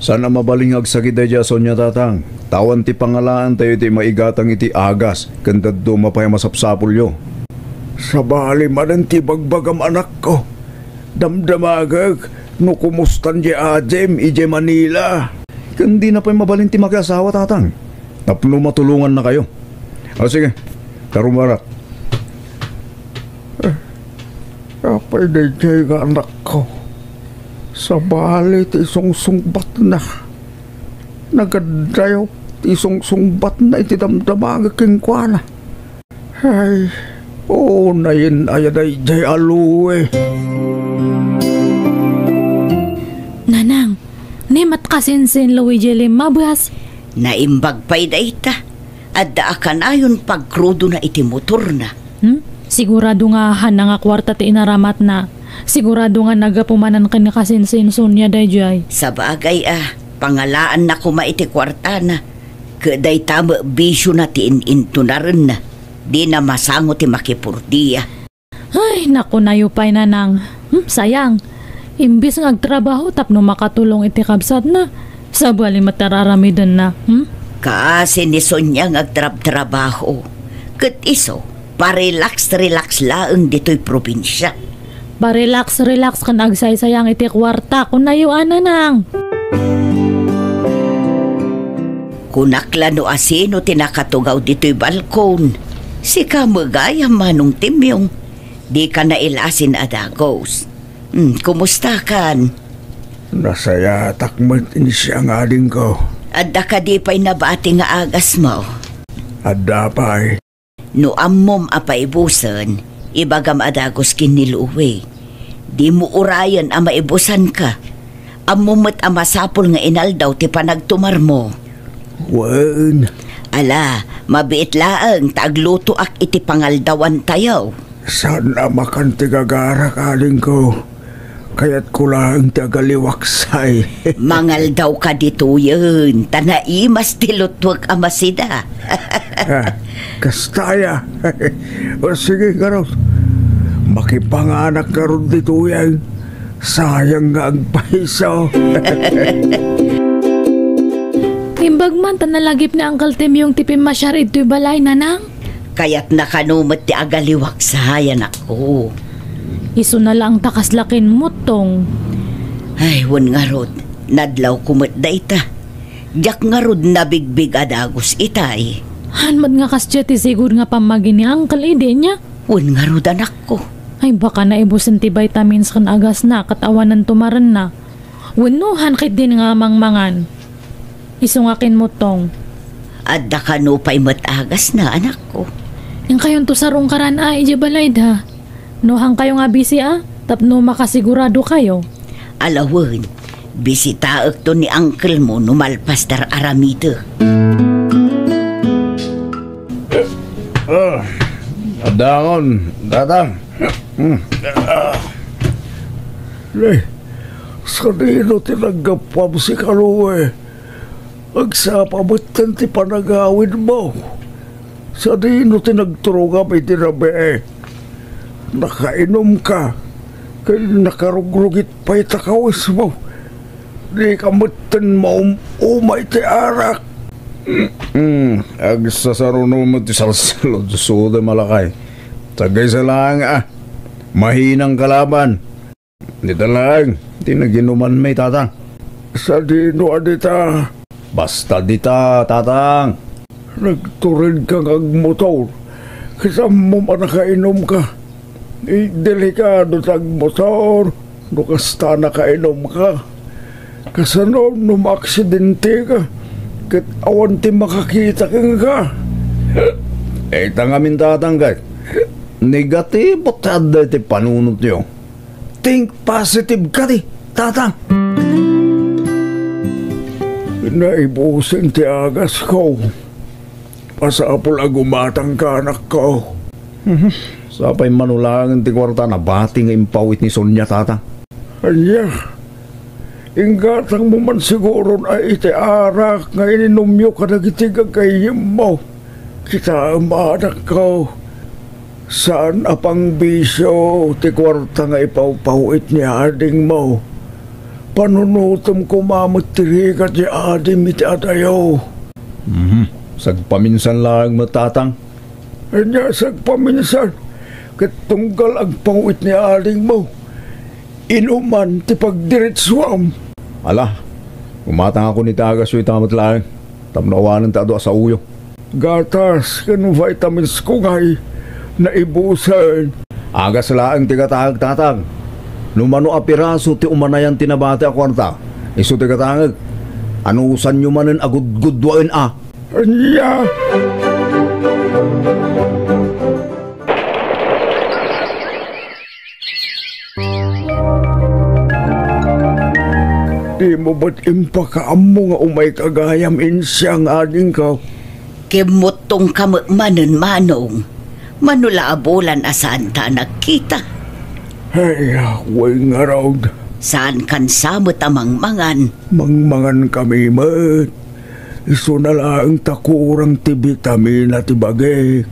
I: Sana mabalingag sa kita dya, Sonya, tatang. Tawan ti pangalaan tayo iti maigatang iti agas. Kandad do mapay masapsapul yo.
F: Sa bali man ti bagbagam anak ko. Damdamagag no kumustan di ajem ije Manila.
I: Kandi na pa'y mabalin ti mag-asawa, tatang. Tapno matulungan na kayo. O sige, tarumarat.
F: Kapay na nga anak ko. Sa bali ti sungsungbat na. Nagadayo ti sungsungbat na iti damdamagag kingkwana. Ay, na yun ayan ay jay aluwe.
A: Nanang, nemat kasinsin Luigi Limabas.
C: Naimbag pa'y daita. At daakan ayon pagkrudo na iti motor na.
A: Sigurado nga hana nga kwarta ti inaramat na. Sigurado nga nagapumanan ka ni kasinsin Sonya dayjay.
C: Sa bagay pangalaan na kuma iti kwarta na. Kaday tama bisyo na ti ininto na rin na. Di na masango ti makipurdiya.
A: Ay, naku nayupay nanang. Sayang. Imbis nga agtrabaho tapno makatulong iti kabsat na. Sa bali matararamidon na.
C: Kasi ni Sonya nga agtrabaho. Kat iso, parelax laang dito'y probinsya.
A: Parelax ka nagsaysayang iti kwarta kung nayuan nanang.
C: Kunakla no asino tinakatugaw dito'y balkon. Si kamagaya manong timyong. Di ka na ilasin adagos. Kumusta kan?
F: Nasaya takmat ini siya nga din ko.
C: Adda ka di pa'y nabati nga agas mo.
F: Adda pa'y.
C: No ammom apaibusan, ibagam adagos kiniluwi. Di mo urayan ang maibusan ka. Ammomot ang masapol nga inaldaw ti panagtumar mo.
F: Wan.
C: Ala, mabiit laang taagluto ak iti pangaldawan tayaw.
F: Sana makantigagara kaling ko. Kaya't ko lang tagaliwaksay.
C: Mangal daw ka dito yun. Tanaimas tilutwag amasida.
F: Kastaya. O sige karon. Makipanganak karon dito yan. Sayang nga ang paiso.
A: Imbagman tanalagip ni Uncle Tim yung tipim masyar ito'y balay nanang.
C: Kaya't nakanumot ti agaliwaksayan ako.
A: Iso na lang takaslakin mo tong.
C: Ay, wan nga rod. Nadlaw kumot da ita. Diyak nga rod nabigbig adagos itay.
A: Hanmad nga kasya ti siguro nga pamagin ni Uncle ide niya.
C: Wan nga rod anak ko.
A: Ay baka naibusin ti vitamins kan agas na katawanan tumaran na. Wanuhan kit din nga mangmangan. Iso nga kin mo tong.
C: Adda ka no pa'y matagas na anak ko.
A: Yung kayon to sarong karan ay balay da. Nohang kayo nga busy tapno makasigurado kayo.
C: Alawan, bisitaak to ni uncle mo numalpas dar aramito.
I: Adangon, datang.
F: Sanino tinagapam si Kaluwe. Agsapamatan ti panagawin mo. Sanino tinagturunga may tinabe. Nakainom ka. Kaya nakarugrugit pa'y takawis mo. Di ka matan mo umay ti arak.
I: Agsasaruno mo ti salsalo suda malakay. Tagay sa lang
F: Mahinang kalaban. Dito lang, di naginuman may tatang. Sa dino adita. Basta dita, tatang. Nagturid ka ng motor. Kasama mo man nakainom ka. Delikado tag motor. Nukasta nakainom ka. Kasano numaksidente ka. Kat awan ti makakita ka. Tangamin tatanggat. Negatibo tada ti panunot niyo. Think positive ka ti, tatang. Naibusin ti agas ko. Pasapol agumatang ka anak ko. Sapay manulangan ti kwarta na bati nga impawit ni Sonia, tatang. Anya, ingatang mo man siguro na iti arak nga ininumyo ka nagitigang kayim mo. Kita anak ko. Saan apang bisyo ti kwarta nga ipawpawit ni ading mo? Panunutom ko mamutirikat ni adim iti adayo. Sagpaminsan lang matatang. Anya sagpaminsan. Katunggal ang pawit ni ading mo. Inuman ti pagdiritswam. Ala, umatang ako ni tagas yung tamat lang. Tamnawanan ta do sa uyo. Gatas, kanong vitamins ko ngay. Naibusan. Agas laang tigatahag, tatang. Numano a piraso ti umanayan tinabate a kwarta. Iso tigatahag. Anusan nyo manen agud-gudwain a. Anya! Di mo ba't impakaam mo nga umay kagayam insyang ading ka?
C: Kimutong kamagmanon manong. Manula abulan asaan ta nakita.
F: Ay, way nga raw.
C: Saan kan samot amang mangan?
F: Mangmangan kami mat. Iso na lang takurang ti vitamina ti bagay.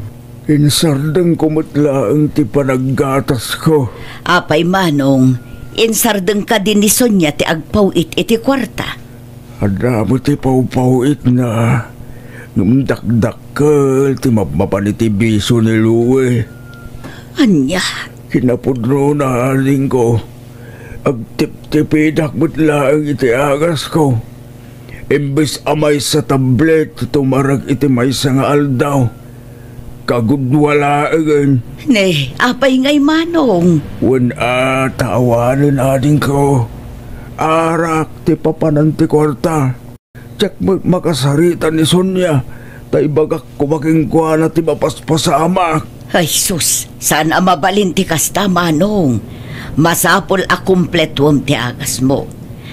F: Insardang kumutlaang ti panaggatas ko.
C: Apay manong, insardang ka din ni Sonia ti agpawit iti kwarta.
F: Ada mo ti pawpawit na. Ngumdakdakkel ti mapaniti biso ni Luwe.
C: Anya?
F: Kinapudro na aling ko. Agtip-tipidak mo't lang iti agas ko. Imbes amay sa tablet, tumarag iti may sa nga aldaw. Kagudwala agad.
C: Ne, apay ngay manong.
F: Wan tawanin ading ko. Arak ti papanan ti kwarta. Tsak makasaritan ni Sonia. Tay bagak kumaking kwa na ti mapaspasamak.
C: Ay sus, saan mabalin ti kasta manong? Masapol a kumpletuam ti agas mo.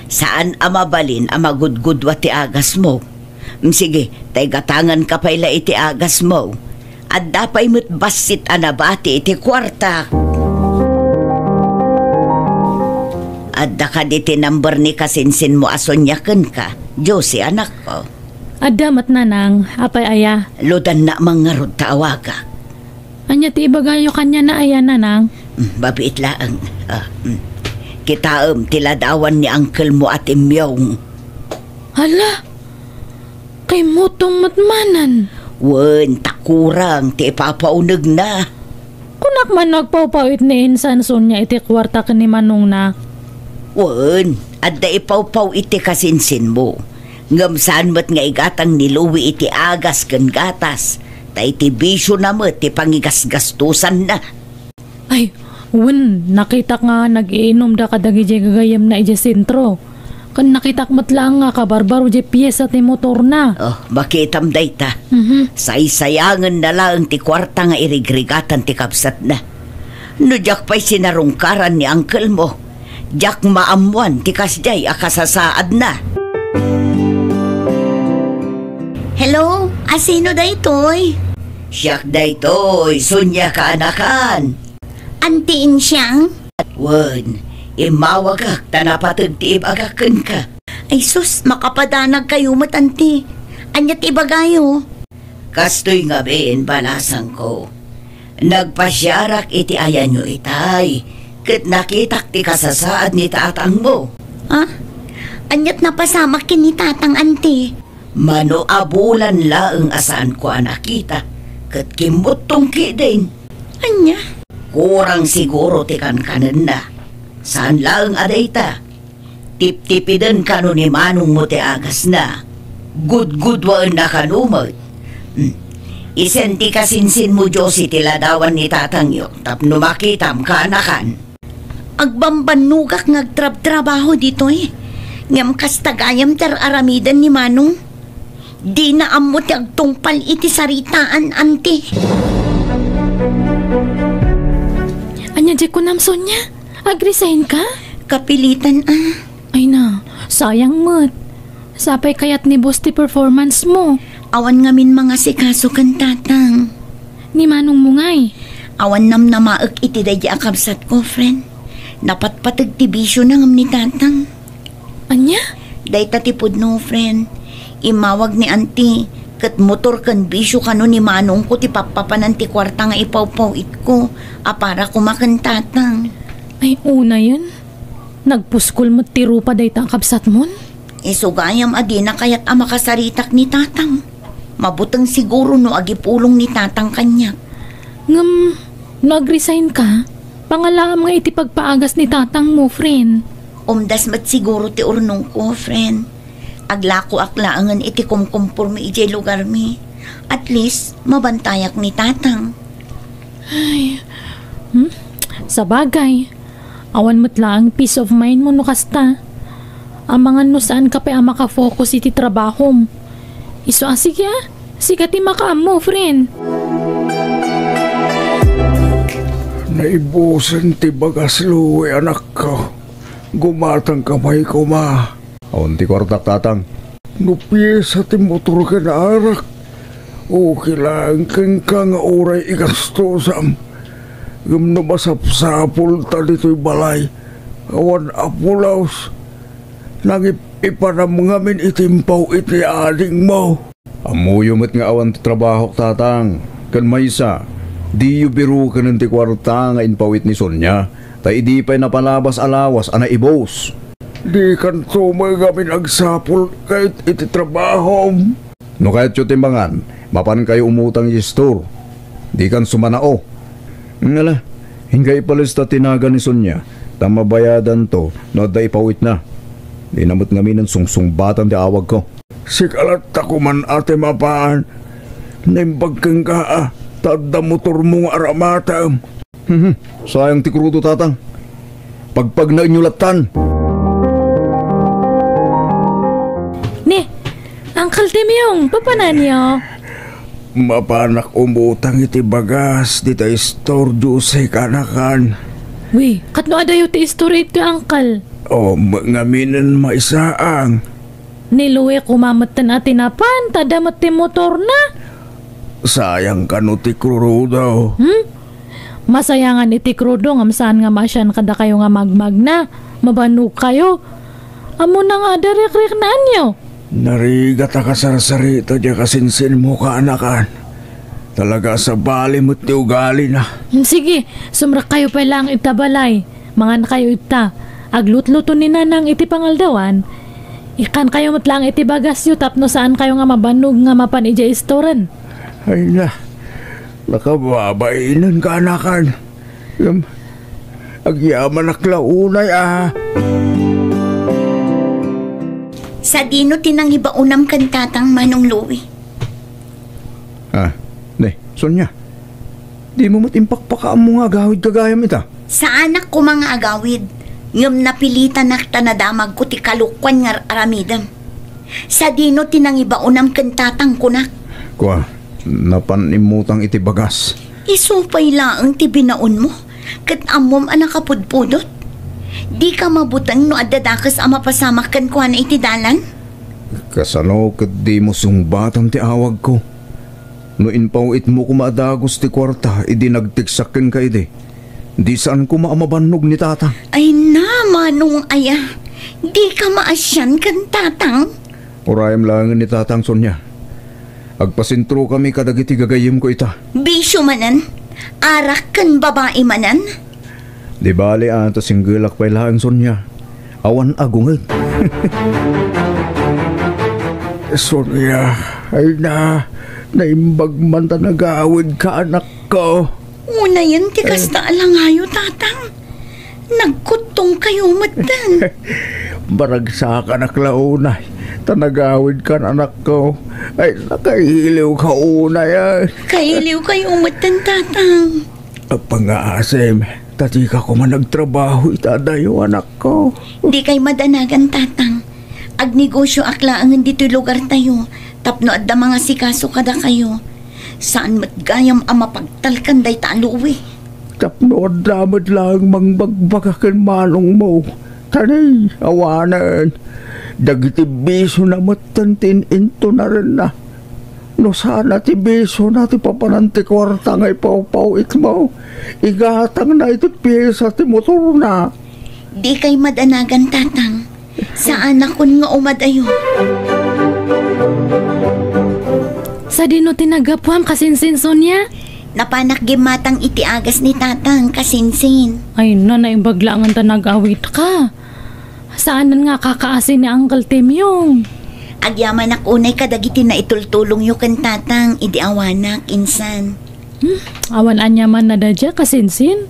C: Saan mabalin a magudgudwa ti agas mo? Sige, tay gatangan ka pala iti agas mo. At dapay mo't basit anabati iti kwarta. At da iti number ni kasinsin mo asonyakan ka. Josie, anak ko.
A: Adamat nanang, apay aya.
C: Ludan na mga rod tawaga.
A: Anya ti ibagayo kanya na aya nanang.
C: Babiit laang. Kitaam tiladawan ni uncle mo at imyong.
A: Hala, kay motong matmanan.
C: Wen, takurang ti ipapaunag na.
A: Kunak man nagpawpawit ni Insan Sonia iti kwarta ka ni Manong na.
C: Wen, adda ipawpaw iti kasinsin mo. Ngamsaan mo't nga igatang niluwi iti agas kan gatas. Ta iti bisyo na mo't ti pangigasgastusan na.
A: Ay, wen, nakita nga nag-iinom da kadagi gagayam na iti sentro. Kan nakitak matlang nga kabarbaro di piyesa ti motor na.
C: Oh, makitam dayta. Saysayangan na lang ti kwarta nga irigrigatan ti kapsat na. No jak pa'y sinarungkaran ni uncle mo. Jak maamuan ti kasday akasasaad na.
J: Hello? Asino daytoy?
C: Siyak daytoy, Sonia ka anakan.
J: Antiin siyang?
C: Wen, imawagak tanapatag ti ibagakan ka.
J: Ay sus, makapadanag kayo matanti. Anyat ibagayo.
C: Kastoy nga ben balasang ko. Nagpasyarak iti ayan nyo itay. Kat nakitak ti kasasaad ni tatang mo.
J: Ha? Anyat napasamak kin ni tatang anti.
C: Mano abulan laeng asaan ko nakita. Kat kimutong ki din.
J: Anya?
C: Kurang siguro ti kan kanan na. Saan lang aday ta? Tip-tipiden kano ni manong mo ti agas na. Good waan na kanumot. Isenti kasinsin mo Diyos iti ladawan ni tatangyo. Tapno makitam ka anakan.
J: Agbambanugak ngagtrab-trabaho dito eh. Ngam kastagayam tar aramidan ni manong. Di na amot agtungpal iti saritaan, ante.
A: Anya di ko nam Sonya? Agresign ka?
J: Kapilitan
A: Ay na, sayang mo't. Sapay kayat ni boss ti performance mo.
J: Awan ngamin mga sikaso kan tatang.
A: Ni manong mo ngay.
J: Awan nam na maag iti dayi akabsat ko, friend. Napatpatag ti bisyo na ngam ni tatang.
A: Anya?
J: Day tatipod no, friend. Imawag ni auntie. Kat motor kan bisyo kano ni manong ko ti papapanan ti kwarta nga ipaw-pawit ko. Para kumakan tatang.
A: Ay una yun. Nagpuskol mo ti rupa day takabsat mon?
J: Isugayam adina kayat makasaritak ni tatang. Mabutang siguro no agipulong ni tatang kanyak.
A: Ngam, nag-resign ka? Pangalam nga iti pagpaagas ni tatang mo, friend.
J: Umdas mat siguro ti urnong ko, friend. Aglako aklaangan iti kumkumpur mi ijay lugar mi. At least, mabantayak ni tatang.
A: Ay, sa bagay, awan mo't lang peace of mind mo no kasta. Amangan no saan ka pa makafocus iti trabaho mo. Iso sige siga ti makaam mo, friend.
F: Naibusan ti bagas luwi anak ko. Gumatang kamay ko ma.
I: Awan ti kwartak tatang.
F: Nupiyesa ti motor ka na arak. O kailangan kang nga oray ikastosam. Gam na masapsapol ta dito'y balay. Awan apulaos. Ipanam ngamin itimpaw iti ading mo.
I: Amuyumit nga awan ti trabaho tatang. Kan maysa, di yu biru ka ng ti kwarta nga inpawit ni Sonya. Tay di pa'y napalabas alawas ana ibos.
F: Di kan tumagamin agsapol kahit iti trabaho.
I: No kahit yu timbangan, mapan kayo umutang i store. Di kan sumanao. Ngala, hingga ipalista tinaga ni Sonya. Tamabayadan to, no da ipawit na. Di namot ngamin ang sungsungbatan di awag ko.
F: Sikalat ako man ate mapaan. Naimbag kang ka tadda motor mong aramata.
I: Sayang ti krudo tatang. Pagpag na inyulatan.
A: Ni, Uncle Timyong, papanan niyo?
F: Mapanak umutang iti bagas di tayo store juice kanakan.
A: Uy, katno adayo ti story ito, Uncle.
F: O, ngaminan maisaang.
A: Niluwi kumamatan atin apan, tadamat ti motor na.
F: Sayang ka no ti krudo.
A: Masayangan iti krudo, ngam saan nga masyan kada kayo nga magmag na. Mabanug kayo. Amo na nga darik-rik na anyo.
F: Narigat ka sarsarita diya kasinsin mo ka anakan. Talaga sa bali mo't ti ugali na.
A: Sige, sumrak kayo pa lang itabalay. Mangan kayo ita. Aglutluto ni nanang iti pangaldawan. Ikan kayo matlang iti bagas yu tapno saan kayo nga mabanog nga mapan ija istoran.
F: Ay na, nakababainan ka anakan. Agyaman aklaunay
J: Sa dino tinangibaunam kan tatang Manong Louie.
I: Sonya, di mo matimpakpakaam mo nga agawid kagayam ita.
J: Sa anak ko mga agawid, ngam napilitan nakta na damag ko ti kalukwan nga aramidam. Sa dino tinangibaunam kan tatang kunak.
I: Kwa, napanimutang iti bagas.
J: Isupay laang ti binaon mo, kat amom anak kapudpudot. Di ka mabutang no adadakas ama pasamak kan kuha na iti dalan?
I: Kasano kat di mo sungbatan ti awag ko. No inpawit mo kumadagos ti kwarta, idi nagtiksakin ka ide. Di saan ko maamabanog ni tatang.
J: Ay na, Manong aya. Di ka maasyan kan tatang.
I: Urayam lang ni tatang Sonya. Agpasintro kami kadagiti gagayim ko ita.
J: Bisyo manan? Arak kan babae manan?
I: Di bali ata singgilak pa ilang Sonya. Awan agungag.
F: Sonya, ay na, naimbag man ta nagawid ka anak ko.
J: Una yan, tikas na alangayo, tatang. Nagkutong kayo matan.
F: Baragsa ka na klaunay. Tanagawid ka na anak ko. Ay, nakahiliw ka unay ay.
J: Kailiw kayo matan, tatang.
F: Pang-aasim, tati ka ko man nagtrabaho itadayo anak ko.
J: Di kay madanagan, tatang. Agnegosyo akla ang dito'y lugar tayo. Tapno at da mga sikaso kada kayo. Saan matgayam ang mapagtalkan day taluwi?
F: Tapno at damad lang mangbagbagakan manong mo. Tanay, awanan. Dagiti biso na matantin into na rin na. No sana ti biso na ti papananti kwarta ngay pau-pauit mo. Igatang na iti pyesa ti motor na.
J: Di kay madanagan, tatang. Saan akon nga umadayo?
A: Sa dino tinagapuam kasinsin, Sonia?
J: Napanak gimatang iti agas ni tatang kasinsin.
A: Ay na, naimbagla nga tanagawit ka. Saanan nga kakaasin ni Uncle Tim yung?
J: Agyaman unay kadagiti na itultulong yu kan tatang, idi awanak, insan.
A: Awan anyaman na dadya kasinsin?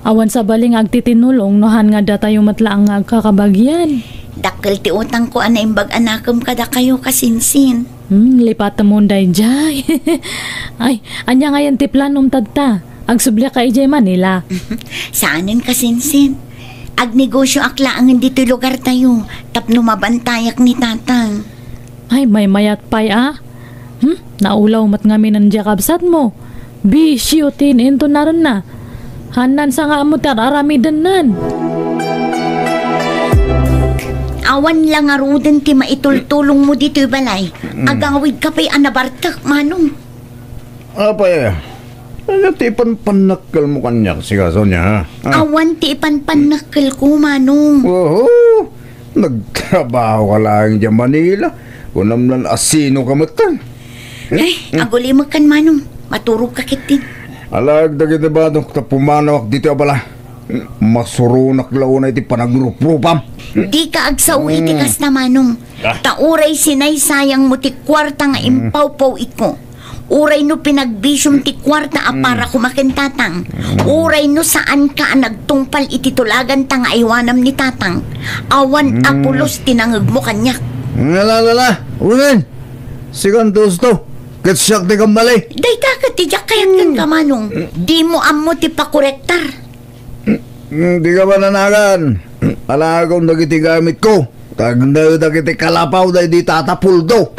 A: Awan sa baling agtitinulong nohan nga data yung matlaang nga agkakabagyan.
J: Dakkel ti utang ko ana imbag anakam kada kayo kasinsin.
A: Lipat mo day jay. Ay, anya nga yan ti planom tadta. Agsubli ka ijay Manila.
J: Saanin kasinsin? Agnegosyo akla ang dito lugar tayo. Tapno mabantayak ni tatang.
A: Ay, may mayat pay Naulaw mat ngamin ang jakabsat mo. Bisyo tin into na rin na. Hanan sa nga mo tararamidan nan.
J: Awan lang aruden ti maitultulong mo dito balay. Agawid ka pa'y anabartak, manong.
F: Apay, ano ti panpanakal mo kanyak siya, Sonia?
J: Awan ti panpanakal ko, manong.
F: Oo, nagtrabaho ka lang dyan Manila. Kunam lang asino ka matan.
J: Aguli mo kan, manong. Maturog ka kitin.
F: Alag dagiti ba nung pumanawak dito abala? Masurunak launa iti panagrupropam.
J: Di ka agsaw itikas na, manong. Tauray sinay sayang mo ti kwarta nga impaw-paw iko. Uray no pinagbisyong ti kwarta para kumakin tatang. Uray no saan ka nagtungpal iti tulagan tang aywanam ni tatang. Awan apulos tinangag mo kanyak.
F: Lala, urin. Sigantos to. Katsyak ti kamali.
J: Dayta ka ti jak kayat kan ka, manong. Di mo amo ti pakorektar.
F: Di ka ba nanagan? Alagaw nagiti gamit ko. Tagna nagiti kalapaw na di tatapuldo.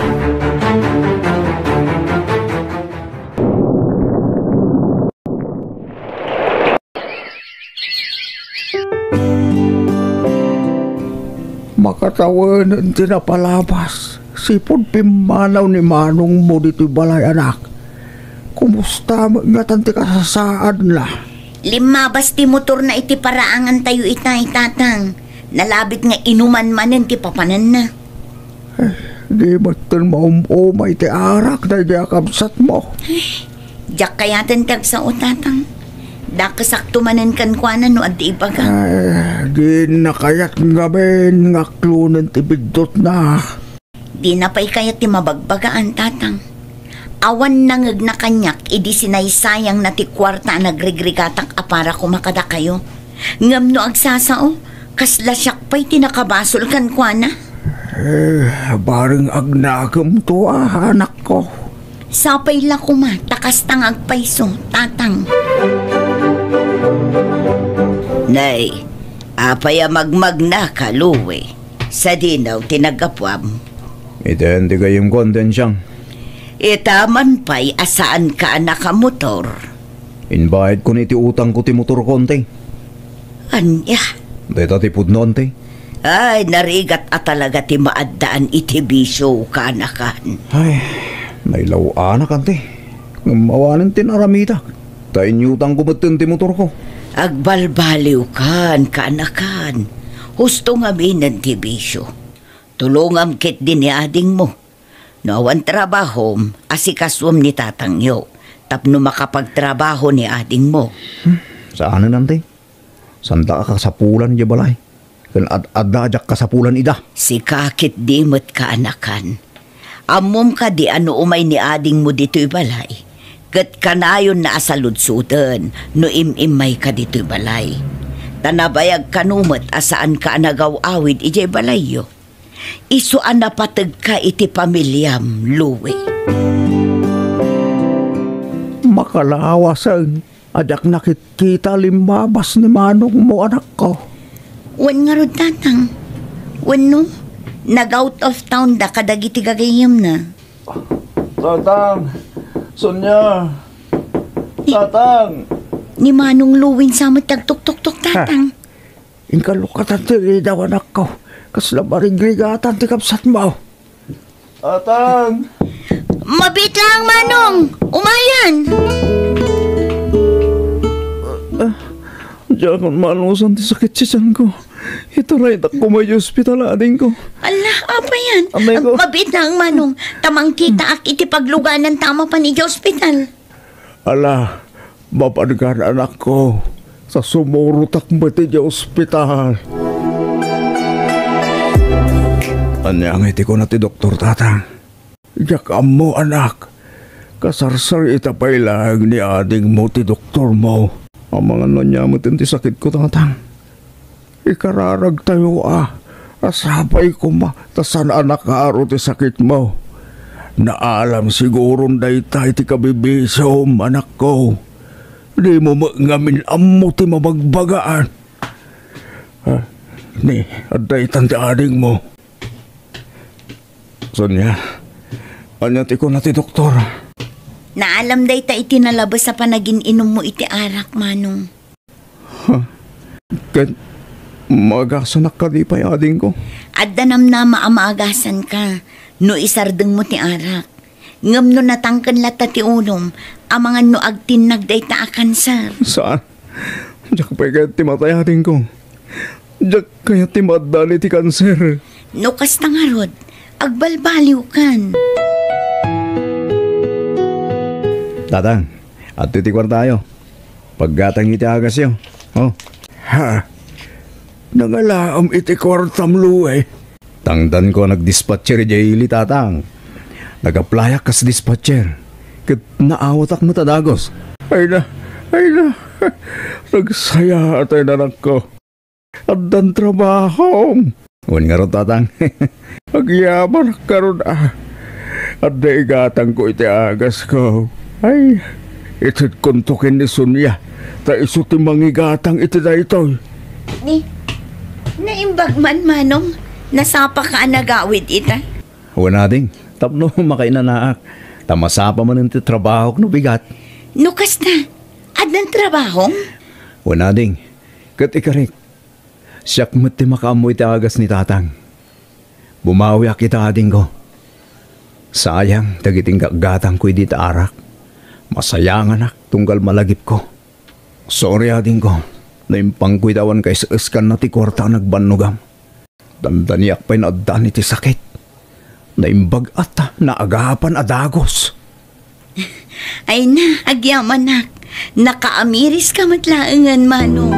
F: Makatawanan tinapalabas. Sipon pimanaw ni manong mo dito'y balay anak. Kumusta nga tanti kasasaan la?
J: Limabas ti motor na iti paraangan tayo itay, tatang. Nalabit nga inuman manen ti papanan na.
F: Di matan maumumay ti arak na di akabsat mo.
J: Diyak kayatan tag sa tatang. Dakasakto manen kan kwanan no at di ibaga.
F: Di nakayat ngamin nga klunan ti bigdot na.
J: Di na pa'y kayat ti mabagbagaan, tatang. Awan nangag na kanyak, idi sinaysayang na ti kwarta nagrigrigatak apara kumakada kayo. Ngam no agsasao, kasla siyak pa'y tinakabasol kan kwa na.
F: Barang agnagam to anak ko.
J: Sapay la kuma, takas tangag paiso, tatang.
E: Nay, apaya magmag na kaluwi. Sa dinaw tinagapwam.
I: Ito hindi kayong kondensyang.
E: Itaman pa'y asaan ka nakamotor.
I: Inbayad ko ni ti utang ko ti motor konti.
E: Anya?
I: Deta ti pudnon ti.
E: Ay, narigat at talaga ti maaddaan iti bisyo ka anakan.
I: Ay, nailaw anak ante. Ngamawanan ti naramita. Tayin utang ko batin ti motor ko.
E: Agbalbaliw kan ka anakan. Husto nga minan ti bisyo. Tulungam kit din ni ading mo. Nawan trabaho, asikaswam ni tatangyo. Tapno makapagtrabaho ni ading mo.
I: Saan na nante? Sanda ka kasapulan di balay. Kan ad-adajak kasapulan ida.
E: Si kakit dimot ka anakan. Amom ka di ano umay ni ading mo dito'y balay.
C: Kat kanayon na asaludsudan no imimay ka dito'y balay. Tanabayag kanumat asaan ka nagaw-awid ijay balayyo. Isuan na patag ka iti pamilyam, Louie.
K: Makalawasan, adak nakikita limbabas ni manong mo anak ko.
J: Wan nga ro tatang. Wan no? Nag-out of town da kadagiti gagayam na.
K: Tatang! Sonya! Tatang!
J: Ni Manong Luwin sa tagtuk-tuk-tuk tatang.
K: Inkalukatan ti daw anak ko. Kasla marigligatan ti kapsat mo. Tatang!
J: Mabit lang, Manong! Umayan!
K: Diyan kung malusan ti sakit siyan ko. Ito rin ako may hospital ading ko.
J: Allah, apa yan?
K: Amay ko.
J: Mabit lang, Manong. Tamang kita ak iti pagluganan tama pa ni hospital.
K: Ala, mapadgar anak ko. Sa sumurutak mo ti hospital. Anyang iti ko na ti doktor tatang. Yakam mo anak. Kasarsar itapay lang ni ading mo ti doktor mo. Ang mga nanyamutin ti sakit ko tatang. Ikararag tayo asabay ko ma. Tasan anak aro ti sakit mo. Naalam sigurong daytay ti kabibisom anak ko. Di mo ngamin amo ti mabagbagaan. Ni aday tanti ading mo. Sonya, anyat ko na ti doktor.
J: Naalam day ta iti nalabas sa panagin-inom mo iti arak, Manong.
K: Ken, magasanak ka di pa ading ko.
J: Addanam na maamaagasan ka, no isardeng mo ti arak. Ngam no natangkan lata ti unom, amangan no agtinag day ta akansar.
K: Saan? Diyak pa kaya ti matay ading ko. Diyak kaya ti madali ti kanser.
J: No kasta nga rod, agbalbaliw kan.
I: Tatang, at titikwar tayo. Paggatang iti agas yun. Oh.
K: Ha? Nangalaam iti kwartam luwe.
I: Tangdan ko nag-dispatcher jayili tatang. Nag-applyak kas dispatcher. Kat naawatak mo tadagos.
K: Ay na. Nagsaya atay nanak ko. At dan trabaho.
I: Uwan nga ron tatang.
K: Agyaman karon At daigatang ko iti agas ko. Ay, itit kuntukin ni Sonya. Ta isuti mangigatang iti daytoy.
J: Naimbag man, Manong. Nasapa ka nagawid ita.
I: Uwan nating. Tapno makainanaak. Tamasapa man iti trabaho no bigat.
J: Nukas na. Adnan trabaho?
I: Uwan nating. Kat ikarik. Siyak mo't ti makaamoy ti agas ni tatang. Bumawi kita ading ko. Sayang, tagiting gatang ko di ta arak. Masayang anak, tunggal malagip ko. Sorry ading ko, naimpang kuidawan kay sa eskan na ti kwarta nagbanugam. Dandaniak pa'y naadaan iti sakit. Naimbag ata, naagapan adagos.
J: Ay na, agyaman nak. Nakaamiris ka matlaangan, Manong.